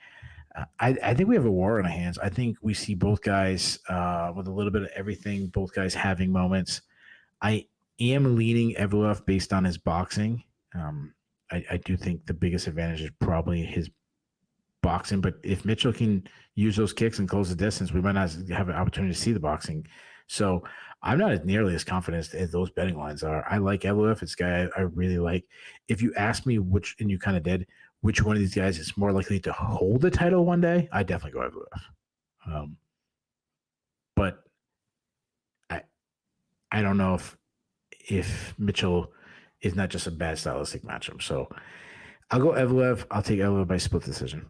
I think we have a war on our hands. I think we see both guys with a little bit of everything, both guys having moments. I am leaning Evloev based on his boxing. I do think the biggest advantage is probably his boxing, but if Mitchell can use those kicks and close the distance, we might not have an opportunity to see the boxing. So I'm not nearly as confident as those betting lines are. I like Evloev. It's a guy I really like. If you ask me and you kind of did, which one of these guys is more likely to hold the title one day, I definitely go Evloev. But I don't know if Mitchell is not just a bad stylistic matchup. So I'll go Evloev. I'll take Evloev by split decision.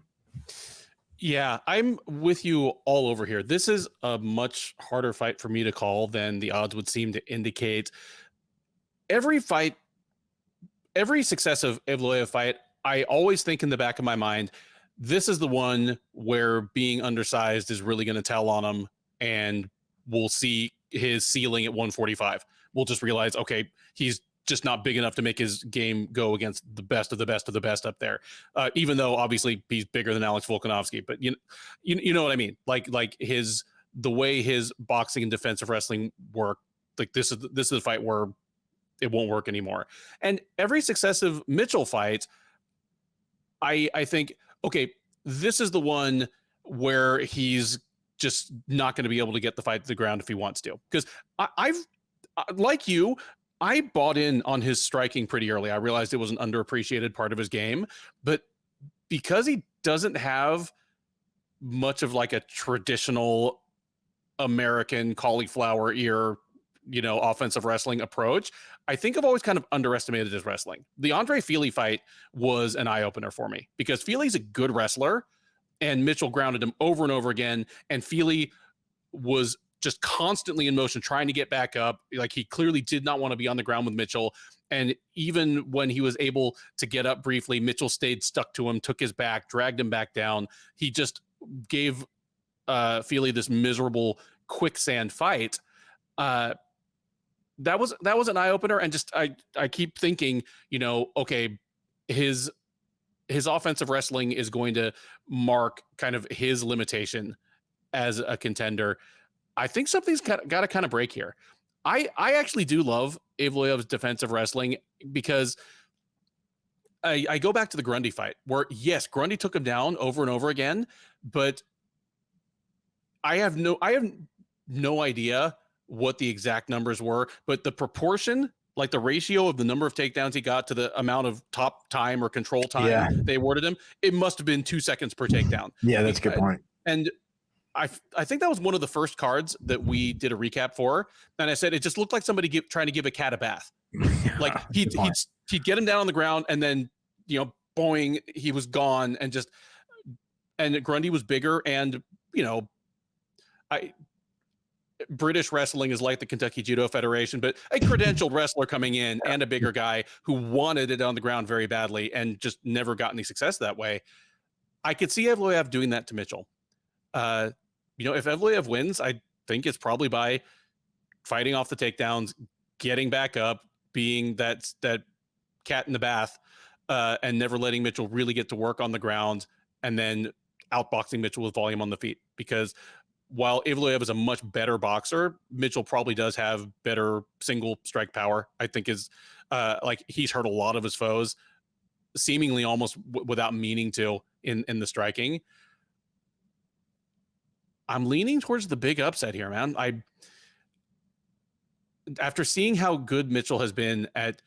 Yeah, I'm with you all over here. This is a much harder fight for me to call than the odds would seem to indicate. Every successive Evloev fight, I always think in the back of my mind, this is the one where being undersized is really going to tell on him, and we'll see his ceiling at 145. We'll just realize, okay, he's just not big enough to make his game go against the best of the best of the best up there. Even though obviously he's bigger than Alex Volkanovski, but you know what I mean? Like the way his boxing and defensive wrestling work, like this is the fight where it won't work anymore. And every successive Mitchell fight, I think, okay, this is the one where he's just not going to be able to get the fight to the ground if he wants to. Because like you, I bought in on his striking pretty early. I realized it was an underappreciated part of his game, but because he doesn't have much of like a traditional American cauliflower ear, offensive wrestling approach, I think I've always kind of underestimated his wrestling. The Andre Fili fight was an eye-opener for me because Fili's a good wrestler and Mitchell grounded him over and over again. And Fili was just constantly in motion, trying to get back up. Like, he clearly did not want to be on the ground with Mitchell. And even when he was able to get up briefly, Mitchell stayed stuck to him, took his back, dragged him back down. He just gave Feely this miserable quicksand fight. That was an eye opener. And just I keep thinking, okay, his offensive wrestling is going to mark kind of his limitation as a contender. I think something's got to kind of break here. I actually do love Evloev's defensive wrestling because I go back to the Grundy fight where, yes, Grundy took him down over and over again, but I have no idea what the exact numbers were, but the proportion, like the ratio of the number of takedowns he got to the amount of top time or control time they awarded him, it must have been 2 seconds per takedown. Yeah, that's a good point. And I think that was one of the first cards that we did a recap for. And I said, it just looked like somebody trying to give a cat a bath. Like he'd get him down on the ground and then, boing, he was gone. And Grundy was bigger. And, British wrestling is like the Kentucky Judo Federation, but a credentialed wrestler coming in and a bigger guy who wanted it on the ground very badly and just never got any success that way. I could see Evloev doing that to Mitchell. If Evloev wins, I think it's probably by fighting off the takedowns, getting back up, being that cat in the bath, and never letting Mitchell really get to work on the ground, and then outboxing Mitchell with volume on the feet. Because while Evloev is a much better boxer, Mitchell probably does have better single strike power. I think he's hurt a lot of his foes, seemingly almost without meaning to in the striking. I'm leaning towards the big upset here, man. After seeing how good Mitchell has been at,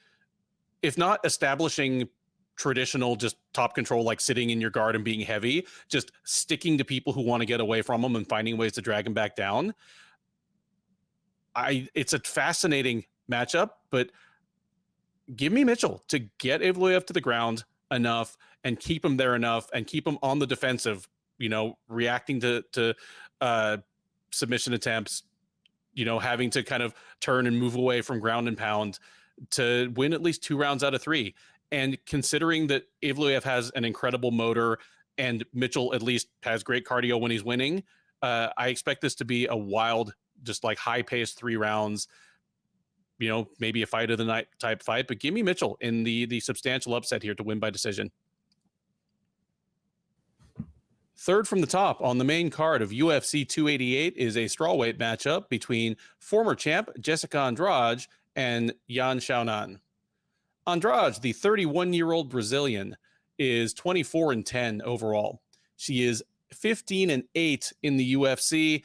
if not establishing traditional just top control, like sitting in your guard and being heavy, just sticking to people who want to get away from him and finding ways to drag him back down. It's a fascinating matchup, but give me Mitchell to get Evloev to the ground enough and keep him there enough and keep him on the defensive, reacting to submission attempts, having to kind of turn and move away from ground and pound to win at least 2 rounds out of 3. And considering that Evloev has an incredible motor and Mitchell at least has great cardio when he's winning, I expect this to be a wild, just like high-paced 3 rounds, maybe a fight of the night type fight. But give me Mitchell in the substantial upset here to win by decision. Third from the top on the main card of UFC 288 is a strawweight matchup between former champ Jessica Andrade and Yan Xiaonan. Andrade, the 31-year-old Brazilian, is 24-10 overall. She is 15-8 in the UFC.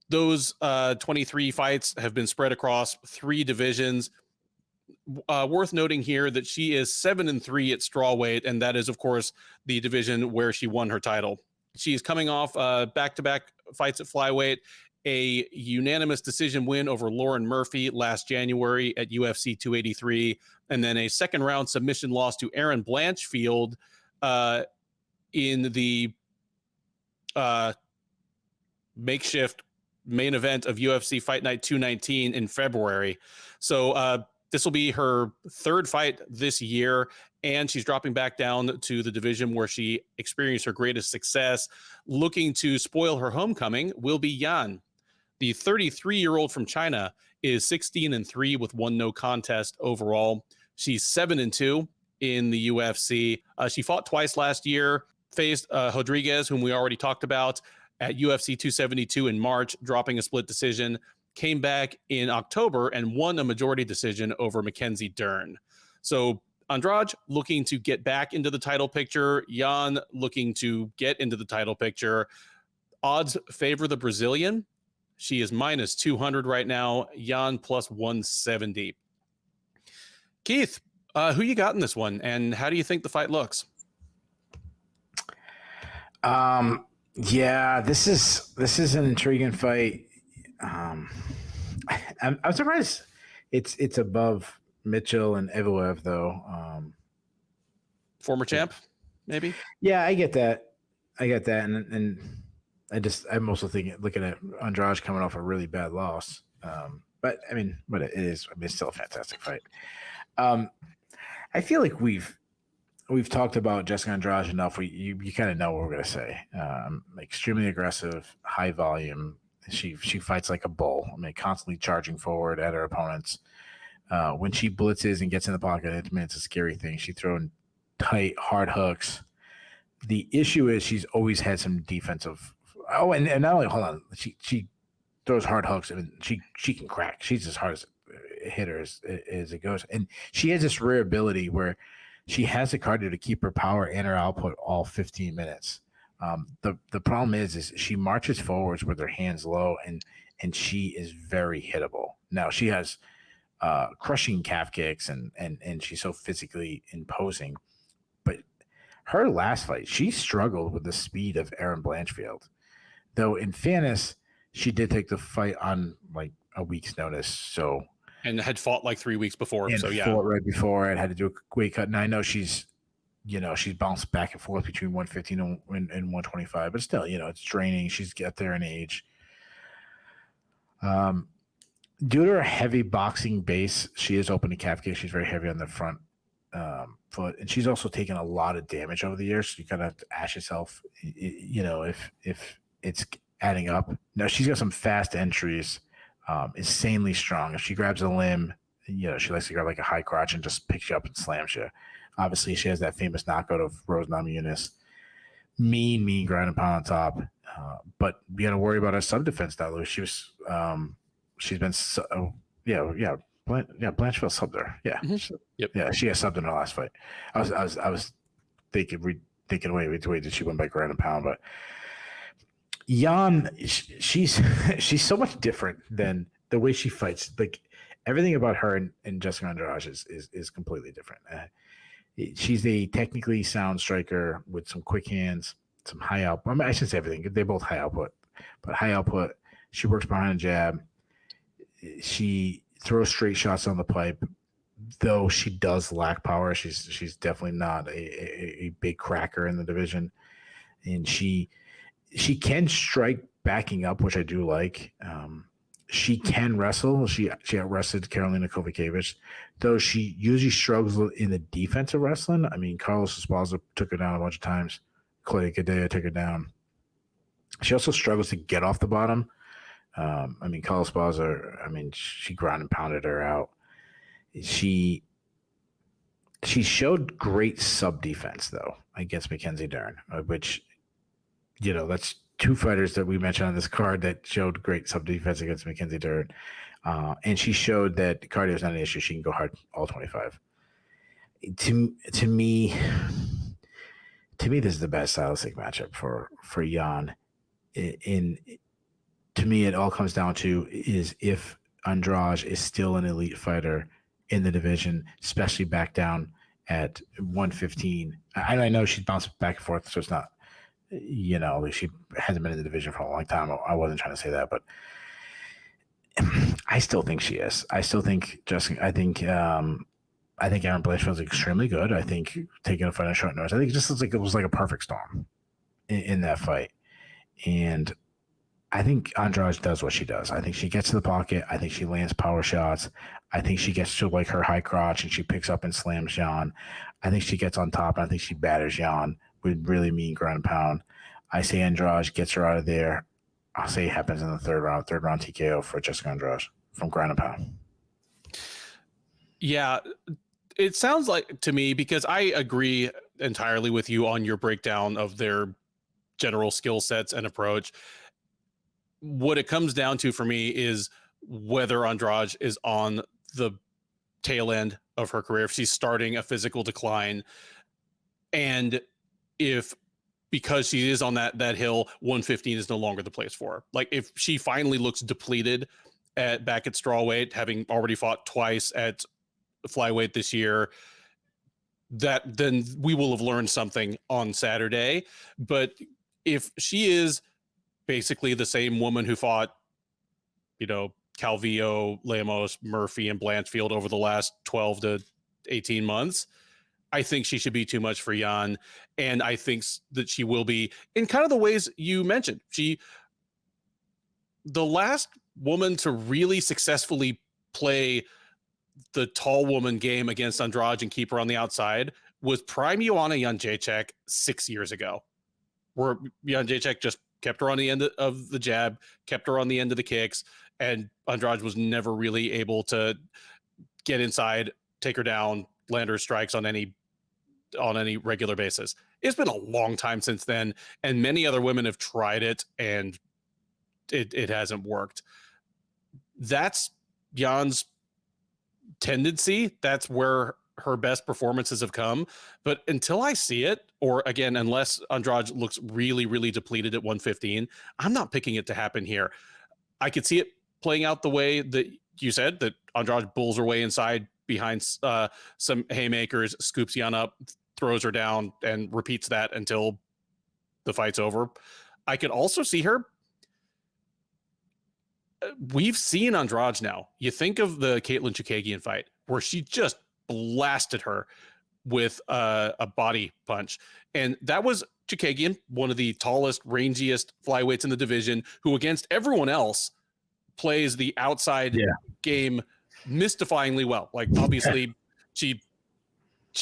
Those 23 fights have been spread across 3 divisions. Worth noting here that she is 7-3 at strawweight, and that is, of course, the division where she won her title. She is coming off back-to-back fights at flyweight, a unanimous decision win over Lauren Murphy last January at UFC 283, and then a second-round submission loss to Erin Blanchfield in the makeshift main event of UFC Fight Night 219 in February. So this will be her 3rd fight this year, and she's dropping back down to the division where she experienced her greatest success. Looking to spoil her homecoming will be Yan. The 33-year-old from China is 16-3 with 1 no contest overall. She's 7-2 in the UFC. She fought twice last year, faced Rodriguez, whom we already talked about, at UFC 272 in March, dropping a split decision. Came back in October and won a majority decision over Mackenzie Dern. So Andrade looking to get back into the title picture. Yan looking to get into the title picture. Odds favor the Brazilian. She is minus 200 right now. Yan plus 170. Keith, who you got in this one, and how do you think the fight looks? Yeah, this is an intriguing fight. I'm surprised it's above Mitchell and Evloev though. Former champ, maybe. Yeah, I get that, and I'm also looking at Andrade coming off a really bad loss. But I mean, it is. I mean, it's still a fantastic fight. I feel like we've talked about Jessica Andrade enough. You kind of know what we're gonna say. Extremely aggressive, high volume. She fights like a bull. I mean, constantly charging forward at her opponents. When she blitzes and gets in the pocket, it's a scary thing. She's throwing tight, hard hooks. The issue is she's always had some defensive. Oh, and not only hold on, she throws hard hooks. I mean, she can crack. She's as hard as a hitter as it goes, and she has this rare ability where she has the cardio to keep her power and her output all 15 minutes. The problem is she marches forwards with her hands low, and she is very hittable. Now she has crushing calf kicks, and she's so physically imposing. But her last fight, she struggled with the speed of Erin Blanchfield. Though in fairness, she did take the fight on like a week's notice. So and had fought like 3 weeks before. And so yeah, fought right before it, had to do a weight cut. And I know she's bounced back and forth between 115 and 125, but still, it's draining. She's got there in age. Due to her heavy boxing base, she is open to calf kick. She's very heavy on the front foot, and she's also taken a lot of damage over the years. So you kind of have to ask yourself, if it's adding up. Now she's got some fast entries. Insanely strong. If she grabs a limb, she likes to grab like a high crotch and just picks you up and slams you. Obviously, she has that famous knockout of Rose Namajunas. Mean ground and pound on top. But you got to worry about her sub defense now, Louis. She's been Blanchfield subbed her. Yeah. Mm-hmm. Yep. Yeah, she has subbed in her last fight. I was thinking, wait, did she win by ground and pound? But Jan, she's so much different than the way she fights. Like everything about her and Jessica Andrade is completely different. She's a technically sound striker with some quick hands, some high output. I mean, I shouldn't say everything. They're both high output, but high output. She works behind a jab. She throws straight shots on the pipe, though she does lack power. She's definitely not a big cracker in the division, and she can strike backing up, which I do like. She can wrestle. She out-wrestled Karolina Kovacevic, though she usually struggles in the defensive wrestling. I mean, Carlos Esparza took her down a bunch of times. Claudia Gadelha took her down. She also struggles to get off the bottom. Carlos Esparza, she ground and pounded her out. She showed great sub defense though against Mackenzie Dern, which that's two fighters that we mentioned on this card that showed great sub defense against Mackenzie Dern. And she showed that cardio is not an issue. She can go hard all 25. To me, this is the best stylistic matchup for Jan. To me, it all comes down to is if Andrade is still an elite fighter in the division, especially back down at 115. I know she's bounced back and forth, so it's not, she hasn't been in the division for a long time. I wasn't trying to say that, but I still think she is. I still think I think Erin Blanchfield is extremely good. I think taking a fight on short notice, I think it was like a perfect storm in that fight. And I think Andrade does what she does. I think she gets to the pocket. I think she lands power shots. I think she gets to like her high crotch and she picks up and slams Jan. I think she gets on top and I think she batters Jan with really mean ground and pound. I say Andrade gets her out of there. I'll say it happens in the third round TKO for Jessica Andrade from ground and pound. Yeah, it sounds like to me, because I agree entirely with you on your breakdown of their general skill sets and approach. What it comes down to for me is whether Andrade is on the tail end of her career, if she's starting a physical decline, and if because she is on that hill, 115 is no longer the place for her. Like if she finally looks depleted back at strawweight, having already fought twice at flyweight this year, then we will have learned something on Saturday. But if she is basically the same woman who fought, Calvillo, Lemos, Murphy, and Blanchfield over the last 12 to 18 months, I think she should be too much for Jan. And I think that she will be in kind of the ways you mentioned. The last woman to really successfully play the tall woman game against Andrade and keep her on the outside was prime Joanna Jędrzejczyk 6 years ago, where Jędrzejczyk just kept her on the end of the jab, kept her on the end of the kicks, and Andrade was never really able to get inside, take her down, land her strikes on any regular basis. It's been a long time since then, and many other women have tried it, and it hasn't worked. That's Jan's tendency. That's where her best performances have come. But until I see it, or again, unless Andrade looks really, really depleted at 115, I'm not picking it to happen here. I could see it playing out the way that you said, that Andrade bulls her way inside behind some haymakers, scoops Jan up, throws her down, and repeats that until the fight's over. I could also see her. We've seen Andrade now. You think of the Caitlin Chukagian fight where she just blasted her with a body punch. And that was Chukagian, one of the tallest, rangiest flyweights in the division, who against everyone else plays the outside game mystifyingly well. Like, obviously she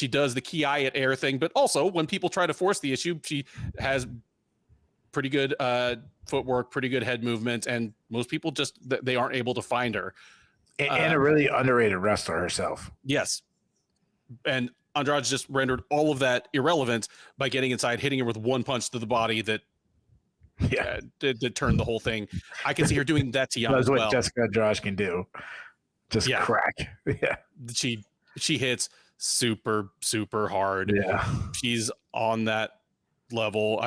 does the ki at air thing, but also when people try to force the issue, she has pretty good footwork, pretty good head movement, and most people just they aren't able to find her. And a really underrated wrestler herself. Yes. And Andrade just rendered all of that irrelevant by getting inside, hitting her with one punch to the body that that turned the whole thing. I can see her doing that to Jan as well. That's what Jessica Andrade can do. Just crack. Yeah. She hits super, super hard. Yeah. She's on that level.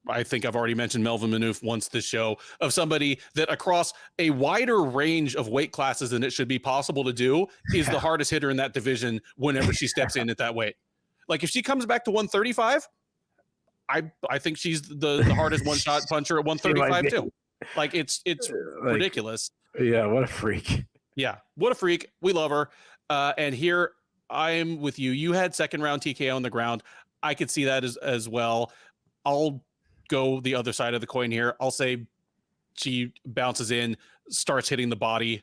I think I've already mentioned Melvin Manouf once this show, of somebody that across a wider range of weight classes than it should be possible to do is the hardest hitter in that division whenever she steps in at that weight. Like, if she comes back to 135, I think she's the hardest one-shot puncher at 135 too. Like, it's like, ridiculous. Yeah, what a freak. Yeah, what a freak. We love her. And here I'm with you. You had second round TKO on the ground. I could see that as well. I'll go the other side of the coin here. I'll say she bounces in, starts hitting the body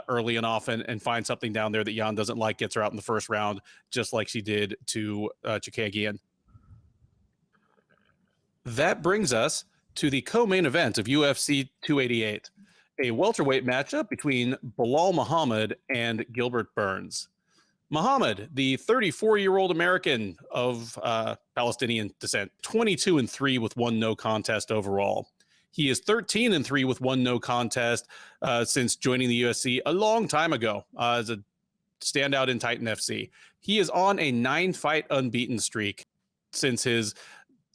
early and often, and finds something down there that Jan doesn't like, gets her out in the first round, just like she did to Chukagian. That brings us to the co-main event of UFC 288, a welterweight matchup between Belal Muhammad and Gilbert Burns. Muhammad, the 34-year-old American of Palestinian descent, 22-3 with one no contest overall. He is 13-3 with one no contest since joining the UFC a long time ago as a standout in Titan FC. He is on a 9-fight unbeaten streak since his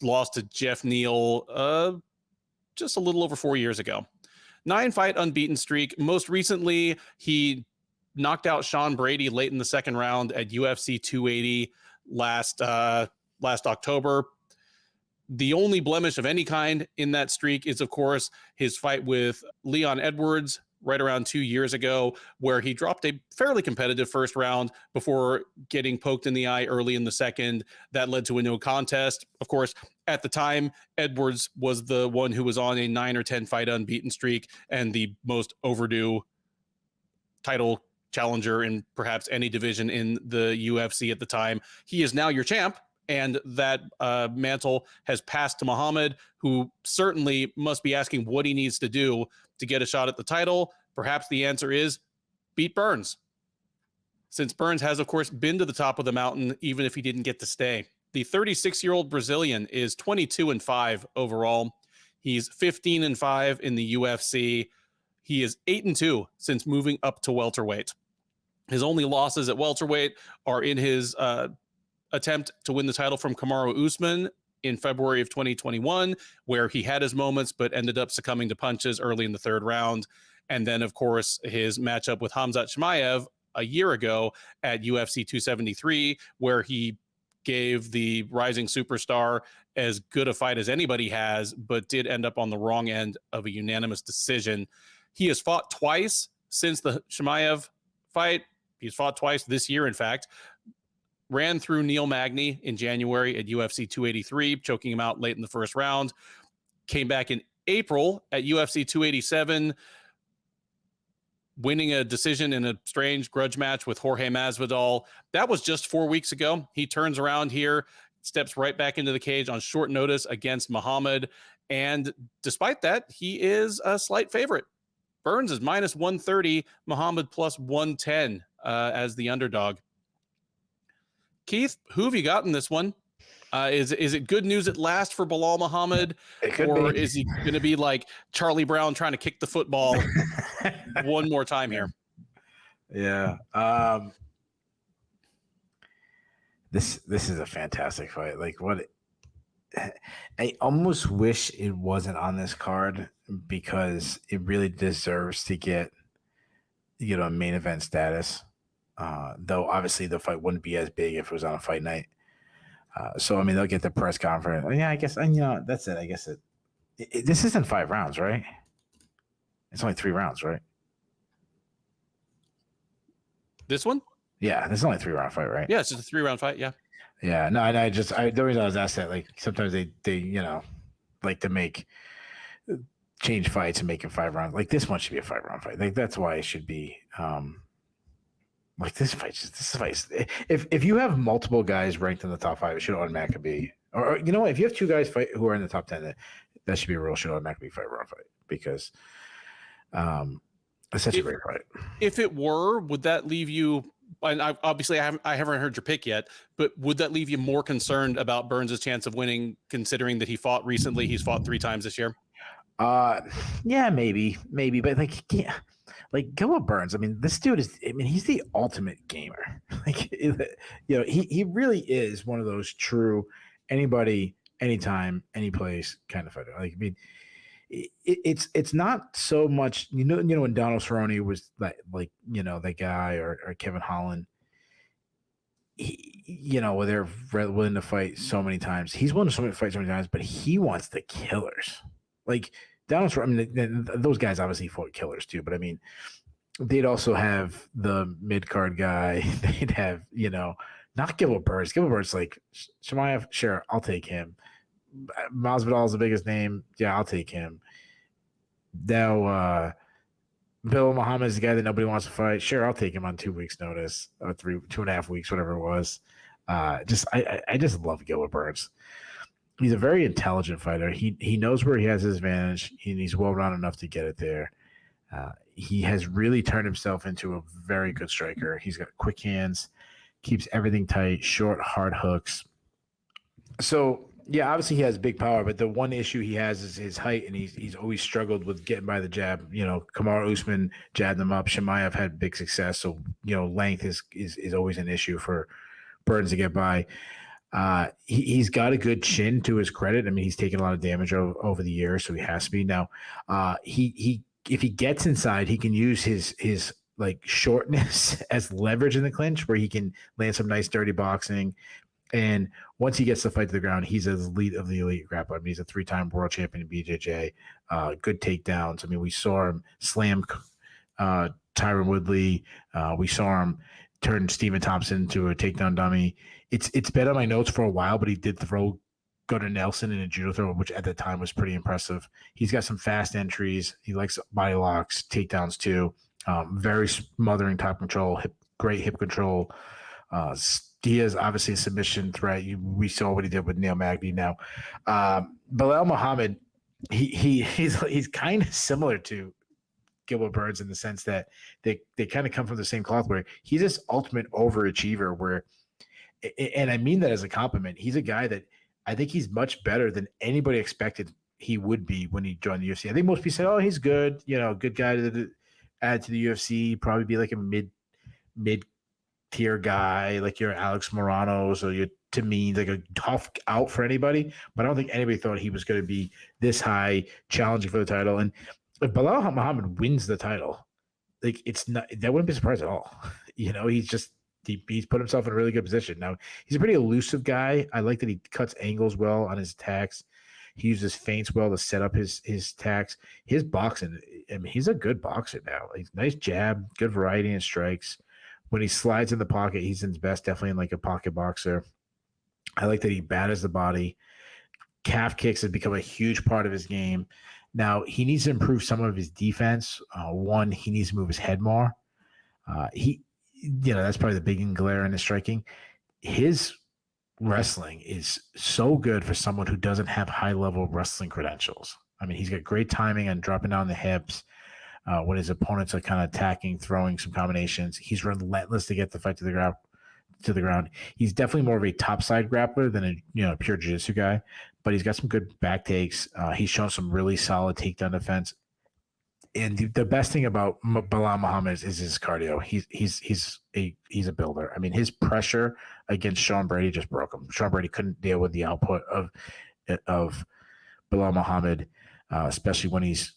loss to Jeff Neal just a little over 4 years ago. 9-fight unbeaten streak. Most recently, he knocked out Sean Brady late in the second round at UFC 280 last October. The only blemish of any kind in that streak is, of course, his fight with Leon Edwards right around 2 years ago, where he dropped a fairly competitive first round before getting poked in the eye early in the second. That led to a no contest. Of course, at the time, Edwards was the one who was on a 9 or 10 fight unbeaten streak and the most overdue title challenger in perhaps any division in the UFC at the time. He is now your champ, and that mantle has passed to Muhammad, who certainly must be asking what he needs to do to get a shot at the title. Perhaps the answer is beat Burns, since Burns has, of course, been to the top of the mountain, even if he didn't get to stay. The 36-year-old Brazilian is 22-5 overall. He's 15-5 in the UFC. He is 8-2 since moving up to welterweight. His only losses at welterweight are in his attempt to win the title from Kamaru Usman in February of 2021, where he had his moments but ended up succumbing to punches early in the third round. And then, of course, his matchup with Khamzat Chimaev a year ago at UFC 273, where he gave the rising superstar as good a fight as anybody has, but did end up on the wrong end of a unanimous decision. He has fought twice since the Chimaev fight. He's fought twice this year, in fact. Ran through Neil Magny in January at UFC 283, choking him out late in the first round. Came back in April at UFC 287. winning a decision in a strange grudge match with Jorge Masvidal. That was just 4 weeks ago. He turns around here, steps right back into the cage on short notice against Muhammad. And despite that, he is a slight favorite. Burns is minus 130, Muhammad plus 110 as the underdog. Keith, who have you got in this one? Is it good news at last for Belal Muhammad, or is he going to be like Charlie Brown trying to kick the football one more time here? Yeah. This is a fantastic fight. Like, what? I almost wish it wasn't on this card because it really deserves to get, a main event status. Though obviously the fight wouldn't be as big if it was on a fight night. So, I mean, they'll get the press conference. Yeah, I guess, that's it. I guess this isn't 5 rounds, right? It's only 3 rounds, right? This one? Yeah, this is only a 3-round fight, right? Yeah, it's just a 3-round fight, yeah. Yeah, no, and the reason I was asked that, like, sometimes they like to change fights and make it 5 rounds. Like, this one should be a 5-round fight. Like, that's why it should be, like, this fight. If you have multiple guys ranked in the top 5, it should automatically be. Or you know what? If you have 2 guys fight who are in the top 10, that should be a rule. Should automatically be 5-round fight because, it's such a great fight. If it were, would that leave you? And obviously, I haven't heard your pick yet. But would that leave you more concerned about Burns' chance of winning, considering that he fought recently? He's fought 3 times this year. Yeah, maybe, but like Gilbert Burns. I mean, this dude is. I mean, he's the ultimate gamer. Like, he really is one of those true anybody, anytime, any place kind of fighter. Like, I mean, it's not so much. When Donald Cerrone was that guy or Kevin Holland. Where they're willing to fight so many times. He's willing to fight so many times, but he wants the killers. Like Donald Cerrone, I mean, those guys obviously fought killers too, but I mean, they'd also have the mid-card guy. They'd have, not Gilbert Burns. Gilbert Burns, like, Chimaev, sure, I'll take him. Masvidal is the biggest name. Yeah, I'll take him. Now, Belal Muhammad is the guy that nobody wants to fight. Sure, I'll take him on 2 weeks' notice, or 2.5 weeks, whatever it was. I just love Gilbert Burns. He's a very intelligent fighter. He knows where he has his advantage, and he's well-rounded enough to get it there. He has really turned himself into a very good striker. He's got quick hands, keeps everything tight, short, hard hooks. So, yeah, obviously he has big power, but the one issue he has is his height, and he's always struggled with getting by the jab. Kamaru Usman jabbed him up. Chimaev had big success, so length is always an issue for Burns to get by. He's got a good chin to his credit. I mean, he's taken a lot of damage over the years, so he has to be. Now, if he gets inside, he can use his like shortness as leverage in the clinch, where he can land some nice dirty boxing. And once he gets the fight to the ground, he's an elite of the elite grappler. I mean, he's a 3-time world champion in BJJ. Good takedowns. I mean, we saw him slam Tyron Woodley. We saw him turn Stephen Thompson into a takedown dummy. It's been on my notes for a while, but he did throw Gunnar Nelson in a judo throw, which at the time was pretty impressive. He's got some fast entries. He likes body locks, takedowns too. Very smothering top control, great hip control. He is obviously a submission threat. We saw what he did with Neil Magny. Now, Belal Muhammad, he's kind of similar to Gilbert Burns in the sense that they kind of come from the same cloth, where he's this ultimate overachiever. Where, and I mean that as a compliment, he's a guy that I think he's much better than anybody expected he would be when he joined the UFC. I think most people say, "Oh, he's good, good guy to add to the UFC. Probably be like a mid tier guy, like your Alex Moranos or your Tamine, like a tough out for anybody." But I don't think anybody thought he was going to be this high, challenging for the title. And if Belal Muhammad wins the title, like, it's not, that wouldn't be surprised at all. He's put himself in a really good position. Now, he's a pretty elusive guy. I like that he cuts angles well on his attacks. He uses feints well to set up his attacks. His boxing, I mean, he's a good boxer now. Like, nice jab, good variety in strikes. When he slides in the pocket, he's in his best, definitely in like a pocket boxer. I like that he batters the body. Calf kicks have become a huge part of his game. Now, he needs to improve some of his defense. One, he needs to move his head more. That's probably the big glare in his striking. His wrestling is so good for someone who doesn't have high-level wrestling credentials. I mean, he's got great timing on dropping down the hips when his opponents are kind of attacking, throwing some combinations. He's relentless to get the fight to the ground. He's definitely more of a topside grappler than a pure jiu-jitsu guy, but he's got some good back takes. He's shown some really solid takedown defense. And the best thing about Belal Muhammad is his cardio. He's a builder. I mean, his pressure against Sean Brady just broke him. Sean Brady couldn't deal with the output of Belal Muhammad, especially when he's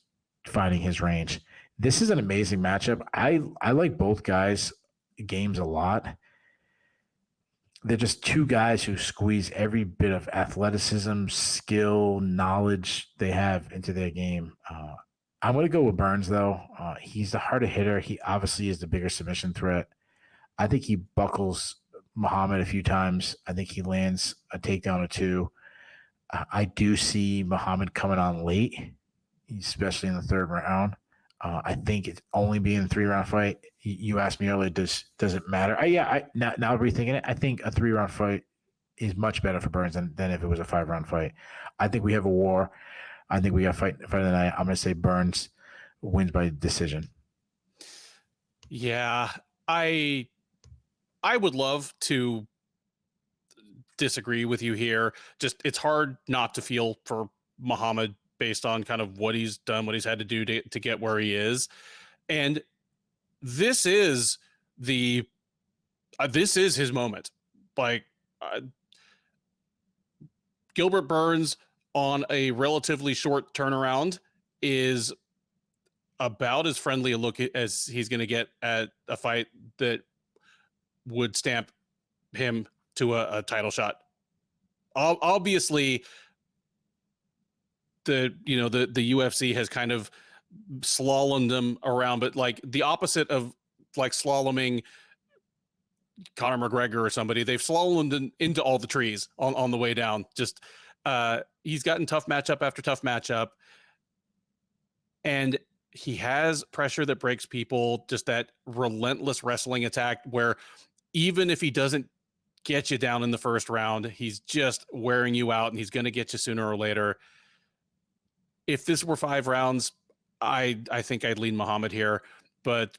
finding his range. This is an amazing matchup. I like both guys' games a lot. They're just two guys who squeeze every bit of athleticism, skill, knowledge they have into their game. I'm going to go with Burns, though. He's the harder hitter. He obviously is the bigger submission threat. I think he buckles Muhammad a few times. I think he lands a takedown or two. I do see Muhammad coming on late, especially in the third round. I think it's only being a 3-round fight. You asked me earlier, does it matter? Now rethinking it, I think a 3-round fight is much better for Burns than if it was a 5-round fight. I think we have a war. I think we got fight of the night. I'm going to say Burns wins by decision. Yeah, I would love to disagree with you here. Just it's hard not to feel for Muhammad based on kind of what he's done, what he's had to do to get where he is. And this is his moment. Like Gilbert Burns on a relatively short turnaround is about as friendly a look as he's going to get at a fight that would stamp him to a title shot. Obviously, the UFC has kind of slalomed them around, but like the opposite of like slaloming Conor McGregor or somebody, they've slalomed into all the trees on the way down. Just he's gotten tough matchup after tough matchup, and he has pressure that breaks people. Just that relentless wrestling attack where even if he doesn't get you down in the first round, he's just wearing you out and he's going to get you sooner or later. If this were 5 rounds, I think I'd lean Muhammad here, but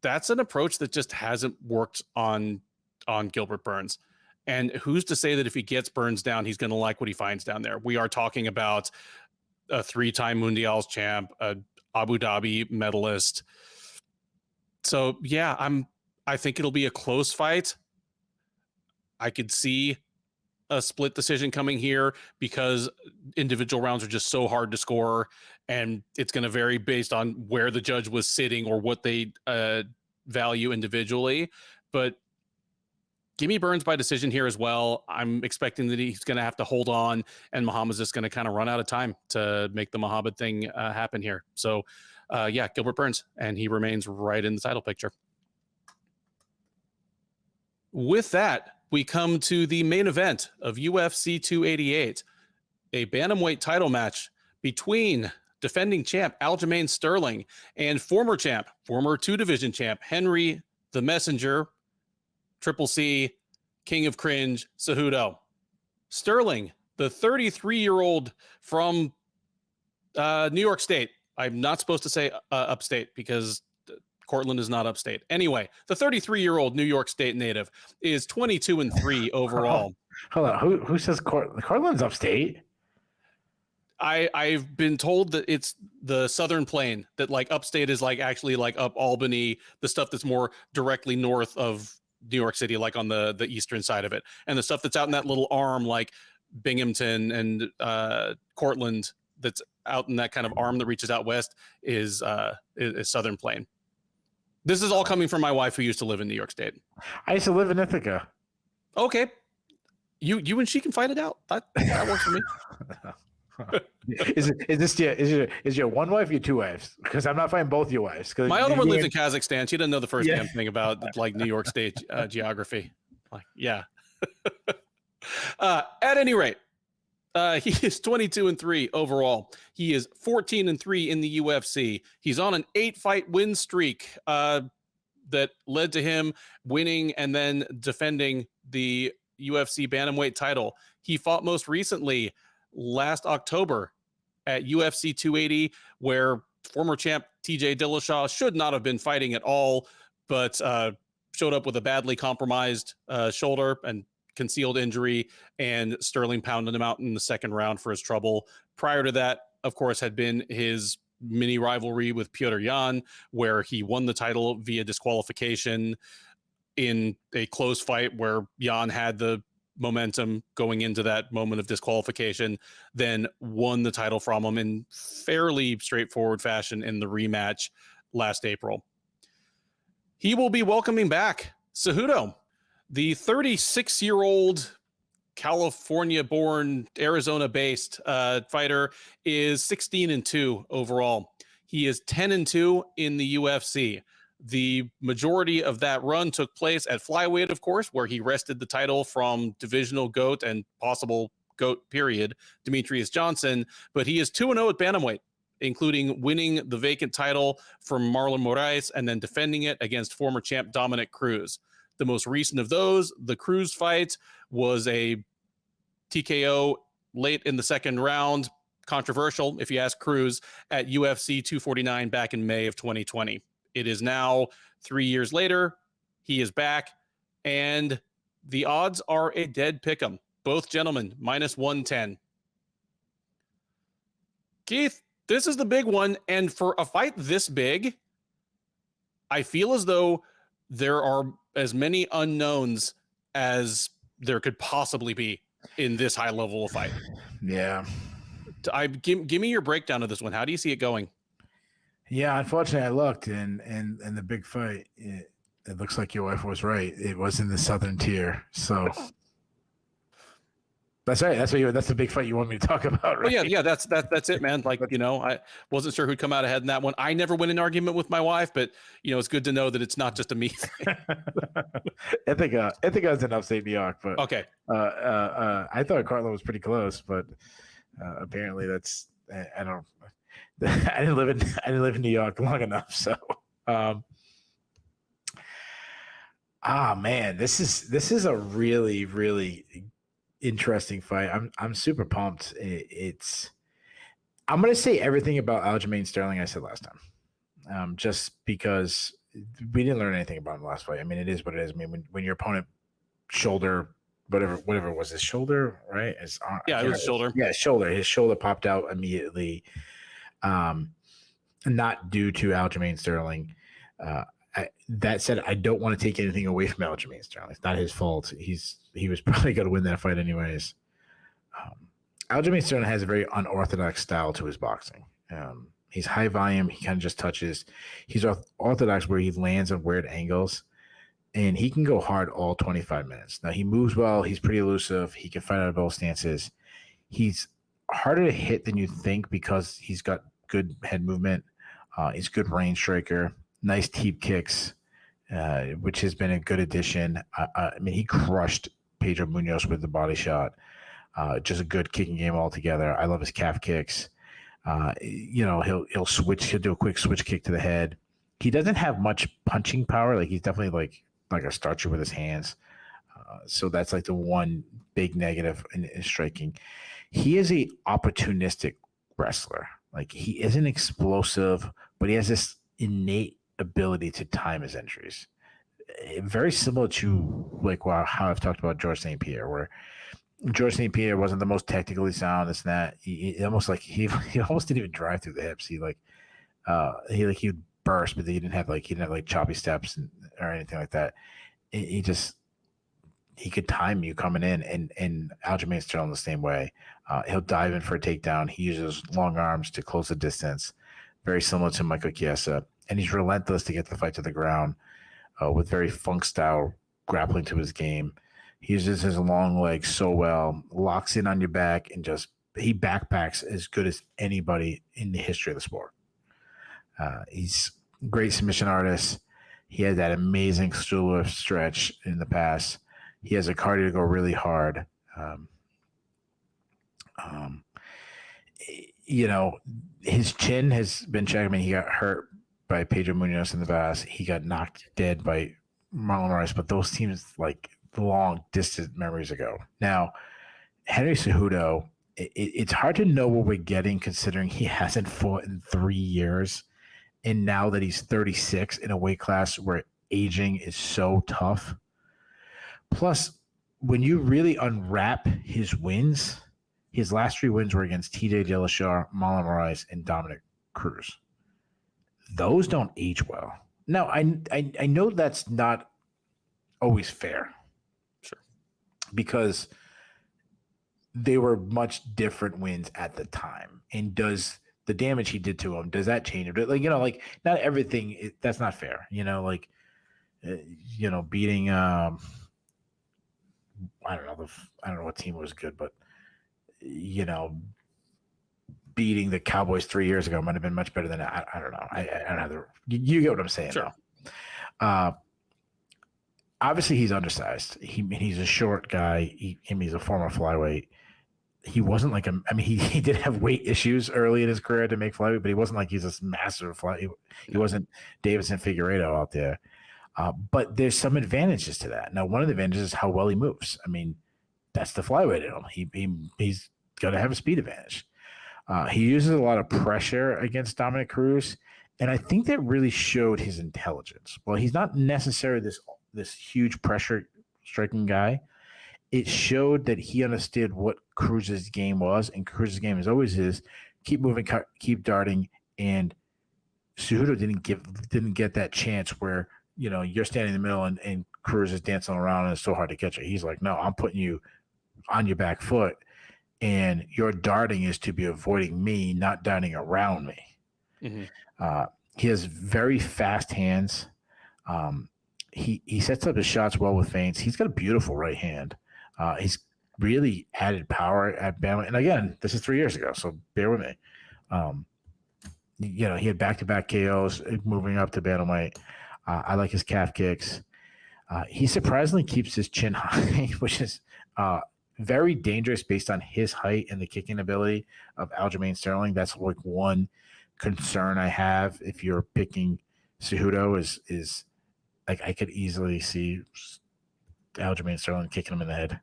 that's an approach that just hasn't worked on Gilbert Burns. And who's to say that if he gets Burns down, he's going to like what he finds down there? We are talking about a 3-time Mundials champ, a Abu Dhabi medalist. So yeah, I think it'll be a close fight. I could see a split decision coming here because individual rounds are just so hard to score, and it's going to vary based on where the judge was sitting or what they value individually. But give me Burns by decision here as well. I'm expecting that he's going to have to hold on, and Muhammad's just going to kind of run out of time to make the Muhammad thing happen here. So yeah, Gilbert Burns, and he remains right in the title picture. With that, we come to the main event of UFC 288, a bantamweight title match between defending champ Aljamain Sterling and former 2-division champ Henry the Messenger, Triple C, King of Cringe, Cejudo. Sterling, the 33-year-old from New York State. I'm not supposed to say upstate because Cortland is not upstate. Anyway, the 33-year-old New York State native is 22-3 overall. Hold on. Who says Cortland's upstate? I've been told that it's the Southern Plain, that like upstate is like actually like up Albany, the stuff that's more directly north of New York City, like on the eastern side of it. And the stuff that's out in that little arm, like Binghamton and Cortland, that's out in that kind of arm that reaches out west is Southern Plain. This is all coming from my wife who used to live in New York State. I used to live in Ithaca. Okay. You and she can fight it out. That works for me. Is your one wife or your 2 wives? Because I'm not fighting both your wives. My other one lives in Kazakhstan. She doesn't know the first damn thing about like New York State geography. Like, yeah. At any rate, He is 22-3 overall. He is 14-3 in the UFC. He's on an 8-fight win streak that led to him winning and then defending the UFC bantamweight title. He fought most recently last October at UFC 280, where former champ TJ Dillashaw should not have been fighting at all, but showed up with a badly compromised shoulder and concealed injury, and Sterling pounded him out in the second round for his trouble. Prior to that, of course, had been his mini rivalry with Petr Yan, where he won the title via disqualification in a close fight where Yan had the momentum going into that moment of disqualification, then won the title from him in fairly straightforward fashion in the rematch last April. He will be welcoming back Cejudo. The 36-year-old California-born, Arizona-based fighter is 16-2 overall. He is 10-2 in the UFC. The majority of that run took place at flyweight, of course, where he wrested the title from divisional GOAT and possible GOAT period, Demetrius Johnson. But he is 2-0 at bantamweight, including winning the vacant title from Marlon Moraes and then defending it against former champ Dominic Cruz. The most recent of those, the Cruz fight, was a TKO late in the second round, controversial, if you ask Cruz, at UFC 249 back in May of 2020. It is now 3 years later. He is back, and the odds are a dead pick'em. Both gentlemen, -110. Keith, this is the big one, and for a fight this big, I feel as though there are as many unknowns as there could possibly be in this high level of fight. Yeah. Give me your breakdown of this one. How do you see it going? Yeah, unfortunately, I looked, and the big fight, it looks like your wife was right. It was in the southern tier, so that's right. That's the big fight you want me to talk about, right? Oh, yeah, that's it, man. Like, I wasn't sure who'd come out ahead in that one. I never win an argument with my wife, but it's good to know that it's not just a me thing. I think I was in upstate New York, but okay. I thought Carlo was pretty close, but apparently that's I don't. I didn't live in New York long enough, so. Man, this is a really, really interesting fight. I'm super pumped. I'm gonna say everything about Aljamain Sterling I said last time, just because we didn't learn anything about him last fight. I mean, it is what it is. I mean, when your opponent shoulder, whatever it was, his shoulder, right? His arm, it was shoulder. Yeah, shoulder. His shoulder popped out immediately. Not due to Aljamain Sterling. That said, I don't want to take anything away from Aljamain Sterling. It's not his fault. He was probably going to win that fight anyways. Aljamain Sterling has a very unorthodox style to his boxing. He's high volume. He kind of just touches. He's orthodox where he lands on weird angles, and he can go hard all 25 minutes. Now, he moves well. He's pretty elusive. He can fight out of both stances. He's harder to hit than you think because he's got good head movement. He's a good range striker, nice teep kicks, which has been a good addition. I mean, he crushed Pedro Munoz with the body shot. Just a good kicking game altogether. I love his calf kicks. He'll switch. He'll do a quick switch kick to the head. He doesn't have much punching power. Like, he's definitely like a starcher with his hands. So that's like the one big negative in striking. He is a opportunistic wrestler. Like, he isn't explosive, but he has this innate ability to time his entries. Very similar to how I've talked about George St. Pierre, where George St. Pierre wasn't the most technically sound. It's that he almost didn't even drive through the hips. He would burst, but he didn't have choppy steps or anything like that. He could time you coming in, and Aljamain Sterling the same way. He'll dive in for a takedown. He uses long arms to close the distance, very similar to Michael Chiesa. And he's relentless to get the fight to the ground with very funk-style grappling to his game. He uses his long legs so well, locks in on your back, and he backpacks as good as anybody in the history of the sport. He's a great submission artist. He had that amazing stool stretch in the past. He has a cardio to go really hard. You know, his chin has been checked. I mean, he got hurt by Pedro Munoz in the past. He got knocked dead by Marlon Moraes, but those teams like long distant memories ago. Now, Henry Cejudo, it's hard to know what we're getting considering he hasn't fought in 3 years. And now that he's 36 in a weight class where aging is so tough. Plus, when you really unwrap his wins, his last 3 wins were against TJ Dillashaw, Marlon Moraes, and Dominic Cruz. Those don't age well. Now, I know that's not always fair. Sure. Because they were much different wins at the time. And does the damage he did to him, does that change it? Like, you know, like not everything, that's not fair. You know, like, you know, beating, I don't know what team was good, but, you know, beating the Cowboys 3 years ago might have been much better than I don't know. I don't have the, you get what I'm saying. Sure. Obviously he's undersized. He's a short guy. He's a former flyweight. He wasn't like he did have weight issues early in his career to make flyweight, but he wasn't like he's this massive flyweight. He wasn't Davison Figueiredo out there. But there's some advantages to that. Now, one of the advantages is how well he moves. I mean, that's the flyweight in him. He's going to have a speed advantage. He uses a lot of pressure against Dominic Cruz, and I think that really showed his intelligence. Well, he's not necessarily this huge pressure striking guy. It showed that he understood what Cruz's game was, and Cruz's game is always keep moving, keep darting, and Cejudo didn't get that chance where, you know, you're standing in the middle and Cruz is dancing around and it's so hard to catch it. He's like, no, I'm putting you on your back foot, and your darting is to be avoiding me, not darting around me. Mm-hmm. He has very fast hands. He sets up his shots well with feints. He's got a beautiful right hand. He's really added power at Bama. And again, this is 3 years ago, so bear with me. You know, he had back-to-back KOs moving up to bantamweight. I like his calf kicks. He surprisingly keeps his chin high, which is very dangerous based on his height and the kicking ability of Aljamain Sterling. That's like one concern I have if you're picking Cejudo is like I could easily see Aljamain Sterling kicking him in the head.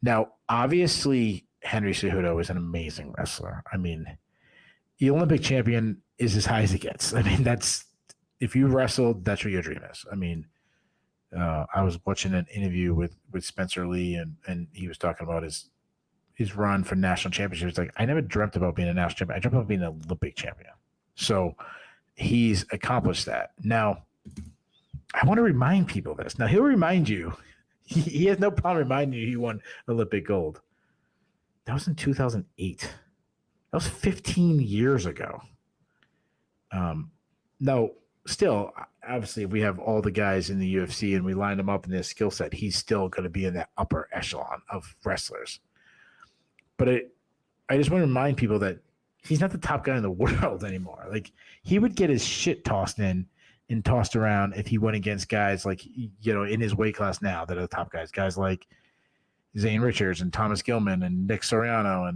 Now, obviously, Henry Cejudo is an amazing wrestler. I mean, the Olympic champion is as high as it gets. I mean, if you wrestled, that's what your dream is. I mean, I was watching an interview with Spencer Lee, and he was talking about his run for national championship. He's like, I never dreamt about being a national champion. I dreamt about being an Olympic champion. So he's accomplished that. Now, I want to remind people this. Now, he'll remind you. He has no problem reminding you he won Olympic gold. That was in 2008. That was 15 years ago. No, still, obviously, if we have all the guys in the UFC and we line them up in their skill set, he's still going to be in that upper echelon of wrestlers. But I just want to remind people that he's not the top guy in the world anymore. Like, he would get his shit tossed in and tossed around if he went against guys like, you know, in his weight class now that are the top guys like Zane Richards and Thomas Gilman and Nick Soriano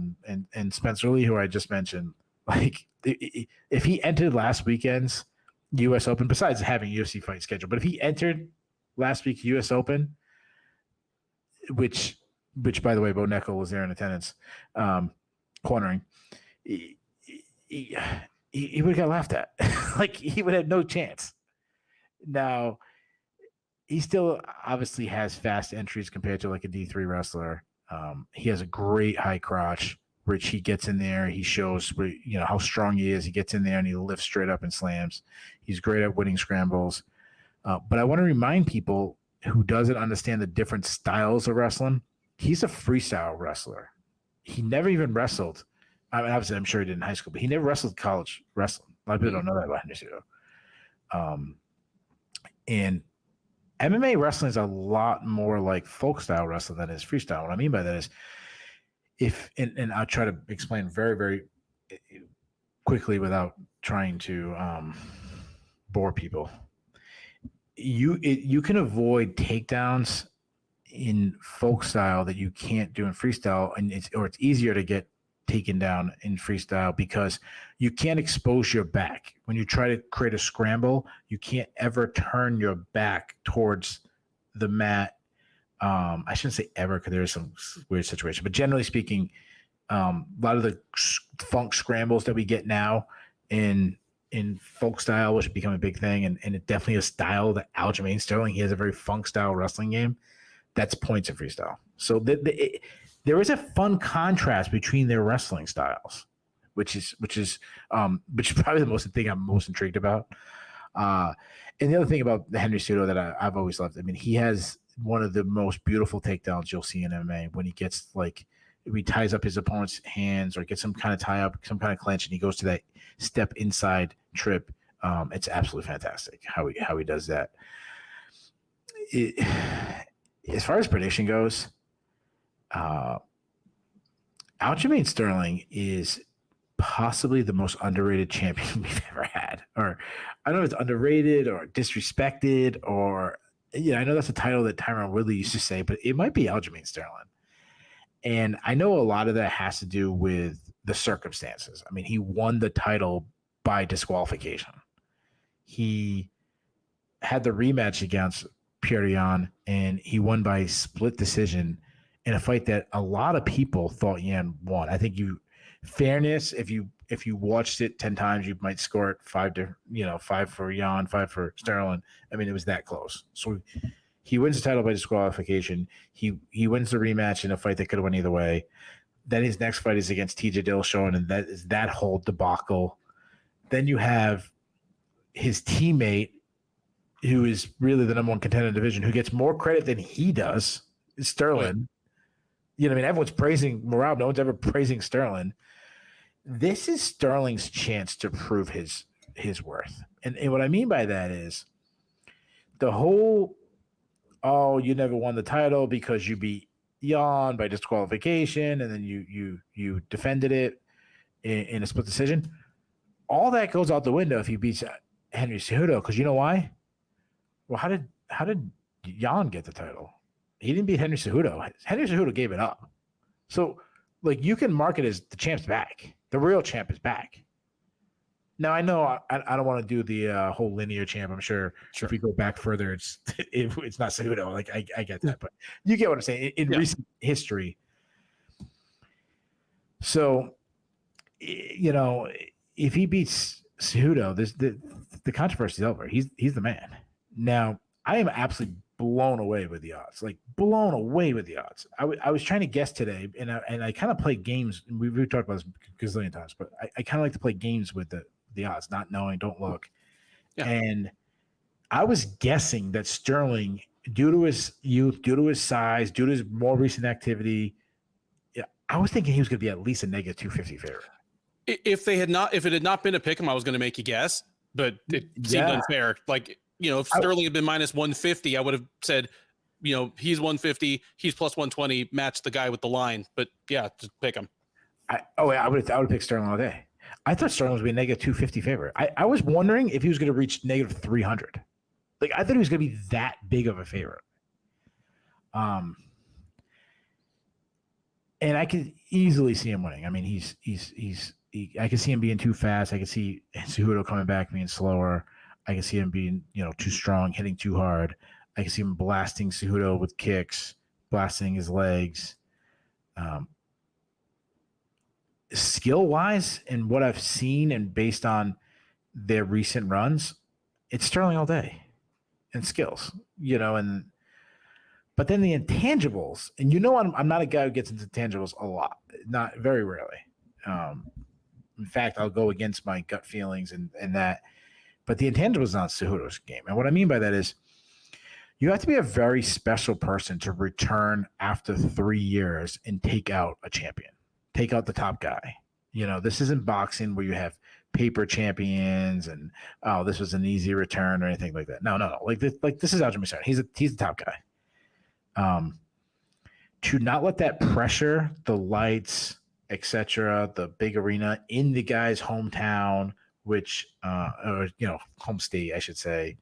and Spencer Lee, who I just mentioned. Like, if he entered last weekend's U.S. Open, besides having UFC fight schedule, but if he entered last week's U.S. Open, which by the way, Bo Neckel was there in attendance, cornering, he would have got laughed at. Like, he would have no chance. Now, he still obviously has fast entries compared to like a D3 wrestler. He has a great high crotch, which he gets in there. He shows, you know, how strong he is. He gets in there and he lifts straight up and slams. He's great at winning scrambles. But I want to remind people who doesn't understand the different styles of wrestling, he's a freestyle wrestler. He never even wrestled. I mean, obviously, I'm sure he did in high school, but he never wrestled college wrestling. A lot of people don't know that about Henry Cejudo. And MMA wrestling is a lot more like folk style wrestling than is freestyle. What I mean by that is, and I'll try to explain very, very quickly without trying to bore people. You can avoid takedowns in folk style that you can't do in freestyle, and it's easier to get taken down in freestyle because you can't expose your back. When you try to create a scramble, you can't ever turn your back towards the mat. I shouldn't say ever because there is some weird situation, but generally speaking, a lot of the funk scrambles that we get now in folk style, which become a big thing, and it definitely a style that Aljamain Sterling, he has a very funk style wrestling game. That's points in freestyle. So there is a fun contrast between their wrestling styles, which is probably the thing I'm most intrigued about. And the other thing about the Henry Cejudo that I've always loved, I mean, he has one of the most beautiful takedowns you'll see in MMA when he gets he ties up his opponent's hands or gets some kind of tie up, some kind of clench, and he goes to that step inside trip. It's absolutely fantastic how he does that. As far as prediction goes, Aljamain Sterling is possibly the most underrated champion we've ever had. Or I don't know if it's underrated or disrespected or, I know that's a title that Tyron Woodley used to say, but it might be Aljamain Sterling. And I know a lot of that has to do with the circumstances. I mean, he won the title by disqualification. He had the rematch against Petr Yan, and he won by split decision in a fight that a lot of people thought Yan won. I think fairness, if you watched it 10 times, you might score it 5 for Yan, 5 for Sterling. I mean, it was that close. So he wins the title by disqualification. He wins the rematch in a fight that could have went either way. Then his next fight is against TJ Dillashaw, and that is that whole debacle. Then you have his teammate, who is really the number one contender in the division, who gets more credit than he does, Sterling. Right. I mean, everyone's praising Merab. No one's ever praising Sterling. This is Sterling's chance to prove his worth. And what I mean by that is the whole, you never won the title because you beat Yan by disqualification, and then you defended it in a split decision. All that goes out the window if he beats Henry Cejudo, because you know why? Well, how did Yan get the title? He didn't beat Henry Cejudo. Henry Cejudo gave it up. So, you can mark it as the champ's back. The real champ is back. Now, I know I don't want to do the whole linear champ. I'm sure if we go back further, it's not Cejudo. I get that, but you get what I'm saying. In recent history. So, if he beats Cejudo, the controversy is over. He's the man. Now, I am absolutely blown away with the odds. Blown away with the odds. I was trying to guess today, and I kind of play games. We've talked about this a gazillion times, but I kind of like to play games with the odds, not knowing, don't look. Yeah. And I was guessing that Sterling, due to his youth, due to his size, due to his more recent activity, I was thinking he was going to be at least a negative 250 favorite. If it had not been a pick 'em, I was going to make you guess, but it seemed unfair. If Sterling had been minus 150, I would have said, he's 150, he's plus 120, match the guy with the line. But yeah, just pick him. I would pick Sterling all day. I thought Sterling was going to be a negative 250 favorite. I was wondering if he was going to reach negative 300. I thought he was going to be that big of a favorite. And I could easily see him winning. I mean, I can see him being too fast. I can see Cejudo coming back being slower. I can see him being, too strong, hitting too hard. I can see him blasting Cejudo with kicks, blasting his legs. Skill-wise, and what I've seen and based on their recent runs, it's Sterling all day. And skills, but then the intangibles, and I'm not a guy who gets into intangibles a lot, not very rarely. In fact, I'll go against my gut feelings and that. But the intangibles is not Cejudo's game. And what I mean by that is you have to be a very special person to return after 3 years and take out a champion, take out the top guy. This isn't boxing where you have paper champions and, this was an easy return or anything like that. No. This is Aljamain Sterling. He's the top guy. To not let that pressure, the lights, etc., the big arena in the guy's hometown, which home state, I should say,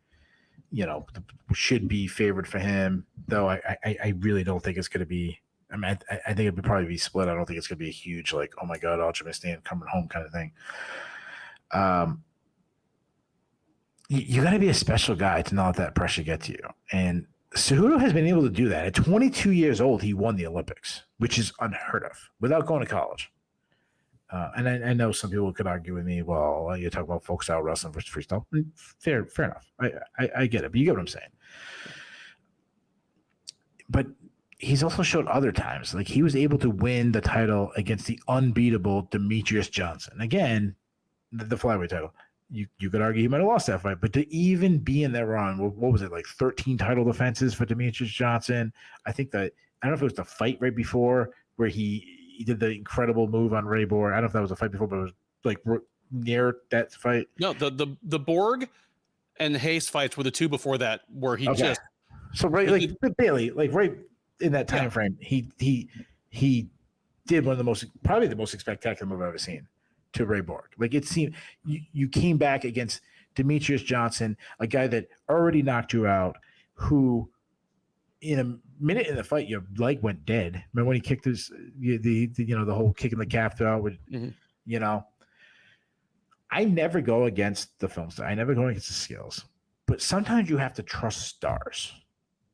should be favored for him. Though I really don't think it's going to be. I mean, I think it would probably be split. I don't think it's going to be a huge like, oh my god, Ultraman coming home kind of thing. You got to be a special guy to not let that pressure get to you. And Cejudo has been able to do that. At 22 years old, he won the Olympics, which is unheard of, without going to college. And I know some people could argue with me, well, you talk about folk style wrestling versus freestyle. Fair enough. I get it, but you get what I'm saying. But he's also showed other times, like he was able to win the title against the unbeatable Demetrius Johnson. Again, the flyweight title. You could argue he might have lost that fight, but to even be in that run, what was it, like 13 title defenses for Demetrius Johnson? I think that, I don't know if it was the fight right before where he did the incredible move on Ray Borg. I don't know if that was a fight before, but it was like near that fight. No, the Borg and Hayes fights were the two before that where he just. So right, like Bailey, like right in that time frame, he did one of the most, probably the most spectacular move I've ever seen to Ray Borg. Like it seemed you came back against Demetrius Johnson, a guy that already knocked you out, who in a minute in the fight your leg went dead. Remember when he kicked his the whole kicking the calf out with I never go against the film star. I never go against the skills. But sometimes you have to trust stars.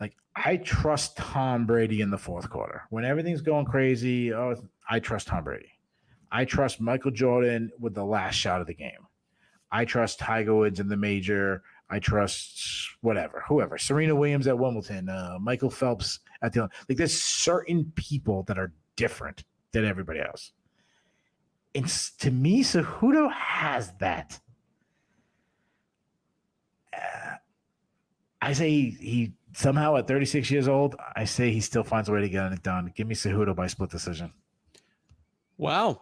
Like I trust Tom Brady in the fourth quarter. When everything's going crazy, I trust Tom Brady. I trust Michael Jordan with the last shot of the game. I trust Tiger Woods in the major. I trust whoever. Serena Williams at Wimbledon, Michael Phelps at the like. There's certain people that are different than everybody else. And to me, Cejudo has that. I say he somehow at 36 years old, I say he still finds a way to get it done. Give me Cejudo by split decision. Wow,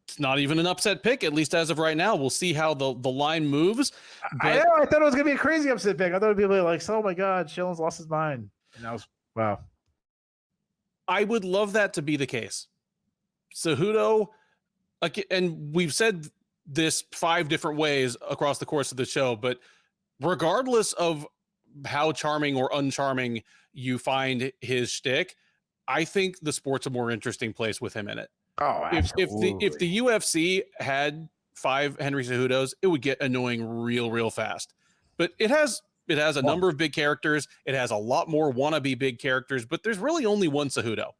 it's not even an upset pick, at least as of right now. We'll see how the line moves. I know. I thought it was going to be a crazy upset pick. I thought it would be like, oh my God, Shillan's lost his mind. And that was, wow. I would love that to be the case. Cejudo, and we've said this 5 different ways across the course of the show, but regardless of how charming or uncharming you find his shtick, I think the sport's a more interesting place with him in it. Oh, absolutely. If the UFC had 5 Henry Cejudos, it would get annoying real fast. But it has a number of big characters. It has a lot more wannabe big characters, but there's really only one Cejudo.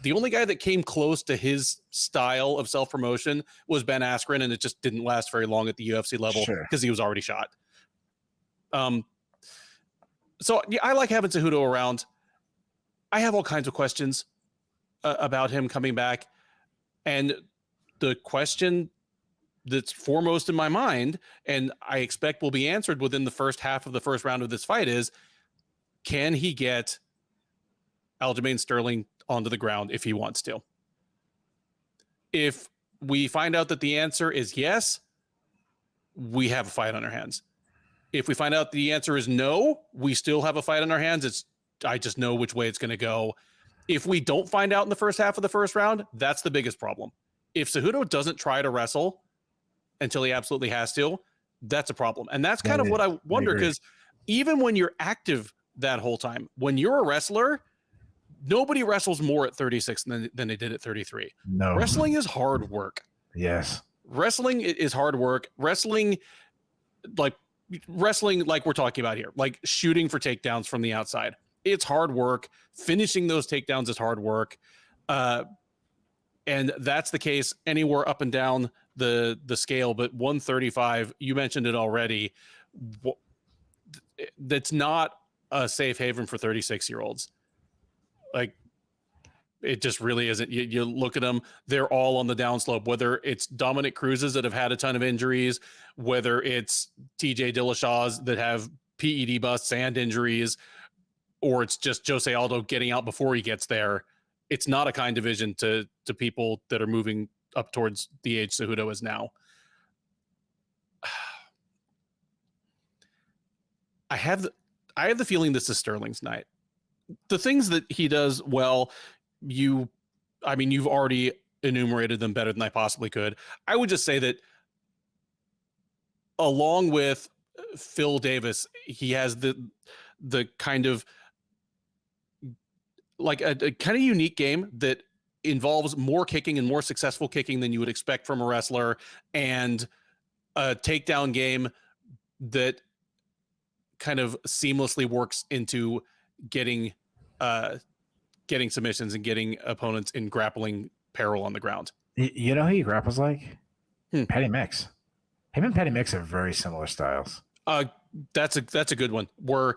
The only guy that came close to his style of self-promotion was Ben Askren, and it just didn't last very long at the UFC level because he was already shot. So yeah, I like having Cejudo around. I have all kinds of questions about him coming back. And the question that's foremost in my mind, and I expect will be answered within the first half of the first round of this fight, is can he get Aljamain Sterling onto the ground if he wants to? If we find out that the answer is yes, we have a fight on our hands. If we find out the answer is no, we still have a fight on our hands. I just know which way it's going to go. If we don't find out in the first half of the first round, that's the biggest problem. If Cejudo doesn't try to wrestle until he absolutely has to, that's a problem. And that's kind of what I wonder, because even when you're active that whole time, when you're a wrestler, nobody wrestles more at 36 than they did at 33. No. Wrestling is hard work. Yes. Wrestling is hard work. Wrestling like we're talking about here, like shooting for takedowns from the outside. It's hard work. Finishing those takedowns is hard work. And that's the case anywhere up and down the scale. But 135, you mentioned it already. That's not a safe haven for 36-year-olds. Like, it just really isn't. You look at them, they're all on the downslope, whether it's Dominic Cruz's that have had a ton of injuries, whether it's TJ Dillashaw's that have PED busts and injuries, or it's just Jose Aldo getting out before he gets there. It's not a kind division to people that are moving up towards the age Cejudo is now. I have the feeling this is Sterling's night. The things that he does well, you've already enumerated them better than I possibly could. I would just say that along with Phil Davis, he has the kind of like a kind of unique game that involves more kicking and more successful kicking than you would expect from a wrestler, and a takedown game that kind of seamlessly works into getting submissions and getting opponents in grappling peril on the ground. You know who he grapples like? Patty Mix. Him and Patty Mix have very similar styles. That's a good one. Where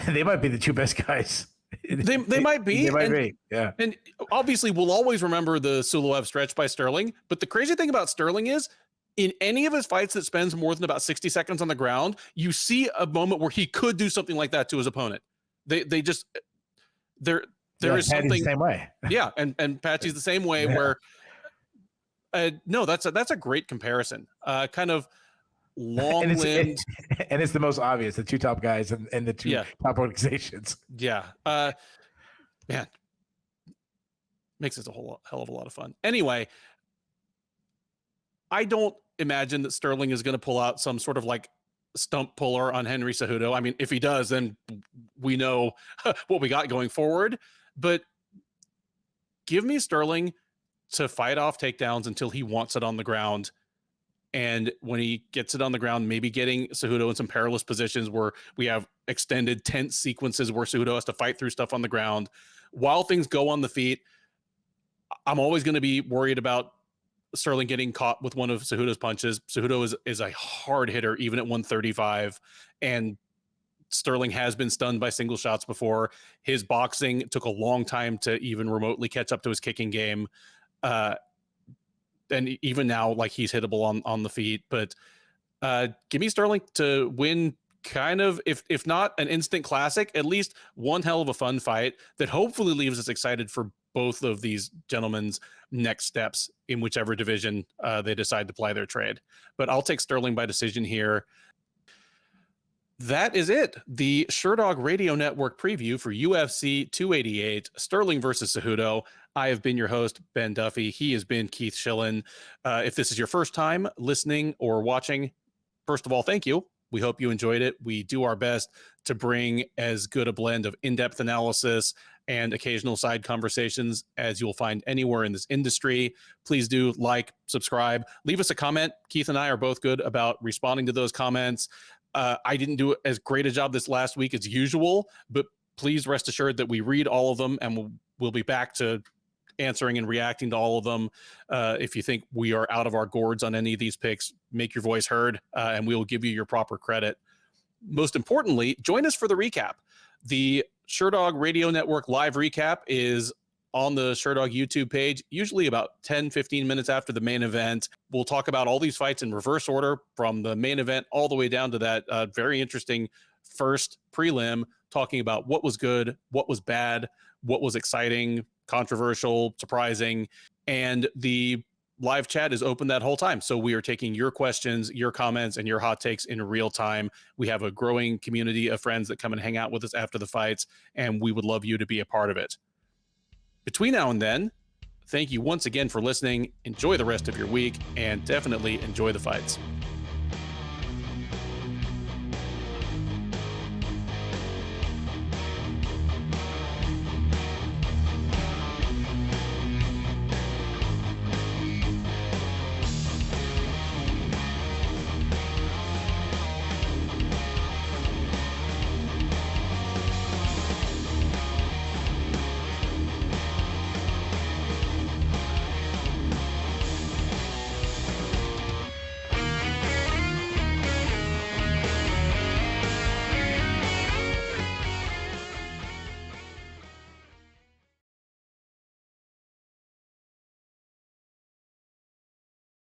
they might be the two best guys. They might be. They might be. Yeah. And obviously, we'll always remember the Suloev stretch by Sterling. But the crazy thing about Sterling is, in any of his fights that spends more than about 60 seconds on the ground, you see a moment where he could do something like that to his opponent. There is something the same way. Yeah, and Patsy's the same way. Yeah. Where no, that's a great comparison. Kind of long-limbed, and it's the most obvious. The two top guys and the two top organizations. Yeah, man, makes this a hell of a lot of fun. Anyway, I don't imagine that Sterling is going to pull out some sort of like stump puller on Henry Cejudo. I mean, if he does, then we know what we got going forward. But give me Sterling to fight off takedowns until he wants it on the ground. And when he gets it on the ground, maybe getting Cejudo in some perilous positions where we have extended tense sequences where Cejudo has to fight through stuff on the ground. While things go on the feet, I'm always going to be worried about Sterling getting caught with one of Cejudo's punches. Cejudo is a hard hitter, even at 135. And Sterling has been stunned by single shots before. His boxing took a long time to even remotely catch up to his kicking game. And even now, like, he's hittable on the feet. But give me Sterling to win, kind of, if not an instant classic, at least one hell of a fun fight that hopefully leaves us excited for both of these gentlemen's next steps in whichever division they decide to ply their trade. But I'll take Sterling by decision here. That is it. The Sherdog Radio Network preview for UFC 288, Sterling versus Cejudo. I have been your host, Ben Duffy. He has been Keith Shillan. If this is your first time listening or watching, first of all, thank you. We hope you enjoyed it. We do our best to bring as good a blend of in-depth analysis and occasional side conversations as you'll find anywhere in this industry. Please do like, subscribe, leave us a comment. Keith and I are both good about responding to those comments. I didn't do as great a job this last week as usual, but please rest assured that we read all of them, and we'll be back to answering and reacting to all of them. If you think we are out of our gourds on any of these picks, make your voice heard, and we will give you your proper credit. Most importantly, join us for the recap. The Sherdog Radio Network live recap is on the Sherdog YouTube page, usually about 10-15 minutes after the main event. We'll talk about all these fights in reverse order from the main event all the way down to that very interesting first prelim, talking about what was good, what was bad, what was exciting, controversial, surprising. And the live chat is open that whole time. So we are taking your questions, your comments, and your hot takes in real time. We have a growing community of friends that come and hang out with us after the fights, and we would love you to be a part of it. Between now and then, thank you once again for listening. Enjoy the rest of your week, and definitely enjoy the fights.